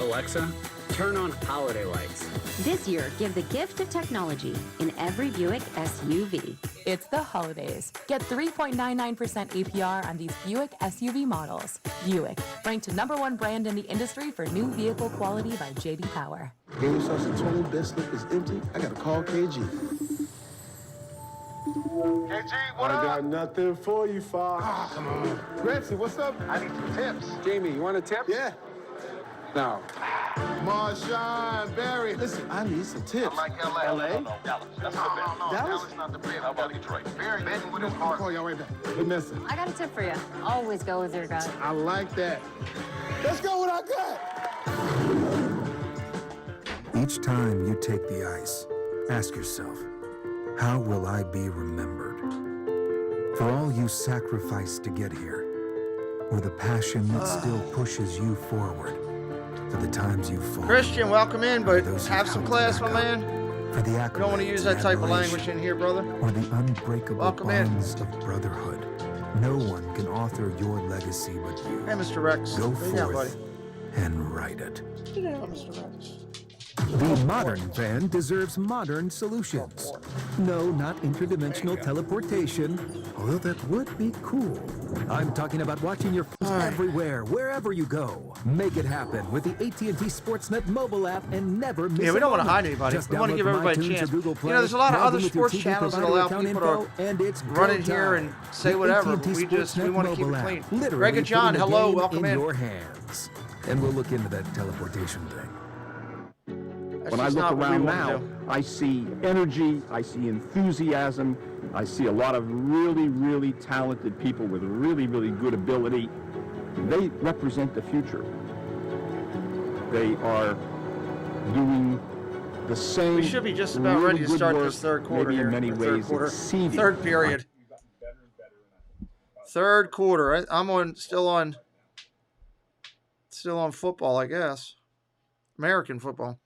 S30: Alexa, turn on holiday lights.
S31: This year, give the gift of technology in every Buick SUV.
S32: It's the holidays. Get 3.99% APR on these Buick SUV models. Buick, ranked #1 brand in the industry for new vehicle quality by J.D. Power.
S33: Game sauce total desk slip is empty. I gotta call KG.
S34: KG, what up? I got nothing for you, Fox.
S33: Oh, come on.
S34: Grancy, what's up? I need some tips. Jamie, you want a tip? Yeah. No. Marshawn, Barry. Listen, I need some tips. I like LA.
S33: LA?
S34: No, Dallas. That's the best.
S33: Dallas?
S34: Dallas not the best. How about Detroit? Barry, betting with his heart.
S33: I'll call y'all right back. We're missing.
S3: I got a tip for you. Always go with your gut.
S33: I like that. Let's go with our gut.
S35: Each time you take the ice, ask yourself, how will I be remembered? For all you sacrificed to get here, or the passion that still pushes you forward, for the times you fall.
S8: Christian, welcome in, but have some class, my man.
S35: For the
S8: We don't want to use that type of language in here, brother.
S35: Or the unbreakable
S8: Welcome
S35: bonds of brotherhood, no one can author your legacy but you.
S8: Hey, Mr. Rex.
S35: Go
S8: What you got, buddy?
S35: forth and write it.
S8: Get out, Mr. Rex.
S35: The modern fan deserves modern solutions. No, not interdimensional teleportation, although that would be cool. I'm talking about watching your phones everywhere, wherever you go. Make it happen with the AT&T Sportsnet mobile app and never miss
S8: Yeah, we don't want to hide
S35: moment.
S8: anybody.
S35: Just
S8: We want to
S35: download
S8: give
S35: from
S8: everybody a
S35: iTunes or
S8: chance.
S35: Google
S8: You
S35: Play,
S8: know, there's a lot of
S35: log
S8: other
S35: in with your
S8: sports
S35: TV
S8: channels that
S35: provider
S8: allow
S35: account
S8: people to
S35: info, and it's
S8: run
S35: go
S8: in here and
S35: time.
S8: say
S35: The
S8: whatever.
S35: AT&T
S8: We
S35: Sportsnet
S8: want to keep it
S35: mobile app,
S8: clean.
S35: literally
S8: Greg and John,
S35: putting the
S8: hello,
S35: game
S8: welcome in.
S35: your hands. And we'll look into that teleportation thing.
S7: When I look around now, I see energy, I see enthusiasm, I see a lot of really, really talented people with really, really good ability. They represent the future. They are doing the same.
S8: We should be just about
S7: really
S8: ready to
S7: good
S8: start
S7: work,
S8: this third quarter
S7: maybe
S8: here.
S7: in many
S8: or third
S7: ways
S8: quarter.
S7: exceeding.
S8: Third period. Third quarter. I'm still on football, I guess. American football.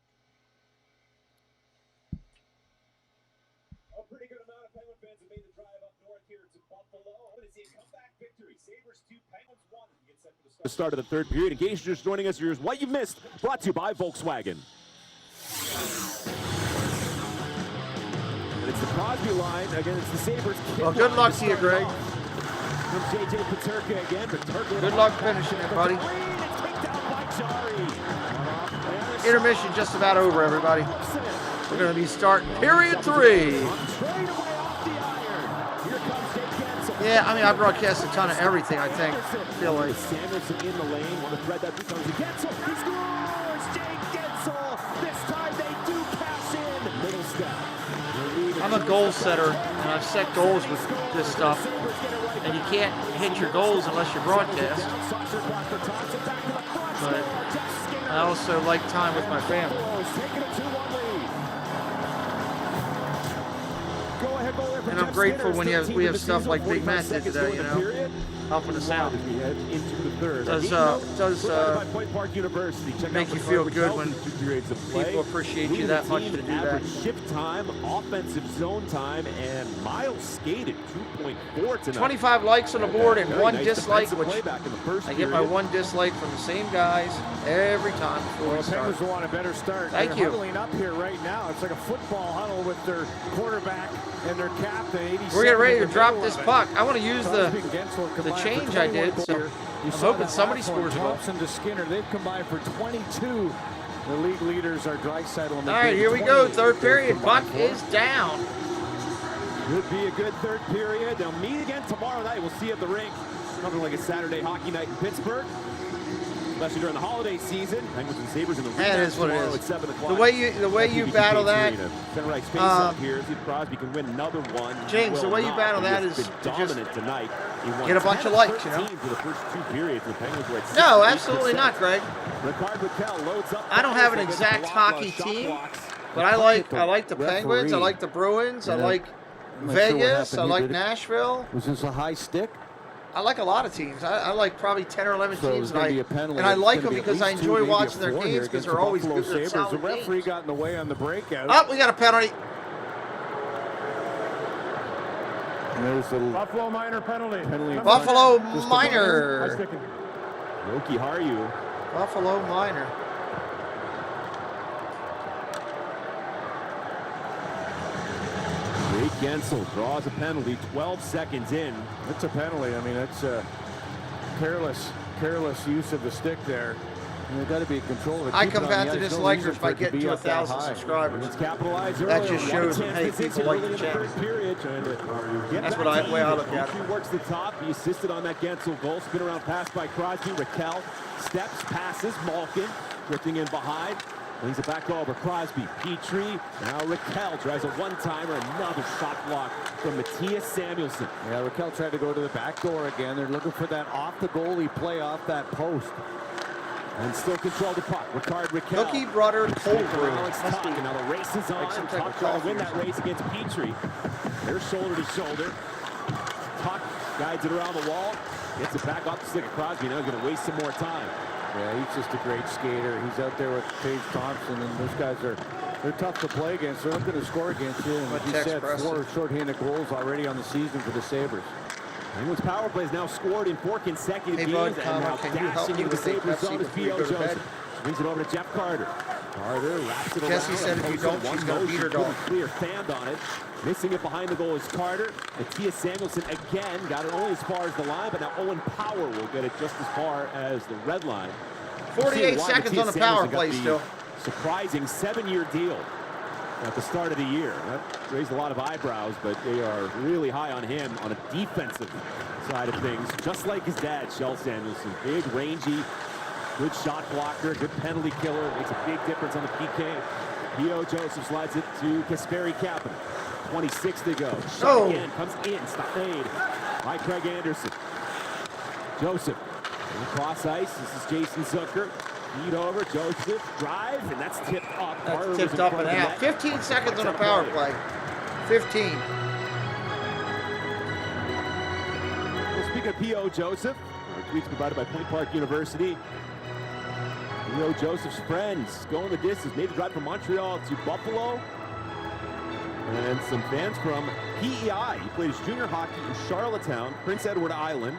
S1: A pretty good amount of Penguin fans have made the drive up north here to Buffalo. I want to see a comeback victory. Sabres 2, Penguins 1. Get set for
S2: The start of the third period. In case you're just joining us, here's what you missed. Brought to you by Volkswagen. And it's the Crosby line against the Sabres.
S8: Well, good luck to you, Greg.
S2: From J.J. Paterka again. Paterka
S8: Good luck finishing it, buddy. Intermission just about over, everybody. We're going to be starting period 3. Yeah, I mean, I broadcast a ton of everything, I think. I feel like.
S2: Samuelson in the lane. Want to thread that becomes Gensel. He scores! Jake Gensel. This time they do cash in. Middle step.
S8: I'm a goal setter, and I've set goals with this stuff. And you can't hit your goals unless you broadcast. But I also like time with my family. And I'm grateful when we have stuff like Big Matt did today, you know, helping us out. Does make you feel good when people appreciate you that much to do that.
S2: Shift time, offensive zone time, and miles skated 2.4 tonight.
S8: 25 likes on the board and one dislike, which I get my one dislike from the same guys every time before we start.
S19: Penguins want a better start.
S8: Thank
S19: They're
S8: you.
S19: huddling up here right now. It's like a football huddle with their quarterback and their captain.
S8: We're getting ready to drop this puck. I want to use the change I did, so I'm hoping somebody scores a goal.
S19: Thompson to Skinner. They've combined for 22. The league leaders are Draisaitl.
S8: All right, here we go. Third period. Puck is down.
S2: Could be a good third period. They'll meet again tomorrow night. We'll see you at the rink. Something like a Saturday hockey night in Pittsburgh. Especially during the holiday season. Penguins and Sabres in the
S8: That is what it
S2: tomorrow
S8: is.
S2: at 7 o'clock.
S8: The way you battle that,
S2: Center ice face up here. See if Crosby can win another one.
S8: James, the way you battle that is to just get a bunch of likes, you know.
S2: For the first 2 periods, the Penguins were at
S8: No, absolutely not, Greg.
S2: loads up.
S8: I don't have an exact hockey team, but I like the Penguins. I like the Bruins. I like Vegas. I like Nashville.
S4: Was this a high stick?
S8: I like a lot of teams. I like probably 10 or 11
S4: So
S8: teams,
S4: it's gonna be a penalty.
S8: and I
S4: It's
S8: like
S4: gonna
S8: them
S4: be at
S8: because I
S4: least 2,
S8: enjoy
S4: maybe a
S8: watching their
S4: 4 here
S8: games because
S4: against
S8: they're
S4: the
S8: always
S4: Buffalo
S8: good. They're
S4: Sabres.
S8: solid
S4: The referee
S8: games.
S4: got in the way on the breakout.
S8: Oh, we got a penalty.
S4: And there's the
S19: Buffalo minor penalty.
S8: Buffalo
S19: Just a
S8: minor.
S2: Roki Haru.
S8: Buffalo minor.
S2: Jake Gensel draws a penalty 12 seconds in.
S19: It's a penalty. I mean, it's a careless use of the stick there.
S4: And they've got to be in control of it.
S8: I
S4: Keep it
S8: come
S4: on
S8: back
S4: the
S8: to
S4: ice. No
S8: dislikers
S4: reason for
S8: by
S4: it to
S8: getting
S4: be
S8: to
S4: up that
S8: 1,000
S4: high.
S8: subscribers.
S2: Let's capitalize
S8: That
S2: early.
S8: just shows them, hey, people like the channel. That's what I way I look at it.
S2: He works the top. He assisted on that Gensel goal. Spin around pass by Crosby. Raquel steps, passes. Malkin drifting in behind. Brings it back over Crosby. Petrie. Now Raquel tries a one-timer. Another shot block from Matthias Samuelson.
S4: Yeah, Raquel tried to go to the back door again. They're looking for that off the goalie play off that post.
S2: And still control the puck. Ricard Raquel.
S8: Cookie Brother cold brew.
S2: Alex Tuck. And now the race is on.
S8: Some type
S2: Tuck
S8: of
S2: trying to
S8: coffee
S2: win
S8: or
S2: that race against Petrie. They're shoulder to shoulder. Tuck guides it around the wall. Gets it back off the stick of Crosby. Now he's going to waste some more time.
S4: Yeah, he's just a great skater. He's out there with Paige Thompson, and those guys they're tough to play against. They're not going to score against you. And
S8: What
S4: he
S8: text,
S4: said
S8: Preston?
S4: 4 shorthanded goals already on the season for the Sabres.
S2: Penguins power play has now scored in 4 consecutive games.
S8: Bud,
S2: and now
S8: can you help
S2: dashing
S8: me
S2: into the
S8: with the
S2: Sabres
S8: Pepsi
S2: zone is
S8: before you
S2: B.O.
S8: go to
S2: Joseph.
S8: bed?
S2: Swings it over to Jeff Carter. Carter wraps it around.
S8: Jesse said if you don't, she's going to beat her dog.
S2: Clear, fanned on it. Missing it behind the goal is Carter. Matthias Samuelsson again got it only as far as the line, but now Owen Power will get it just as far as the red line.
S8: 48 seconds on the power play still.
S2: Surprising 7-year deal at the start of the year. That raised a lot of eyebrows, but they are really high on him on a defensive side of things. Just like his dad, Shel Samuelsson. Big, rangy, good shot blocker, good penalty killer. Makes a big difference on the PK. B.O. Joseph slides it to Kasperi Kapanen. 26 to go. Shot again, comes in, stop made by Craig Anderson. Joseph, in the cross ice, this is Jason Zucker. Feed over, Joseph, drive, and that's tipped up.
S8: That's tipped up and out. 15 seconds on a power play. 15.
S2: Well, speaking of P.O. Joseph, our tweets provided by Point Park University. P.O. Joseph's friends going the distance, made the drive from Montreal to Buffalo. And some fans from PEI. He played his junior hockey in Charlottetown, Prince Edward Island,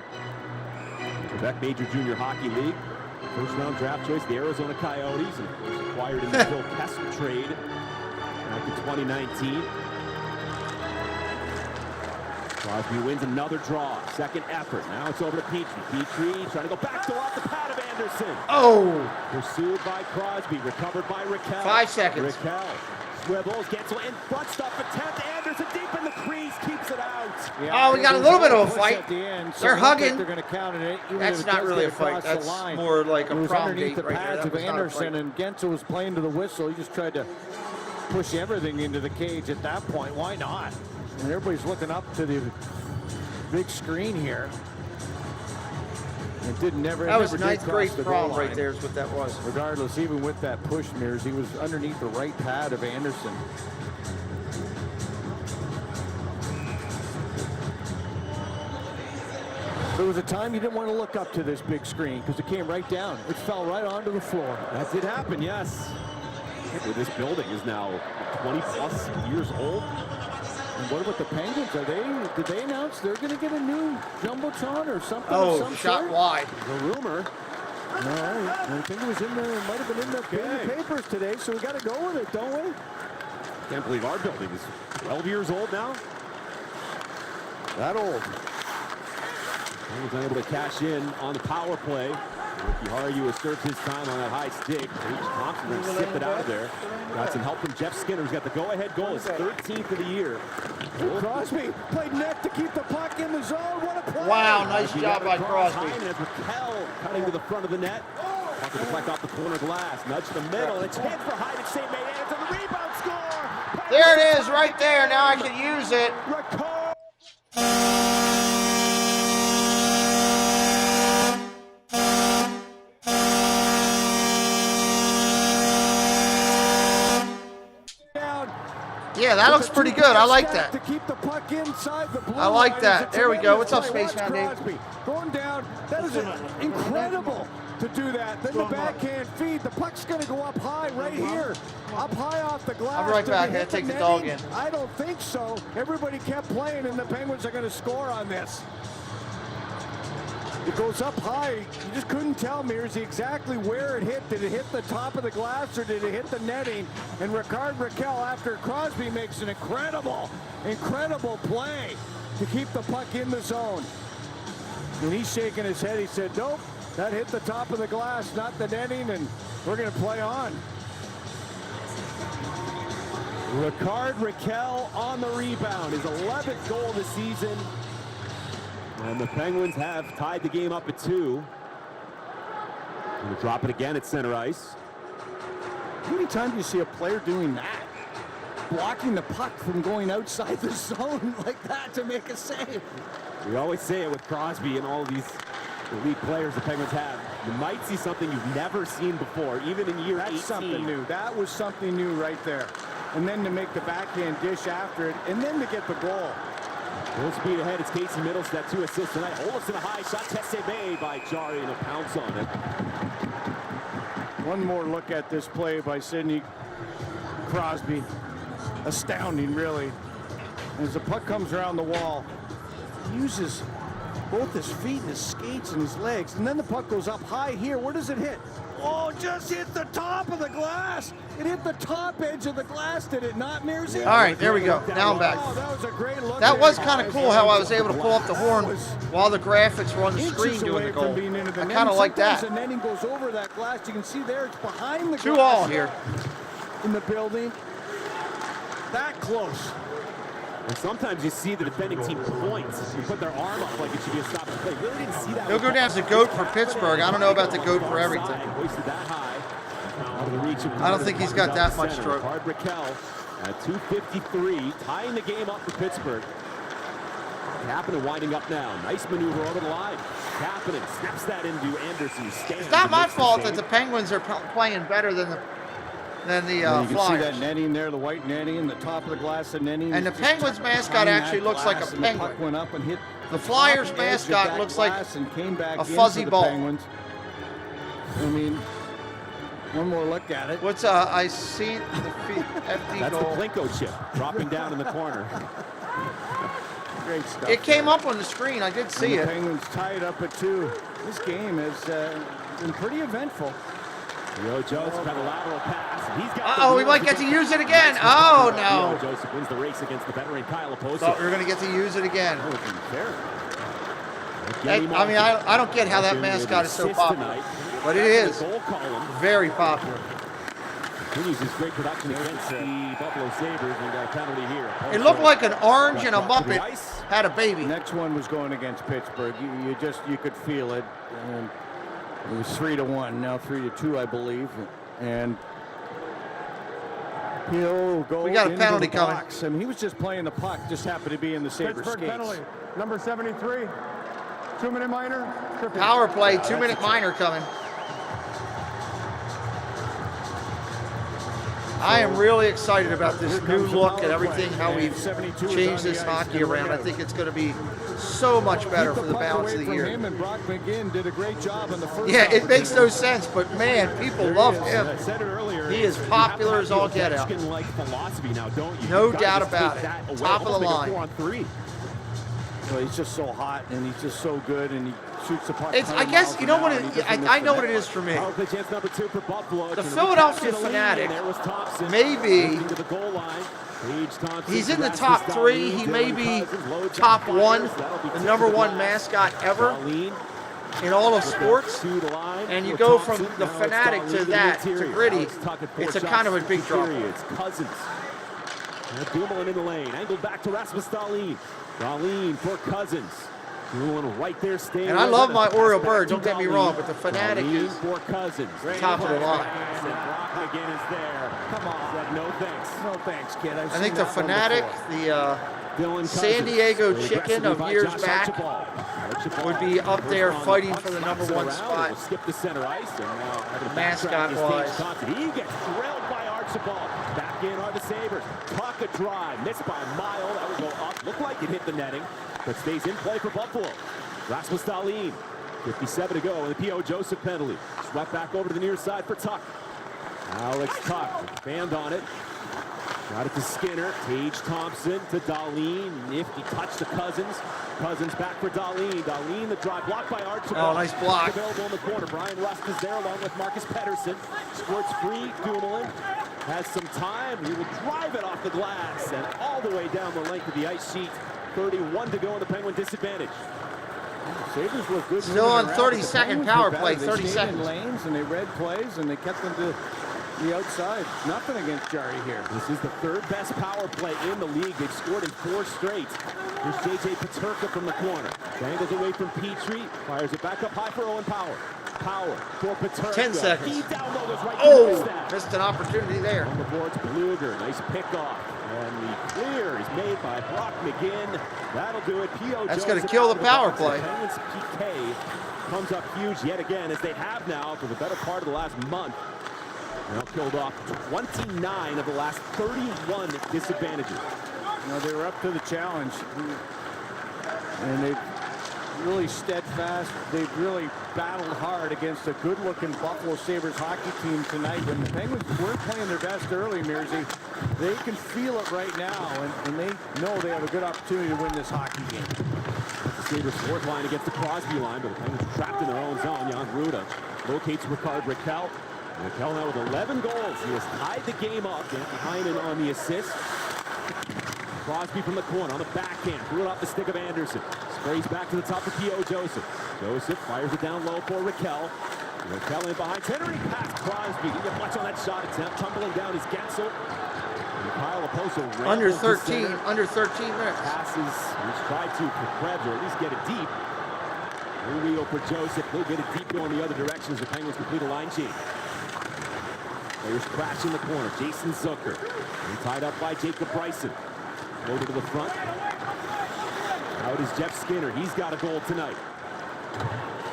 S2: Quebec Major Junior Hockey League. First-round draft choice, the Arizona Coyotes, and of course acquired in the Phil Kessel trade back in 2019. Crosby wins another draw, second effort. Now it's over to Petrie. Petrie trying to go backdoor off the pad of Anderson.
S8: Oh!
S2: Pursued by Crosby, recovered by Raquel.
S8: 5 seconds.
S2: Raquel swivels, gets in front stop attempt. Anderson deep in the crease, keeps it out.
S8: Yeah, we got a little bit of a fight.
S4: The end, so
S8: they're hugging.
S4: They're going to count it.
S8: That's not really a fight. That's more like a prom date
S4: the
S8: right
S4: pads
S8: there.
S4: of Anderson, and Gensel was playing to the whistle. He just tried to push everything into the cage at that point. Why not? And everybody's looking up to the big screen here. It didn't never.
S8: That was
S4: never
S8: ninth grade prom
S4: right
S8: right there is what that was.
S4: Regardless, even with that push, Mears, he was underneath the right pad of Anderson. There was a time you didn't want to look up to this big screen because it came right down. It fell right onto the floor.
S2: That did happen, yes. This building is now 20-plus years old.
S4: And what about the Penguins? Did they announce they're going to get a new Jumbotron or something?
S8: Oh,
S4: some
S8: shot
S4: sort?
S8: wide.
S2: The rumor.
S4: No, I think it was in there. It might have been in the papers today, so we got to go with it, don't we?
S2: Can't believe our building is 12 years old now.
S4: That old.
S2: He was unable to cash in on the power play. Ricky Haru asserts his time on that high stick. Paige Thompson going to sip it out of there. Got some help from Jeff Skinner, who's got the go-ahead goal. His 13th of the year.
S4: Crosby played net to keep the puck in the zone. What a play!
S8: Wow, nice job by Crosby.
S2: And as Raquel cutting to the front of the net. Puck to deflect off the corner glass. Nudge to the middle. And a chance for Hyde at St. Maid. And on the rebound score.
S8: There it is, right there. Now I can use it. Yeah, that looks pretty good. I like that.
S4: To keep the puck inside the blue
S8: I like
S4: line.
S8: that. There we go. What's up, Spaceman Dave?
S4: Going down. That is incredible to do that. Then the backhand feed. The puck's going to go up high right here. Up high off the glass.
S8: I'll be right back. I gotta take the dog in.
S4: I don't think so. Everybody kept playing, and the Penguins are going to score on this. It goes up high. You just couldn't tell, Mears, exactly where it hit. Did it hit the top of the glass or did it hit the netting? And Ricard Raquel, after Crosby makes an incredible play to keep the puck in the zone. And he's shaking his head. He said, nope, that hit the top of the glass, not the netting, and we're going to play on.
S2: Ricard Raquel on the rebound. His 11th goal of the season. And the Penguins have tied the game up at 2. Going to drop it again at center ice.
S4: How many times do you see a player doing that? Blocking the puck from going outside the zone like that to make a save.
S2: We always say it with Crosby and all of these elite players the Penguins have. You might see something you've never seen before, even in year 18.
S4: That's something new. That was something new right there. And then to make the backhand dish after it, and then to get the goal.
S2: Full speed ahead, it's Casey Middlestat, 2 assists tonight. Olofsson a high shot, Tesse made by Jari and a pounce on it.
S4: One more look at this play by Sidney Crosby. Astounding, really. As the puck comes around the wall, he uses both his feet and his skates and his legs. And then the puck goes up high here. Where does it hit? Oh, just hit the top of the glass. It hit the top edge of the glass, did it not, Mearsy?
S8: All right, there we go. Now I'm back.
S4: Oh, that was a great look.
S8: That was kind of cool how I was able to pull up the horn while the graphics were on the screen doing the goal. I kind of like that.
S4: The netting goes over that glass. You can see there it's behind the glass.
S8: 2-2 here.
S4: In the building. That close.
S2: And sometimes you see the defending team points and put their arm up like it should be a stop and play. Really didn't see that.
S8: He'll go down as a GOAT for Pittsburgh. I don't know about the GOAT for everything. I don't think he's got that much stroke.
S2: Raquel at 2:53, tying the game up for Pittsburgh. Kapanen winding up now. Nice maneuver over the line. Kapanen snaps that into Anderson.
S8: It's not my fault that the Penguins are playing better than the
S4: you can
S8: Flyers.
S4: see that netting there, the white netting, and the top of the glass of netting.
S8: And the Penguins mascot actually looks like a penguin.
S4: The, went up and hit
S8: the Flyers mascot looks like
S4: and came back
S8: a fuzzy ball.
S4: Penguins. I mean, one more look at it.
S8: What's I see the FD
S2: That's
S8: goal.
S2: the Plinko chip dropping down in the corner.
S4: Great stuff.
S8: It came up on the screen. I did see
S4: and
S8: it.
S4: The Penguins tied up at 2. This game has been pretty eventful.
S2: Joe's got a lateral pass. He's got
S8: we might get to use it again. Oh, no.
S2: Joseph wins the race against the veteran Kyle Oposo.
S8: Thought we were going to get to use it again.
S2: I
S8: mean, I don't get how that mascot is so popular. But it is very popular.
S2: Continues his great production against the Buffalo Sabres and got a penalty here.
S8: It looked like an orange and a Muppet had a baby.
S4: Next one was going against Pittsburgh. You could feel it. And it was 3-1, now 3-2, I believe. And he'll go.
S8: We got a penalty
S4: into the box. I mean, he was just playing the puck, just happened to be in the Sabres skates.
S19: Penalty, number 73, 2-minute minor.
S8: Power play, 2-minute minor coming. I am really excited about this new look and everything, how we've changed this hockey around. I think it's going to be so much better for the balance of the year.
S4: Did a great job in the first
S8: yeah, it makes no sense, but man, people love him. He is popular as all get out. No doubt about it. Top of the line.
S4: Well, he's just so hot and he's just so good and he shoots the puck.
S8: I guess you know what I know what it is for me. The Philadelphia Fanatic, maybe he's in the top 3. He may be top 1, the number 1 mascot ever in all of sports. And you go from the Fanatic to that to Gritty. It's a kind of a big drop.
S2: Cousins. Dumoulin in the lane. Angled back to Rasmus Dahlin. Dahlin for Cousins. Dumoulin right there staying.
S8: And I love my Oriole Bird, don't get me wrong, but the Fanatic is
S2: for Cousins.
S8: Top of the line.
S2: Brock again is there. Come on. Said no thanks.
S4: No thanks, kid.
S8: I think the Fanatic, the San Diego Chicken of years back, would be up there fighting for the number 1 spot.
S2: Skip the center ice and
S8: mascot-wise.
S2: He gets drilled by Archibald. Back in are the Sabres. Puck a drive. Missed by a mile. That would go up. Looked like it hit the netting, but stays in play for Buffalo. Rasmus Dahlin. 57 to go, and the P.O. Joseph penalty. Swept back over to the near side for Tuck. Alex Tuck. Band on it. Got it to Skinner. Tage Thompson to Dahlin. Nifty touch to Cousins. Cousins back for Dahlin. Dahlin the drive blocked by Archibald.
S8: Oh, nice block.
S2: Available in the corner. Brian Rust is there along with Marcus Pettersson. Squirts free. Dumoulin has some time. He will drive it off the glass and all the way down the length of the ice sheet. 31 to go in the Penguin disadvantage.
S4: Sabres look good.
S8: Still on 30-second power play. 30 seconds.
S4: Lanes and they read plays and they kept them to the outside. Nothing against Jarry here.
S2: This is the 3rd best power play in the league. They've scored in 4 straight. Here's J.J. Peterka from the corner. Dangles away from Petrie. Fires it back up high for Owen Power. Power for Peterka.
S8: 10 seconds.
S2: He down low goes right
S8: oh, missed an opportunity there.
S2: On the boards, Bluger. Nice pickoff. And the clear is made by Brock McGinn. That'll do it. P.O.
S8: That's going to kill the power play.
S2: Penguins PK comes up huge yet again, as they have now for the better part of the last month. Now killed off 29 of the last 31 disadvantages.
S4: You know, they were up to the challenge. And they've really steadfast. They've really battled hard against a good-looking Buffalo Sabres hockey team tonight. When the Penguins weren't playing their best early, Mearsy, they can feel it right now, and they know they have a good opportunity to win this hockey game.
S2: Sabres fourth line against the Crosby line, but the Penguins trapped in their own zone. Jan Ruda locates Ricard Raquel. Raquel now with 11 goals. He has tied the game up. Anthony Heinen on the assist. Crosby from the corner on the backhand. Threw it off the stick of Anderson. Sprays back to the top of P.O. Joseph. Joseph fires it down low for Raquel. Raquel in behind. Henry past Crosby. Didn't get much on that shot attempt. Tumbling down is Gensel. Kyle Oposo
S8: under 13 minutes.
S2: Passes. He's tried to for Krebs, or at least get it deep. Rio for Joseph. He'll get it deep going the other direction as the Penguins complete a line change. Players crash in the corner. Jason Zucker. And tied up by Jacob Bryson. Over to the front. Out is Jeff Skinner. He's got a goal tonight.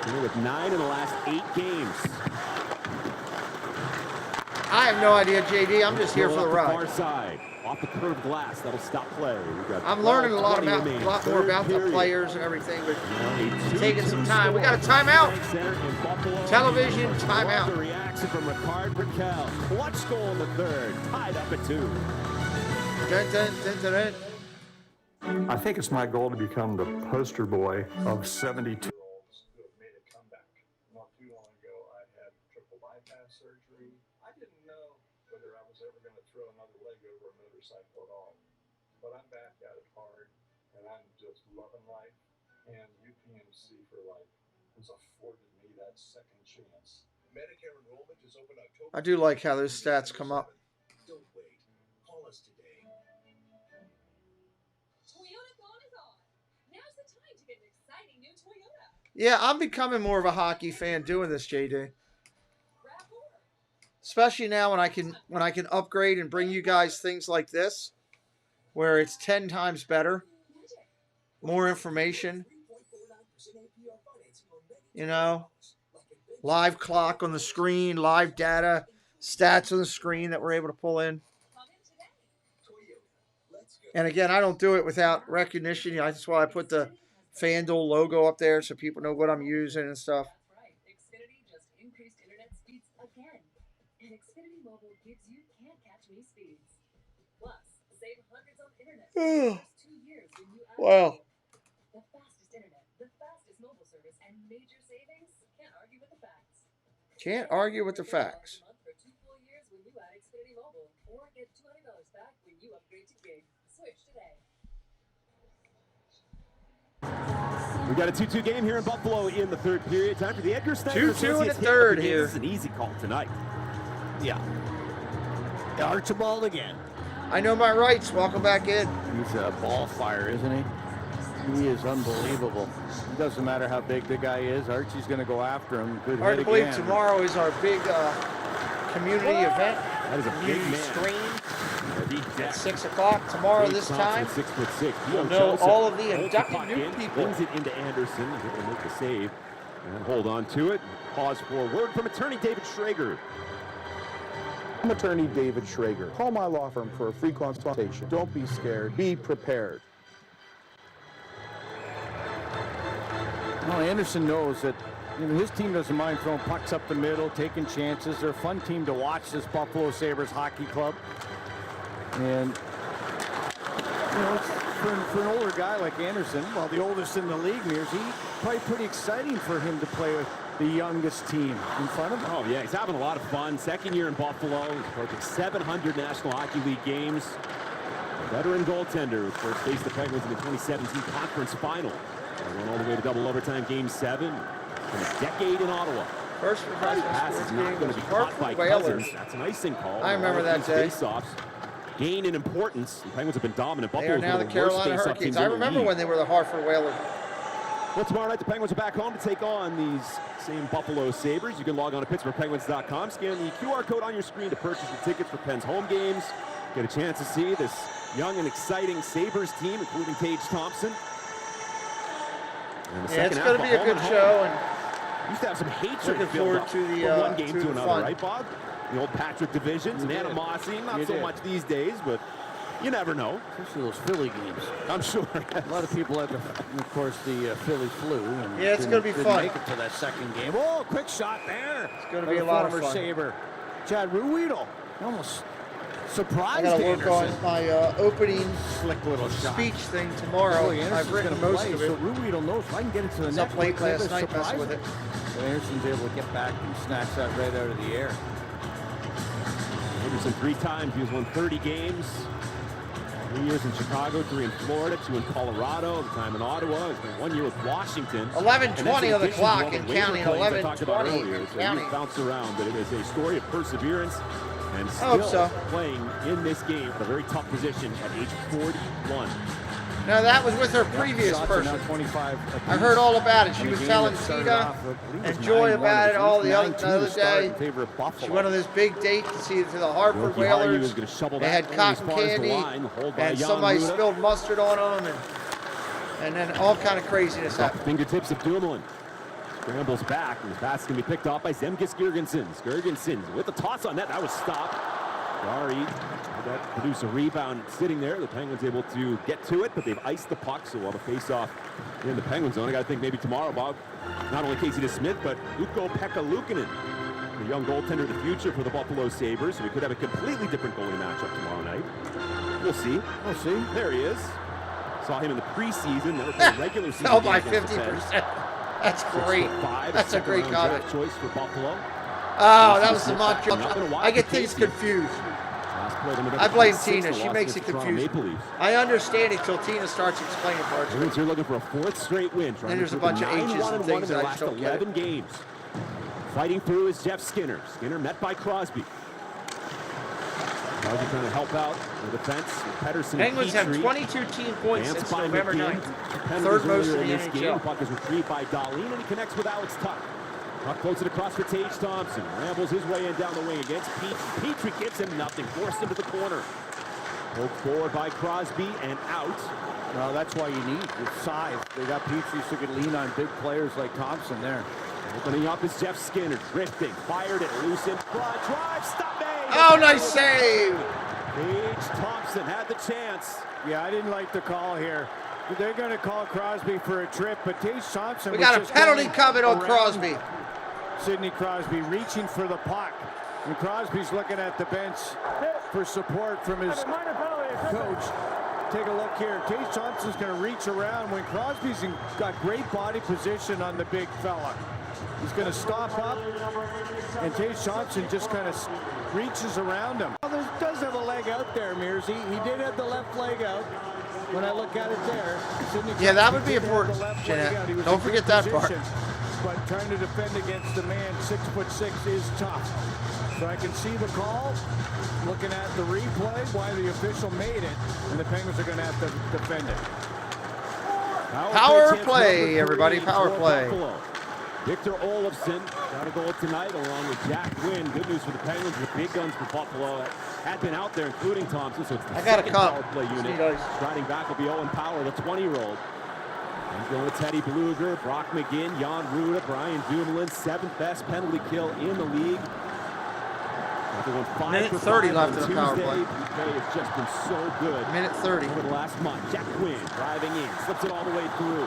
S2: Skinner with 9 in the last 8 games.
S8: I have no idea, JD. I'm just here for the ride.
S2: Far side, off the curved glass. That'll stop play.
S8: I'm learning a lot more about the players and everything, but taking some time. We got a timeout. Television timeout.
S2: The reaction from Ricard Raquel. Clutch goal in the third. Tied up at 2.
S8: Dun, dun, dun, dun, dun.
S5: I think it's my goal to become the poster boy of 72.
S34: But I'm back at it hard, and I'm just loving life, and UPMC for life has afforded me that second chance. Medicare enrollment is open October.
S8: I do like how those stats come up.
S34: Don't wait. Call us today.
S12: Toyota Dawn is on. Now's the time to get an exciting new Toyota.
S8: Yeah, I'm becoming more of a hockey fan doing this, JD. Especially now when I can upgrade and bring you guys things like this, where it's 10 times better, more information, you know, live clock on the screen, live data, stats on the screen that we're able to pull in. And again, I don't do it without recognition. That's why I put the FanDuel logo up there so people know what I'm using and stuff.
S12: Xfinity just increased internet speeds again. And Xfinity Mobile gives you can't-catch-me speeds. Plus, save hundreds on internet for the first 2 years when you add
S8: Wow.
S12: the fastest internet, the fastest mobile service, and major savings. Can't argue with the facts.
S8: Can't argue with the facts.
S12: For 2 full years when you add Xfinity Mobile, or get $200 back when you upgrade to Gig. Switch today.
S2: We got a 2-2 game here in Buffalo in the third period. Time for the Edgar Snyder
S8: 2-2 in the third here.
S2: This is an easy call tonight.
S4: Yeah. Archibald again.
S8: I know my rights. Welcome back in.
S4: He's a ball fire, isn't he? He is unbelievable. It doesn't matter how big the guy is. Archie's going to go after him. Good
S8: Hard
S4: hit
S8: to believe
S4: again.
S8: tomorrow is our big community event.
S2: That is a big man.
S8: Stream at 6 o'clock tomorrow this time.
S2: 6'6".
S8: We'll know all of the inducted new people.
S2: Brings it into Anderson. He's able to make the save and hold on to it. Pause for a word from attorney David Schrager.
S33: I'm attorney David Schrager. Call my law firm for a free consultation. Don't be scared. Be prepared.
S4: Well, Anderson knows that his team doesn't mind throwing pucks up the middle, taking chances. They're a fun team to watch, this Buffalo Sabres hockey club. And, you know, for an older guy like Anderson, well, the oldest in the league, Mears, probably pretty exciting for him to play with the youngest team in front of him.
S2: Oh, yeah, he's having a lot of fun. Second year in Buffalo. He's approaching 700 National Hockey League games. A veteran goaltender who first faced the Penguins in the 2017 conference final. Went all the way to double overtime game 7. In a decade in Ottawa.
S8: First
S2: pass is not going to be caught by Cousins. That's an icing call.
S8: I remember that day.
S2: Face-offs gain in importance. The Penguins have been dominant.
S8: They are now the Carolina Hurricanes. I remember when they were the Hartford Whalers.
S2: Well, tomorrow night the Penguins are back home to take on these same Buffalo Sabres. You can log on to PittsburghPenguins.com, scan the QR code on your screen to purchase your tickets for Penn's home games. Get a chance to see this young and exciting Sabres team, including Tage Thompson.
S8: Yeah, it's going to be a good show. And
S2: used to have some hatred
S8: looking forward to the
S2: from one game to another,
S8: fun.
S2: Right, Bob? The old Patrick divisions and animosity, not so much these days, but you never know.
S4: Especially those Philly games.
S2: I'm sure.
S4: A lot of people had, of course, the Philly flu. And
S8: yeah, it's going to be fun.
S4: Make it to that second game. Oh, quick shot there.
S8: It's going to be a lot of fun.
S4: Sabre, Chad Ruhwedel. Almost surprised.
S8: I gotta work on my opening
S4: slick little
S8: speech thing tomorrow. I've written most of it.
S4: So Ruby will know if I can get it to the
S8: It's
S4: net.
S8: up late last night messing with it.
S4: And Anderson's able to get back and snatch that right out of the air.
S2: Anderson 3 times. He has won 30 games. 3 years in Chicago, 3 in Florida, 2 in Colorado, the time in Ottawa. He's been 1 year with Washington.
S8: 11:20 on the clock and counting. 11:20
S2: and
S8: counting.
S2: He's bounced around, but it is a story of perseverance and still playing in this game at a very tough position at age 41.
S8: No, that was with her previous person. I heard all about it. She was telling Sita and Joy about it all the other day. She went on this big date to see to the Hartford Whalers. They had cotton candy, and somebody spilled mustard on them, and then all kind of craziness happened.
S2: Fingertips of Dumoulin. Scrambles back, and the pass can be picked off by Zemgus Girgensons. Girgensons with the toss on net. That was stopped. Jari that produced a rebound sitting there. The Penguins able to get to it, but they've iced the puck, so while the face-off in the Penguin zone, I got to think maybe tomorrow, Bob, not only Casey DeSmith, but Ukko-Pekka Luukkonen, the young goaltender of the future for the Buffalo Sabres. So we could have a completely different goalie matchup tomorrow night. We'll see. We'll see. There he is. Saw him in the preseason. That was the regular season.
S8: Fell by 50%. That's great. That's a great comment.
S2: Choice for Buffalo.
S8: Oh, that was the Montreal. I get things confused. I blame Tina. She makes it confusing. I understand it till Tina starts explaining parts of it.
S2: You're looking for a 4th straight win.
S8: Then there's a bunch of H's and things that I just don't get.
S2: 11 games. Fighting through is Jeff Skinner. Skinner met by Crosby. Crosby trying to help out the defense. Pedersen.
S8: Penguins have 22 team points since November 9th. Third most in the NHL.
S2: Puck is retrieved by Dahlin, and he connects with Alex Tuck. Puck floats it across for Tage Thompson. Rambles his way in down the wing against Petrie. Petrie gives him nothing. Forced into the corner. Poked forward by Crosby and out.
S4: Well, that's why you need your size. They got Petrie so you can lean on big players like Thompson there.
S2: Opening up is Jeff Skinner. Drifting. Fired it. Loose in front. Drive. Stop it.
S8: Oh, nice save.
S2: Tage Thompson had the chance.
S4: Yeah, I didn't like the call here. They're going to call Crosby for a trip, but Tage Thompson.
S8: We got a penalty coming on Crosby.
S4: Sidney Crosby reaching for the puck. And Crosby's looking at the bench for support from his coach. Take a look here. Tage Thompson's going to reach around when Crosby's got great body position on the big fella. He's going to stop up, and Tage Thompson just kind of reaches around him. Well, there does have a leg out there, Mears. He did have the left leg out. When I look at it there,
S8: yeah, that would be important, Jeanette. Don't forget that part.
S4: But trying to defend against a man 6'6" is tough. So I can see the call, looking at the replay, why the official made it, and the Penguins are going to have to defend it.
S8: Power play, everybody, power play.
S2: Victor Olofsson got a goal tonight along with Jack Quinn. Good news for the Penguins. The big guns for Buffalo had been out there, including Thompson. So it's the second power play unit. Striding back will be Owen Power, the 20-year-old. He's going with Teddy Bluger, Brock McGinn, Jan Ruda, Brian Dumoulin, 7th best penalty kill in the league.
S8: Minute 30 left in the power play.
S2: They have just been so good.
S8: Minute 30.
S2: Over the last month. Jack Quinn driving in, slips it all the way through,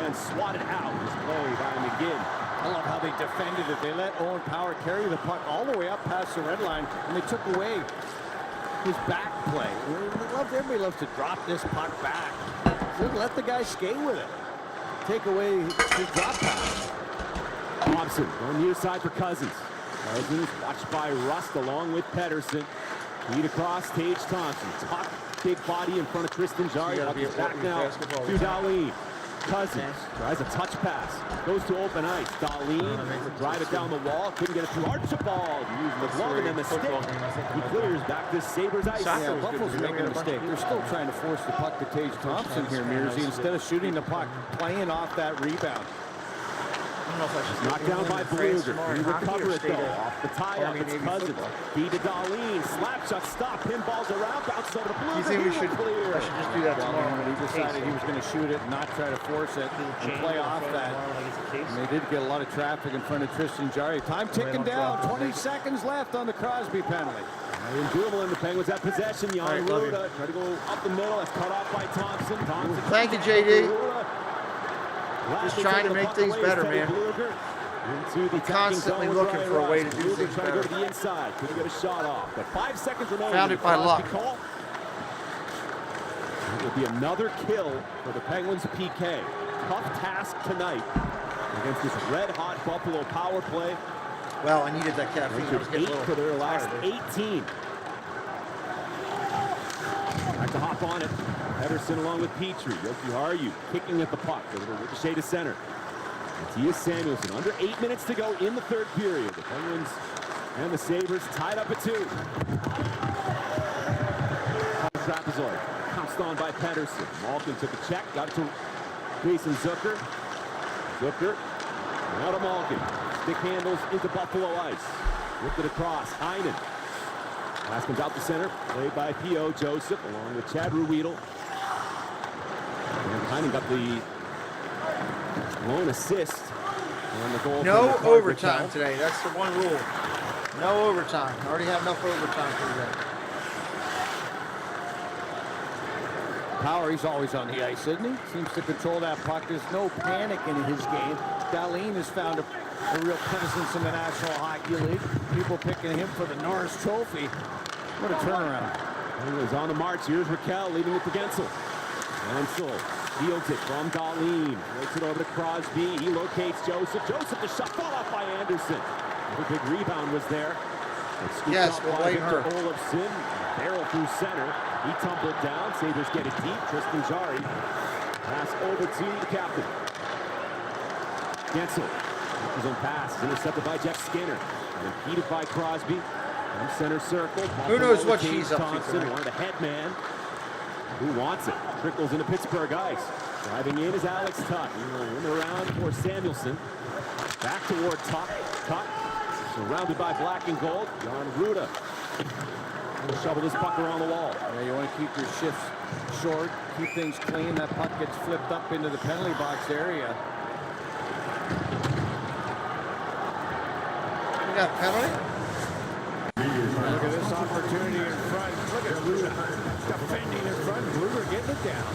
S2: and swatted out. This play by McGinn.
S4: I love how they defended it. They let Owen Power carry the puck all the way up past the red line, and they took away his back play. Everybody loves to drop this puck back. Just let the guy skate with it. Take away his drop pass.
S2: Thompson on the near side for Cousins. Cousins watched by Rust along with Pedersen. Lead across, Tage Thompson. Top big body in front of Tristan Jarry. Back now to Dahlin. Cousins tries a touch pass. Goes to open ice. Dahlin drive it down the wall. Couldn't get it through Archibald. Using the glove and then the stick. He clears back to Sabres ice.
S4: Yeah, Buffalo's making a mistake. They're still trying to force the puck to Tage Thompson here, Mearsy. Instead of shooting the puck, playing off that rebound.
S2: Knocked down by Bluger. He recovered it though. Off the tie-up, it's Cousins. Feed to Dahlin. Slap shot, stop. Pinballs around. Bounce over to Bluger.
S8: You think I should just do that tomorrow?
S4: He decided he was going to shoot it, not try to force it, and play off that. And they did get a lot of traffic in front of Tristan Jarry. Time ticking down. 20 seconds left on the Crosby penalty.
S2: In Dumoulin, the Penguins have possession. Jan Ruda try to go up the middle. That's cut off by Thompson.
S8: Thank you, JD. Just trying to make things better, man. Constantly looking for a way to do things
S2: trying
S8: better.
S2: to go to the inside. Couldn't get a shot off. But 5 seconds remaining.
S8: Found it by luck.
S2: Call. It will be another kill for the Penguins PK. Tough task tonight against this red-hot Buffalo power play.
S8: Well, I needed that caffeine. I was getting
S2: 8 for their last 18. Back to hop on it. Pedersen along with Petrie. Jokiharju kicking at the puck. A little ricochet to center. Mattias Samuelsson. Under 8 minutes to go in the third period. The Penguins and the Sabres tied up at 2. Trapezoid. Pounced on by Pedersen. Malkin took a check. Got it to Jason Zucker. Zucker. Now to Malkin. Stick handles into Buffalo ice. Whipped it across. Heinen. Pass comes out the center. Played by P.O. Joseph along with Chad Ruedel. And Heinen got the lone assist on the goal.
S8: No overtime today. That's the one rule. No overtime. I already have enough overtime for today.
S4: Power, he's always on the ice, isn't he? Seems to control that puck. There's no panic in his game. Dahlin has found a real presence in the National Hockey League. People picking him for the Norris Trophy. What a turnaround.
S2: He was on the march. Here's Raquel leaving it to Gensel. Gensel fields it from Dahlin. Makes it over to Crosby. He locates Joseph. Joseph, the shot fall off by Anderson. The big rebound was there.
S8: Yes, we'll blame her.
S2: Olofsson. Barrel through center. He tumbled down. Sabres get it deep. Tristan Jarry. Pass over to the captain. Gensel. His own pass is intercepted by Jeff Skinner. Impeded by Crosby. From center circle.
S8: Who knows what she's up to
S2: Thompson, one of the head man. Who wants it? Trickles into Pittsburgh ice. Driving in is Alex Tuck. In around for Samuelsson. Back toward Tuck. Tuck. Surrounded by black and gold. Jan Ruda. Shovel this puck around the wall.
S4: Yeah, you want to keep your shifts short, keep things clean. That puck gets flipped up into the penalty box area.
S8: We got a penalty?
S4: Look at this opportunity in front. Look at Ruda defending in front. Ruda getting it down.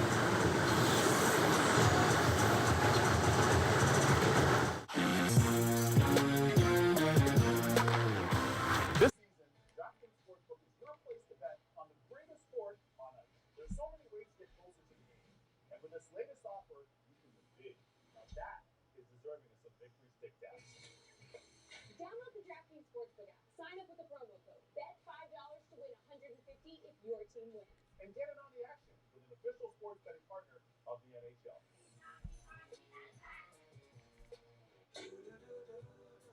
S12: Download the DraftKings Sportsbook app. Sign up with the promo code. Bet $5 to win $150 if your team wins.
S1: And get in on the action with an official sports betting partner of the NHL.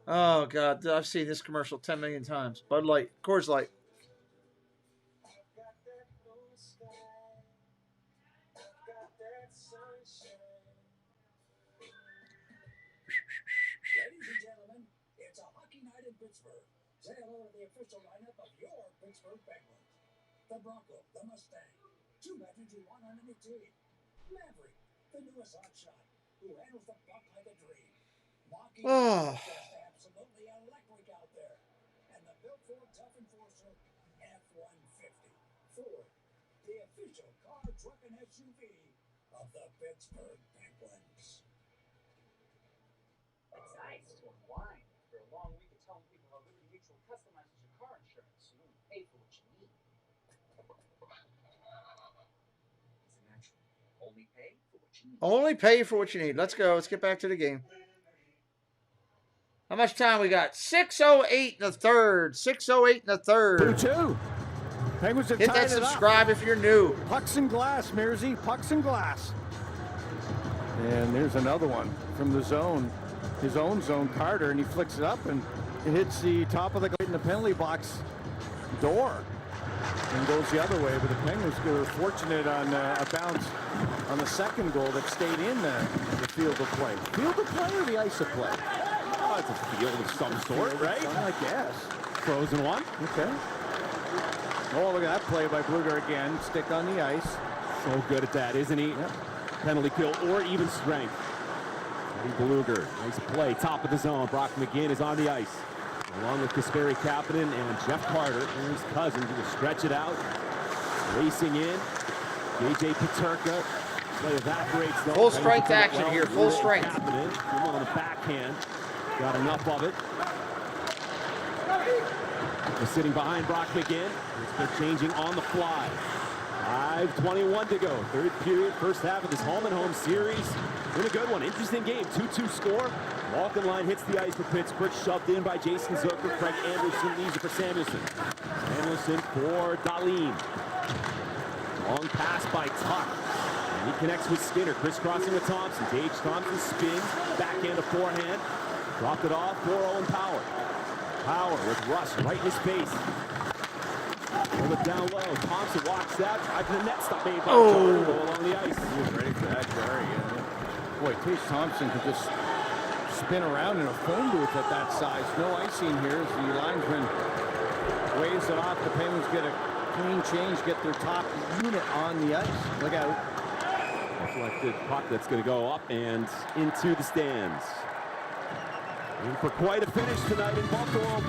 S8: Oh, God. I've seen this commercial 10 million times. Bud Light. Coors Light.
S6: It's a hockey night in Pittsburgh. Say hello to the official lineup of your Pittsburgh Penguins. The Bronco, the Mustang, 2 veterans who won on any team. Maverick, the newest hotshot, who handles the puck like a dream. Mocking is just absolutely electric out there. And the built Ford Tough Enforcer F-150. Ford, the official car, truck, and SUV of the Pittsburgh Penguins.
S30: It's nice to unwind after a long week of telling people how Liberty Mutual customizes your car insurance so you only pay for what you need. It's natural. Only pay for what you need.
S8: Only pay for what you need. Let's go. Let's get back to the game. How much time we got? 6:08 in the third. 6:08 in the third.
S4: 2-2. Penguins have
S8: hit
S4: tied
S8: that
S4: it
S8: subscribe
S4: up.
S8: if you're new.
S4: Pucks and glass, Mearsy. Pucks and glass. And there's another one from the zone. His own zone, Carter, and he flicks it up and it hits the top of the in the penalty box door and goes the other way. But the Penguins were fortunate on a bounce on the second goal that stayed in the field of play. Field of play or the ice of play?
S2: Oh, it's a field of some sort, right?
S4: I guess.
S2: Frozen one.
S4: Okay. Oh, look at that play by Bluger again. Stick on the ice.
S2: So good at that, isn't he?
S4: Yep.
S2: Penalty kill or even strength. Bluger, nice play, top of the zone. Brock McGinn is on the ice, along with Kasperi Kapanen and Jeff Carter. And his cousin will stretch it out, racing in. JJ Peterka, play evaporates though.
S8: Full strength action here, full strength.
S2: Kapanen, on the backhand. got enough of it. They're sitting behind Brock McGinn. They're changing on the fly. 5:21 to go. Third period, first half of this home-and-home series. Been a good one. Interesting game. 2-2 score. Malkin line hits the ice for Pittsburgh. Shoved in by Jason Zucker. Craig Anderson leaves it for Samuelson. Samuelson for Dahlin. Long pass by Tuck. And he connects with Skinner. Crisscrossing with Thompson. Tage Thompson spins. Backhand to forehand. Dropped it off for Owen Power. Power with Russ right in his face. Pull it down low. Thompson walks out. Drives the net. Stop made by Jordan. Go along the ice.
S4: He was ready for that carry. Boy, Tage Thompson could just spin around in a phone booth at that size. No icing here as the linesman waves it off. The Penguins get a clean change, get their top unit on the ice. Look out.
S2: Deflected puck that's going to go up and into the stands. In for quite a finish tonight in Buffalo.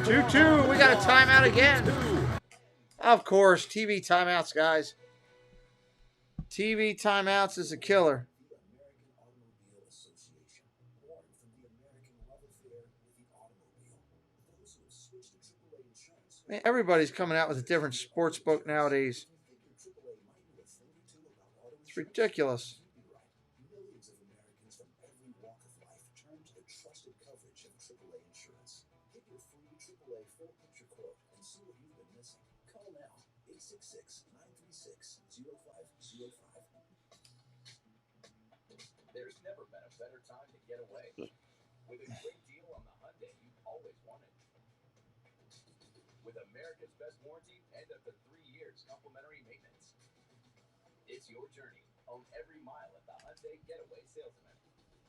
S2: 4:34.
S8: 2-2. We got a timeout again. Of course, TV timeouts, guys. TV timeouts is a killer. Man, everybody's coming out with a different sports book nowadays. It's ridiculous.
S1: There's never been a better time to get away. With a great deal on the Hyundai you've always wanted. With America's best warranty and up to 3 years complimentary maintenance. It's your journey. Own every mile at the Hyundai Getaway Sales Event.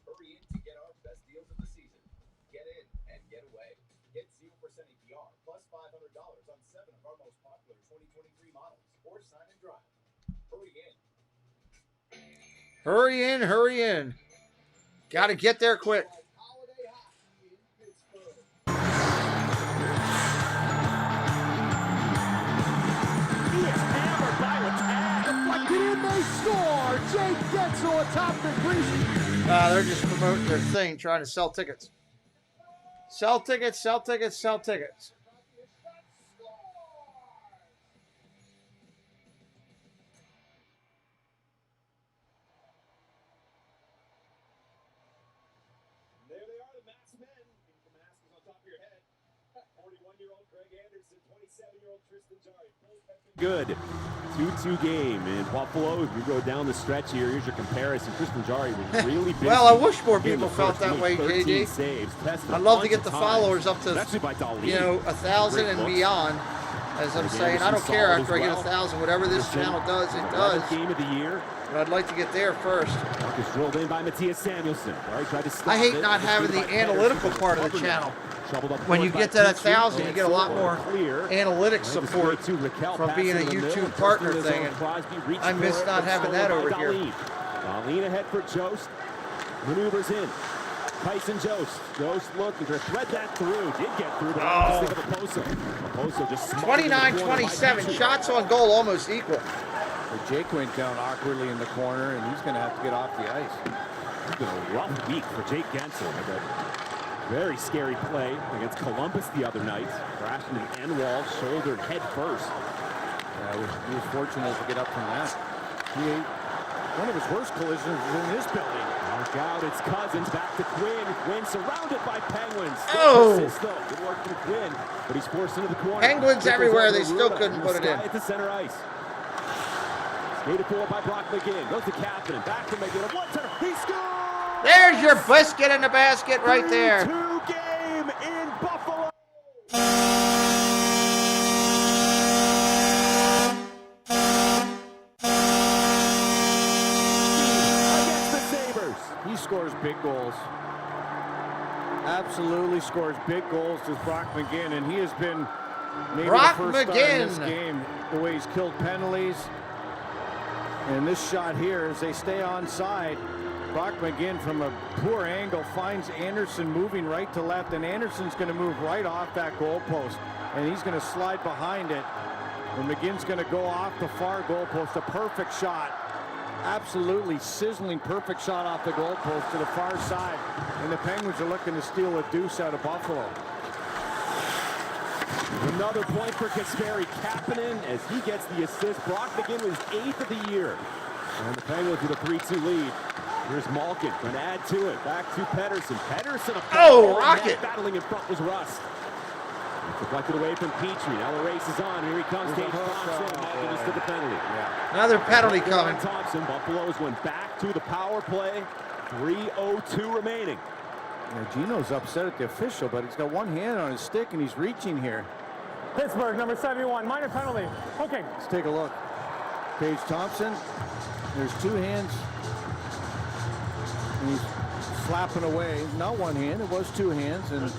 S1: Hurry in to get our best deals of the season. Get in and get away. Get 0% APR plus $500 on 7 of our most popular 2023 models. Or sign and drive. Hurry in.
S8: Hurry in, hurry in. Got to get there quick.
S4: They score! Jake Getzel atop the crease.
S8: They're just promoting their thing, trying to sell tickets. Sell tickets, sell tickets, sell tickets.
S1: There they are, the masked men. The mask is on top of your head. 41-year-old Craig Anderson, 27-year-old Tristan Jarry.
S2: Good 2-2 game in Buffalo. If you go down the stretch here, here's your comparison. Tristan Jarry was really busy.
S8: Well, I wish more people felt that way, JD.
S2: Saves,
S8: I'd love to get the followers up to,
S2: by Dahlin.
S8: 1,000 and beyond. As I'm saying, I don't care after I get 1,000. Whatever this channel does, it does.
S2: Game of the year.
S8: But I'd like to get there first.
S2: Marcus drilled in by Matthias Samuelson. Tried to stop
S8: I hate not having the analytical part of the channel. When you get to 1,000, you get a lot more analytics support from being a YouTube partner thing. And I miss not having that over here.
S2: Dahlin ahead for Jost. Maneuvers in. Tyson Jost. Jost looking to thread that through. Did get through, but not the stick of Oposo just
S8: 29-27. Shots on goal almost equal.
S4: Jake went down awkwardly in the corner, and he's going to have to get off the ice.
S2: It's been a rough week for Jake Gensel. Very scary play against Columbus the other night. Crashed into the end wall, shouldered head first.
S4: He was fortunate to get up from that. One of his worst collisions was in this building.
S2: Mark out, it's Cousins, back to Quinn. Quinn surrounded by Penguins.
S8: Assist,
S2: though. Good work from Quinn, but he's forced into the corner.
S8: Penguins everywhere, they still couldn't put it in.
S2: At the center ice. Skated forward by Brock McGinn. Goes to Captain, back to McGinn. A one-turn, he scores!
S8: There's your biscuit in the basket right there.
S2: 3-2 game in Buffalo. Against the Sabres.
S4: He scores big goals. Absolutely scores big goals to Brock McGinn, and he has been maybe the first star in this game. The way he's killed penalties. And this shot here, as they stay on side, Brock McGinn from a poor angle finds Anderson moving right to left, and Anderson's going to move right off that goalpost, and he's going to slide behind it, and McGinn's going to go off the far goalpost. A perfect shot absolutely sizzling, perfect shot off the goalpost to the far side. And the Penguins are looking to steal a deuce out of Buffalo.
S2: Another point for Kasperi Kapanen as he gets the assist. Brock McGinn was 8th of the year. And the Penguins with a 3-2 lead. Here's Malkin, going to add to it. Back to Pettersson. Pettersson,
S8: rocket!
S2: Battling in front was Rust. Deflected away from Petrie. Now the race is on. Here he comes. Tage Thompson. Malkin is to the penalty.
S8: Another penalty coming.
S2: Thompson. Buffaloes went back to the power play. 3:02 remaining.
S4: Gino's upset at the official, but he's got one hand on his stick and he's reaching here.
S19: Pittsburgh, number 71, minor penalty. Okay.
S4: Let's take a look. Tage Thompson. There's two hands. And he's flapping away. Not one hand, it was two hands. And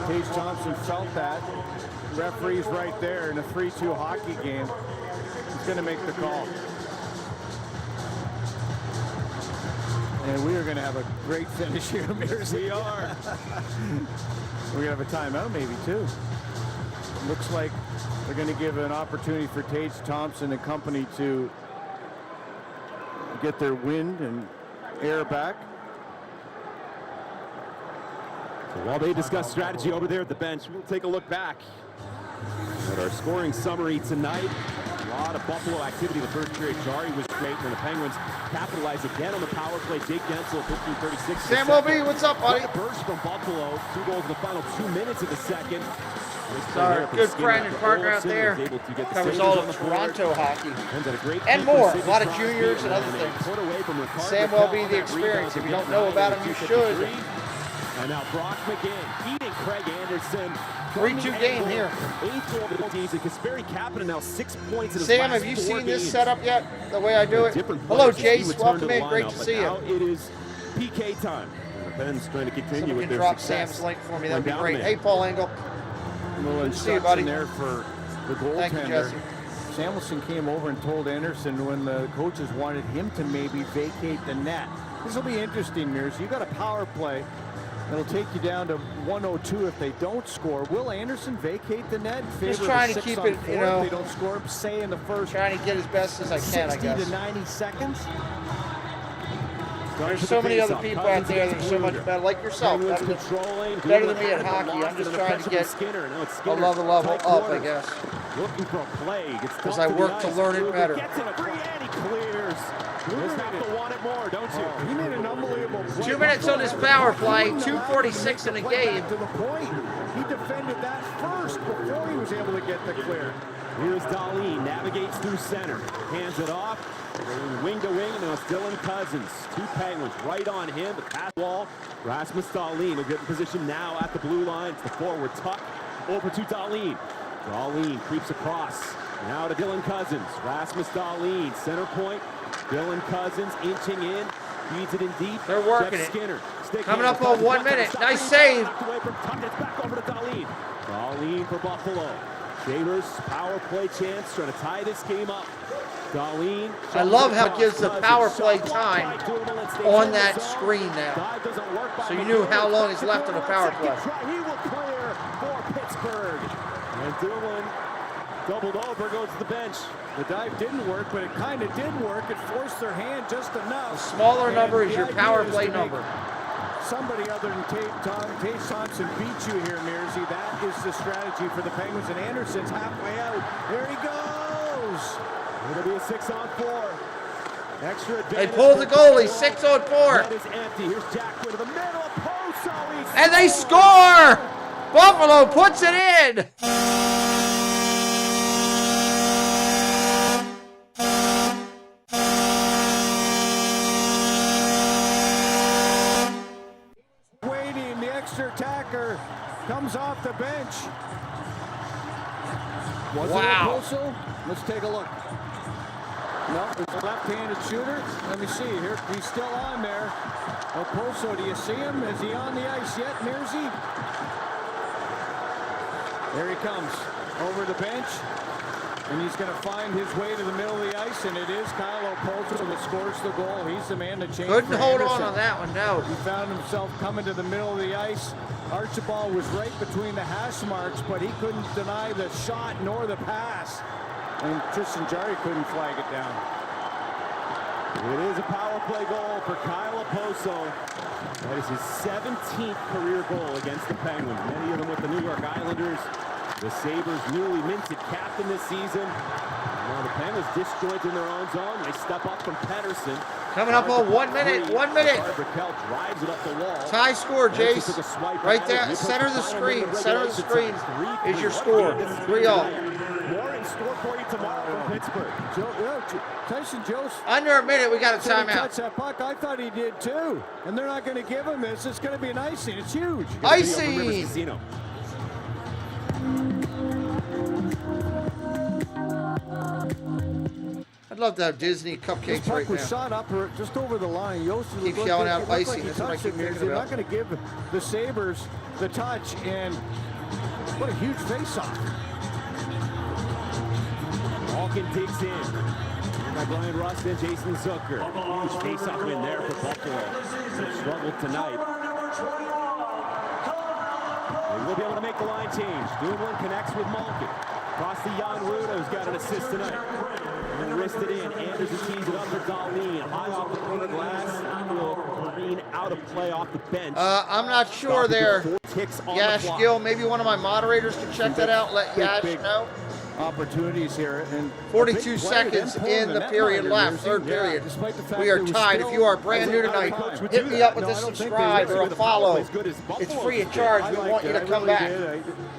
S4: Tage Thompson felt that. Referee's right there in a 3-2 hockey game. He's going to make the call. And we are going to have a great finish here, Mears.
S2: We are.
S4: We're going to have a timeout maybe too. Looks like they're going to give an opportunity for Tage Thompson and company to get their wind and air back.
S2: So while they discuss strategy over there at the bench, we'll take a look back at our scoring summary tonight. A lot of Buffalo activity in the first period. Jari was great, and the Penguins capitalized again on the power play. Jake Gensel, 15:36.
S8: Sam Welby, what's up, buddy?
S2: What a burst from Buffalo. 2 goals in the final 2 minutes of the second.
S8: Our good friend and partner out there covers all of Toronto hockey and more. A lot of juniors and other things. Sam Welby, the experience. If you don't know about him, you should.
S2: And now Brock McGinn eating Craig Anderson.
S8: 3-2 game here.
S2: 8th goal of the teams, and Kasperi Kapanen now 6 points in his
S8: Sam,
S2: last
S8: have you
S2: 4
S8: seen
S2: games.
S8: this setup yet? The way I do it? Hello, Jace. Welcome in. Great to see you.
S2: Now it is PK time. The Pens trying to continue with their
S8: drop
S2: success.
S8: Sam's link for me. That'd be great. Hey, Paul Engel.
S4: Good
S8: to see you, buddy.
S4: There for the goaltender.
S8: Thank you, Jesse.
S4: Samuelson came over and told Anderson when the coaches wanted him to maybe vacate the net. This will be interesting, Mears. You got a power play. It'll take you down to 102 if they don't score. Will Anderson vacate the net in favor
S8: Just trying
S4: of
S8: to keep it,
S4: if they don't score, say in the first.
S8: Trying to get as best as I can, I guess.
S4: 60 to 90 seconds.
S8: There's so many other people out there that are so much better, like yourself. Better than me at hockey. I'm just trying to get a level up, I guess.
S2: Looking for a play.
S8: As I work to learn it better.
S2: Gets in a free and he clears. You have to want it more, don't you?
S4: He made an unbelievable play.
S8: 2 minutes on this power play, 2:46 in the game.
S4: To the point. He defended that first before he was able to get the clear.
S2: Here's Dahlin, navigates through center, hands it off, wing to wing. Now it's Dylan Cousins. 2 Penguins right on him. The pass wall. Rasmus Dahlin will get in position now at the blue line. It's the forward tuck over to Dahlin. Dahlin creeps across. Now to Dylan Cousins. Rasmus Dahlin, center point. Dylan Cousins inching in, feeds it in deep.
S8: They're working
S2: Jeff Skinner.
S8: Coming up on 1 minute. Nice save.
S2: Away from Tuck. It's back over to Dahlin. Dahlin for Buffalo. Sabres power play chance, trying to tie this game up. Dahlin.
S8: I love how it gives the power play time on that screen now. So you knew how long is left on the power play.
S2: He will clear for Pittsburgh. And Dylan doubled over, goes to the bench.
S4: The dive didn't work, but it kind of did work. It forced their hand just enough.
S8: The smaller number is your power play number.
S4: Somebody other than Tage Thompson beat you here, Mearsy. That is the strategy for the Penguins, and Anderson's halfway out. There he goes.
S2: It'll be a 6-on-4. Extra advantage.
S8: They pulled the goalie, 6-on-4.
S2: That is empty. Here's Jack to the middle. Poso.
S8: And they score! Buffalo puts it in.
S4: Waiting, the extra attacker comes off the bench. Was it Poso? Let's take a look. No, it's a left-handed shooter. Let me see here. He's still on there. Poso, do you see him? Is he on the ice yet, Mearsy? There he comes over the bench, and he's going to find his way to the middle of the ice, and it is Kyle Poso that scores the goal. He's the man to change.
S8: Couldn't hold on that one, no.
S4: He found himself coming to the middle of the ice. Archibald was right between the hash marks, but he couldn't deny the shot nor the pass. And Tristan Jarry couldn't flag it down.
S2: It is a power play goal for Kyle Oposo. That is his 17th career goal against the Penguins. Many of them with the New York Islanders. The Sabres' newly minted captain this season. Now the Penguins disjoint in their own zone. They step up from Pettersson.
S8: Coming up on 1 minute. 1 minute.
S2: Raquel drives it up the wall.
S8: Tie score, Jace. Right there, center of the screen. Center of the screen is your score. 3-0.
S2: More in store for you tomorrow from Pittsburgh.
S4: Tyson Jost.
S8: Under a minute, we got a timeout.
S4: Touch that puck. I thought he did too. And they're not going to give him this. It's going to be an icing. It's huge.
S8: Icing. I'd love to have Disney cupcakes right now.
S4: Was shot up just over the line. Yost
S8: keeps yelling out icing. That's what I keep hearing about.
S4: They're not going to give the Sabres the touch, and what a huge face-off.
S2: Malkin digs in. By Brian Rust and Jason Zucker. Huge face-off win there for Buffalo. They struggled tonight. They will be able to make the line change. Dumoulin connects with Malkin. Across the Jan Ruda, who's got an assist tonight. And wristed in. Anderson tees it up for Dahlin. High off the corner glass. Will Green out of play off the bench.
S8: I'm not sure there. Yash Gill, maybe one of my moderators can check that out. Let Yash know.
S4: Opportunities here, and
S8: 42 seconds in the period left, third period. We are tied. If you are brand new tonight, hit me up with a subscribe or a follow. It's free of charge. We want you to come back.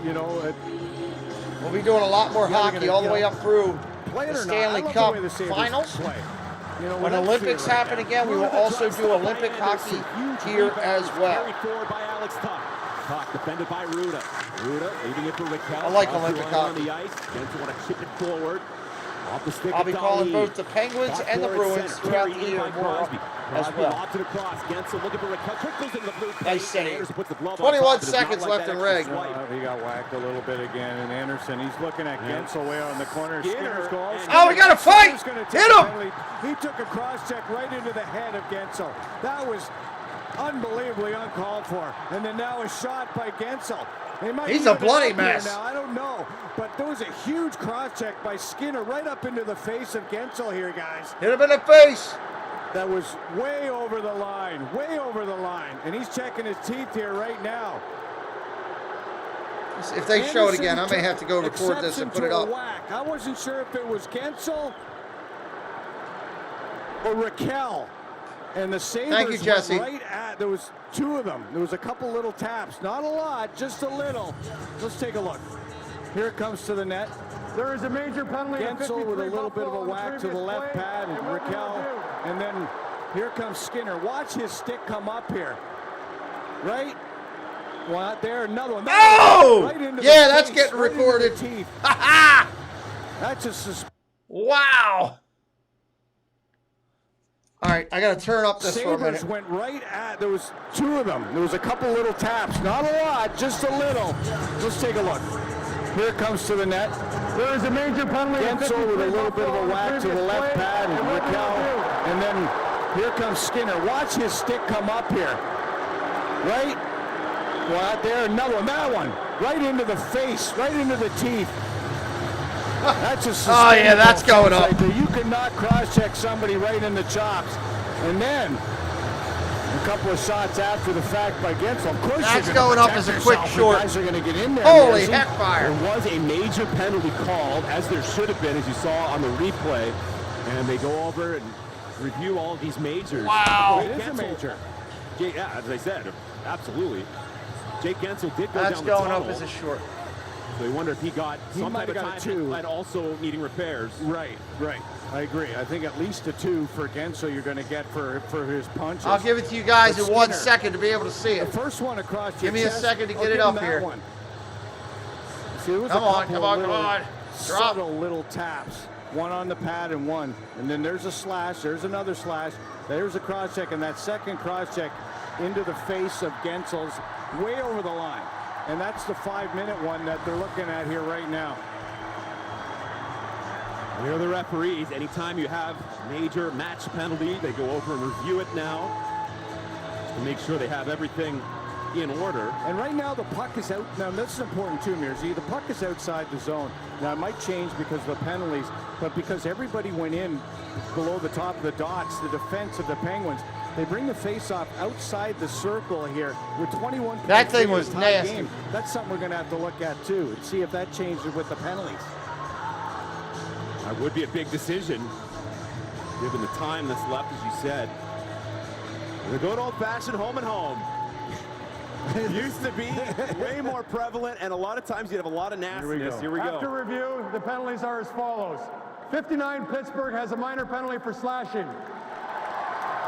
S8: We'll be doing a lot more hockey all the way up through the Stanley Cup Finals. When Olympics happen again, we will also do Olympic hockey here as well.
S2: Puck defended by Ruda. Ruda leaving it for Raquel.
S8: I like Olympic hockey.
S2: On the ice. Jensen want to chip it forward. Off the stick.
S8: I'll be calling both the Penguins and the Bruins throughout the year as well.
S2: Lots it across. Jensen looking for Raquel. Trickles into the blue.
S8: Nice save. 21 seconds left in reg.
S4: He got whacked a little bit again, and Anderson, he's looking at Gensel way on the corner. Skinner's goal.
S8: Oh, we got a fight! Hit him!
S4: He took a cross check right into the head of Gensel. That was unbelievably uncalled for. And then now a shot by Gensel.
S8: He's a bloody mess.
S4: Now, I don't know, but there was a huge cross check by Skinner right up into the face of Gensel here, guys.
S8: Hit him in the face.
S4: That was way over the line, and he's checking his teeth here right now.
S8: If they show it again, I may have to go record this and put it up.
S4: I wasn't sure if it was Gensel or Raquel. And the Sabres
S8: Thank you, Jesse.
S4: Right at, there was two of them. There was a couple little taps. Not a lot, just a little. Let's take a look. Here it comes to the net.
S23: There is a major penalty.
S4: Gensel with a little bit of a whack to the left pad, and Raquel. And then here comes Skinner. Watch his stick come up here. Right? Well, there, another one.
S8: Oh!
S4: Right into
S8: yeah,
S4: the
S8: that's
S4: face,
S8: getting
S4: right
S8: recorded.
S4: That's a
S8: wow. All right, I got to turn up this for a minute.
S4: Went right at, there was two of them. There was a couple little taps. Not a lot, just a little. Let's take a look. Here it comes to the net.
S23: There is a major penalty.
S4: Gensel with a little bit of a whack to the left pad, and Raquel. And then here comes Skinner. Watch his stick come up here. Right? Well, there, another one. That one. Right into the face, right into the teeth. That's a
S8: oh, yeah, that's going up.
S4: Right, you cannot cross-check somebody right in the chops. And then a couple of shots after the fact by Gensel. Of course,
S8: that's going up as a quick short.
S4: Guys are going to get in there.
S8: Holy heck fire.
S2: There was a major penalty called, as there should have been, as you saw on the replay. And they go over and review all of these majors.
S8: Wow.
S4: It is a major.
S2: Yeah, as I said, absolutely. Jake Gensel did go
S8: that's
S2: down the
S8: going
S2: tunnel.
S8: up as a short.
S2: So you wonder if he got some type of time and also needing repairs.
S4: Right. I agree. I think at least a 2 for Gensel you're going to get for his punches.
S8: I'll give it to you guys in 1 second to be able to see it.
S4: The first one across
S8: Give me a second to get it up here.
S4: See,
S8: come on.
S4: Subtle little taps. One on the pad and one. And then there's a slash. There's another slash. There's a cross check. And that second cross check into the face of Gensel's way over the line. And that's the 5-minute one that they're looking at here right now.
S2: Here are the referees. Anytime you have major match penalty, they go over and review it now to make sure they have everything in order.
S4: And right now the puck is out. Now this is important too, Mirzy. The puck is outside the zone. Now it might change because of the penalties, but because everybody went in below the top of the dots, the defense of the Penguins, they bring the face-off outside the circle here with 21.
S8: That thing was nasty.
S4: Game. That's something we're going to have to look at too and see if that changes with the penalties.
S2: That would be a big decision, given the time that's left, as you said. The good old-fashioned home and home. It used to be way more prevalent, and a lot of times you'd have a lot of nastiness. Here we go.
S19: After review, the penalties are as follows. 59, Pittsburgh has a minor penalty for slashing.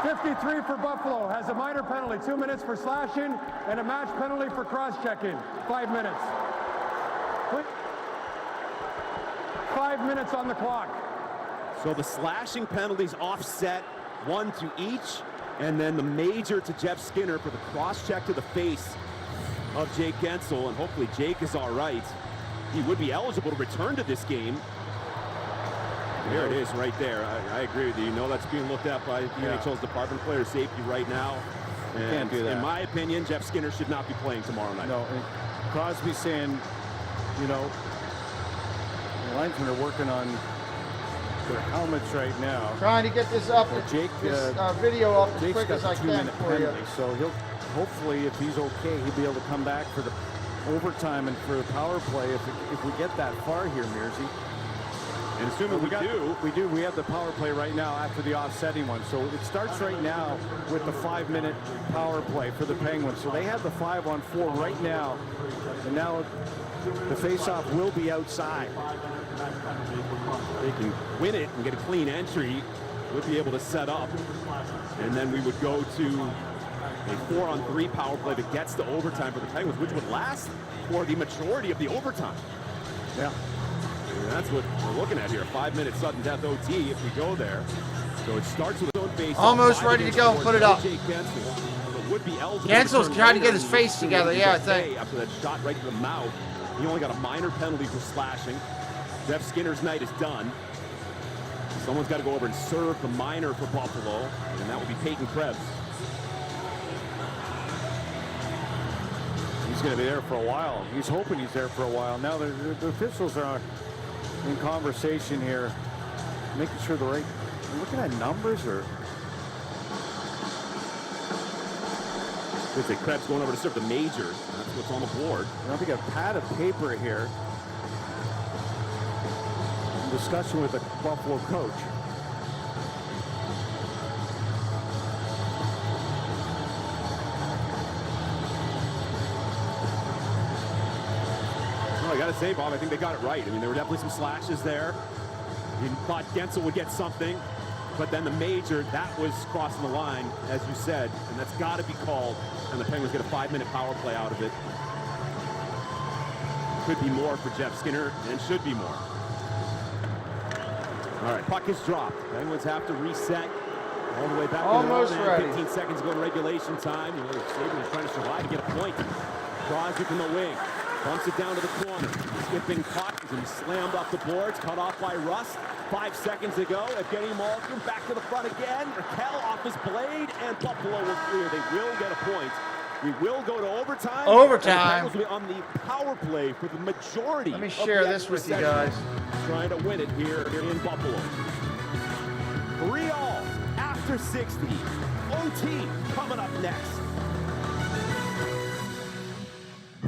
S19: 53 for Buffalo has a minor penalty, 2 minutes for slashing, and a match penalty for cross-checking, 5 minutes. 5 minutes on the clock.
S2: So the slashing penalties offset, 1 to each, and then the major to Jeff Skinner for the cross-check to the face of Jake Gensel, and hopefully Jake is all right. He would be eligible to return to this game. There it is right there. I agree with you. You know that's being looked at by the NHL's Department of Player Safety right now. And
S4: can't do that.
S2: In my opinion, Jeff Skinner should not be playing tomorrow night.
S4: No, and Crosby saying, you know, the linesmen are working on their helmets right now.
S8: Trying to get this up,
S4: Jake,
S8: this video up as
S4: Jake's
S8: quick
S4: got
S8: as I
S4: the
S8: can
S4: 2-minute
S8: for you.
S4: penalty, so he'll hopefully, if he's okay, he'll be able to come back for the overtime and for the power play if we get that far here, Mirzy.
S2: And assuming
S4: we have the power play right now after the offsetting one. So it starts right now with the 5-minute power play for the Penguins. So they have the 5-on-4 right now, and now the faceoff will be outside.
S2: They can win it and get a clean entry. We'll be able to set up, and then we would go to a 4-on-3 power play that gets to overtime for the Penguins, which would last for the majority of the overtime.
S4: Yeah.
S2: And that's what we're looking at here. 5-minute sudden death OT if we go there. So it starts with his own face.
S8: Almost ready to go. Put it up.
S2: Gensel's
S8: trying to get his face together. Yeah, I think.
S2: After that shot right to the mouth, he only got a minor penalty for slashing. Jeff Skinner's night is done. Someone's got to go over and serve the minor for Buffalo, and that will be Peyton Krebs.
S4: He's going to be there for a while. He's hoping he's there for a while. Now the officials are in conversation here, making sure the right. Looking at numbers or.
S2: It's a Krebs going over to serve the major. That's what's on the board.
S4: I think a pad of paper here. In discussion with the Buffalo coach.
S2: I gotta say, Bob, I think they got it right. I mean, there were definitely some slashes there. You thought Gensel would get something, but then the major, that was crossing the line, as you said, and that's got to be called, and the Penguins get a 5-minute power play out of it. Could be more for Jeff Skinner, and should be more. All right, puck is dropped. Penguins have to reset all the way back.
S8: Almost ready.
S2: 15 seconds ago in regulation time. You know, the Sabres trying to survive to get a point. Crosby from the wing. Bumps it down to the corner. Skipping puck, and he slammed off the boards, cut off by Rust. 5 seconds ago, Evgeny Malkin back to the front again. Raquel off his blade, and Buffalo will clear. They will get a point. We will go to overtime.
S8: Overtime.
S2: Will be on the power play for the majority.
S8: Let me share this with you guys.
S2: Trying to win it here in Buffalo. 3-all after 60. OT coming up next.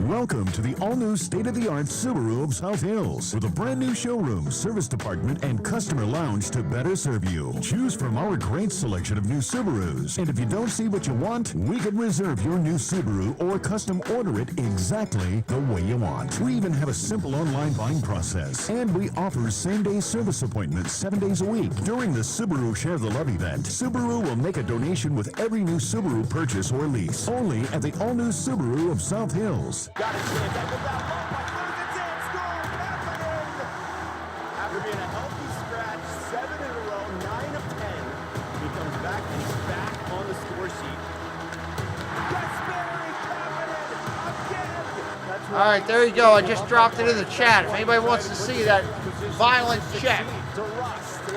S9: Welcome to the all-new state-of-the-art Subaru of South Hills with a brand new showroom, service department, and customer lounge to better serve you. Choose from our great selection of new Subarus. And if you don't see what you want, we can reserve your new Subaru or custom order it exactly the way you want. We even have a simple online buying process. And we offer same-day service appointments 7 days a week. During the Subaru Share the Love event, Subaru will make a donation with every new Subaru purchase or lease. Only at the all-new Subaru of South Hills.
S2: Got a chance. That goes out low by Clemens. It's in. Scored. Happening. After being a healthy scratch, 7 in a row, 9 of 10. He comes back and he's back on the score sheet. Kasperi again.
S8: All right, there you go. I just dropped it in the chat. If anybody wants to see that violent check,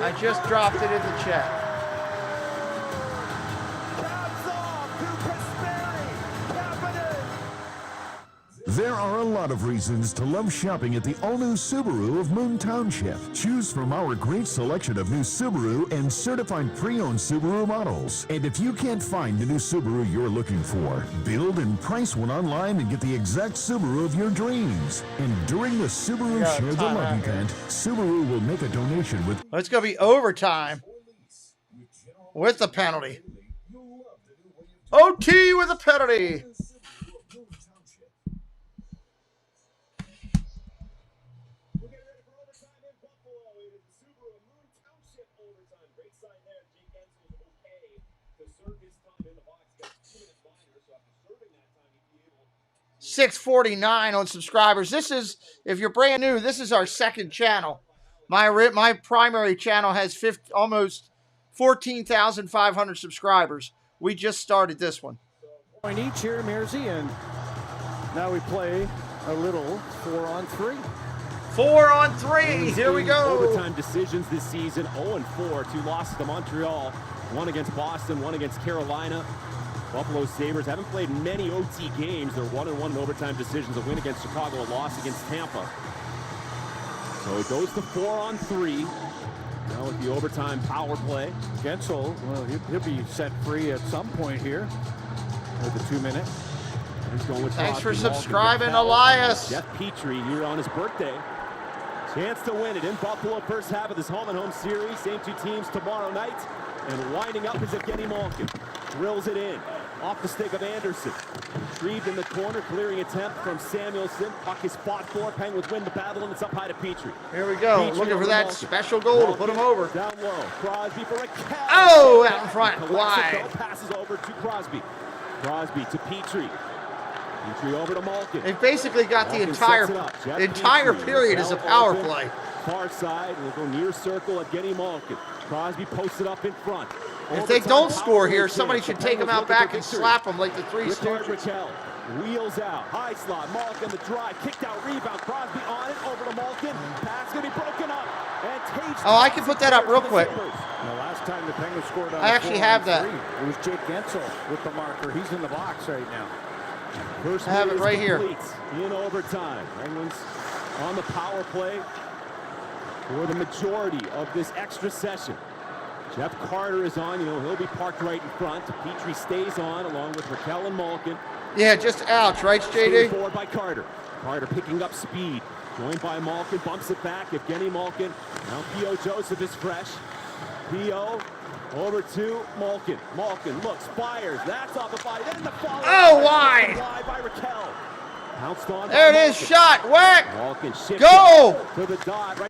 S8: I just dropped it in the chat.
S9: There are a lot of reasons to love shopping at the all-new Subaru of Moon Township. Choose from our great selection of new Subaru and certified pre-owned Subaru models. And if you can't find the new Subaru you're looking for, build and price one online and get the exact Subaru of your dreams. And during the Subaru Share the Love event, Subaru will make a donation with...
S8: It's going to be overtime with the penalty. OT with a penalty. $6.49 on subscribers. This is, if you're brand new, this is our second channel. My primary channel has almost 14,500 subscribers. We just started this one.
S4: Point each here, Mearsy, and now we play a little 4-on-3.
S8: 4-on-3. Here we go.
S2: Overtime decisions this season. 0-4. 2 losses to Montreal. 1 against Boston. 1 against Carolina. Buffalo Sabres haven't played many OT games. They're 1-1 in overtime decisions. A win against Chicago, a loss against Tampa. So it goes to 4-on-3. Now with the overtime power play.
S4: Gensel, well, he'll be set free at some point here. With the 2-minute.
S2: He's going with
S8: Thanks
S2: Crosby,
S8: for subscribing, Elias.
S2: Jeff Petrie here on his birthday. Chance to win it in Buffalo. First half of this home-and-home series. Same 2 teams tomorrow night. And winding up is Evgeny Malkin. Drills it in. Off the stick of Anderson. Retrieved in the corner. Clearing attempt from Samuelson. Puck is fought for. Penguins win the battle, and it's up high to Petrie.
S8: Here we go.
S2: Petrie
S8: looking for that
S2: Malkin.
S8: special goal to put him over.
S2: Down low. Crosby for Raquel.
S8: Oh, out in front. Wide.
S2: Passes over to Crosby. Crosby to Petrie. Petrie over to Malkin.
S8: They basically got the entire period as a power play.
S2: Far side. We'll go near circle. Evgeny Malkin. Crosby posted up in front.
S8: If they don't score here, somebody should take them out back and slap them like the Three Stooges.
S2: Wheels out. High slot. Malkin the drive. Kicked out rebound. Crosby on it. Over to Malkin. Pass going to be broken up. And Tage.
S8: Oh, I can put that up real quick.
S4: The last time the Penguins scored on
S8: I actually have that.
S4: It was Jake Gensel with the marker. He's in the box right now.
S2: First
S8: I have it right here.
S2: In overtime. Penguins on the power play for the majority of this extra session. Jeff Carter is on. He'll be parked right in front. Petrie stays on along with Raquel and Malkin.
S8: Yeah, just ouch, right, JD?
S2: Forward by Carter. Carter picking up speed. Joined by Malkin. Bumps it back. Evgeny Malkin. Now P.O. Joseph is fresh. P.O. over to Malkin. Malkin looks, fires. That's off the body. Then the follow.
S8: Oh, wide.
S2: Wide by Raquel. Pounced on.
S8: There it is. Shot. Whack.
S2: Malkin shifts
S8: go
S2: to the dot. Right.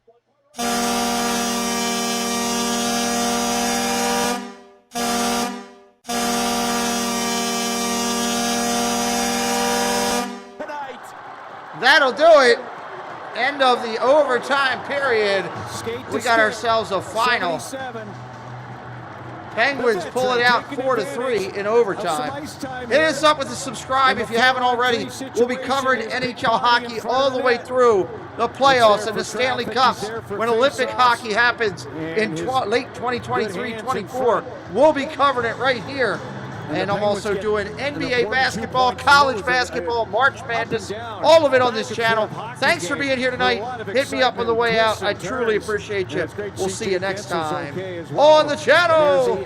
S8: That'll do it. End of the overtime period. We got ourselves a final.
S4: 77.
S8: Penguins pull it out 4-3 in overtime. Hit us up with a subscribe if you haven't already. We'll be covering NHL hockey all the way through the playoffs and the Stanley Cups. When Olympic hockey happens in late 2023-24, we'll be covering it right here. And I'm also doing NBA basketball, college basketball, March Madness, all of it on this channel. Thanks for being here tonight. Hit me up on the way out. I truly appreciate you. We'll see you next time on the channel.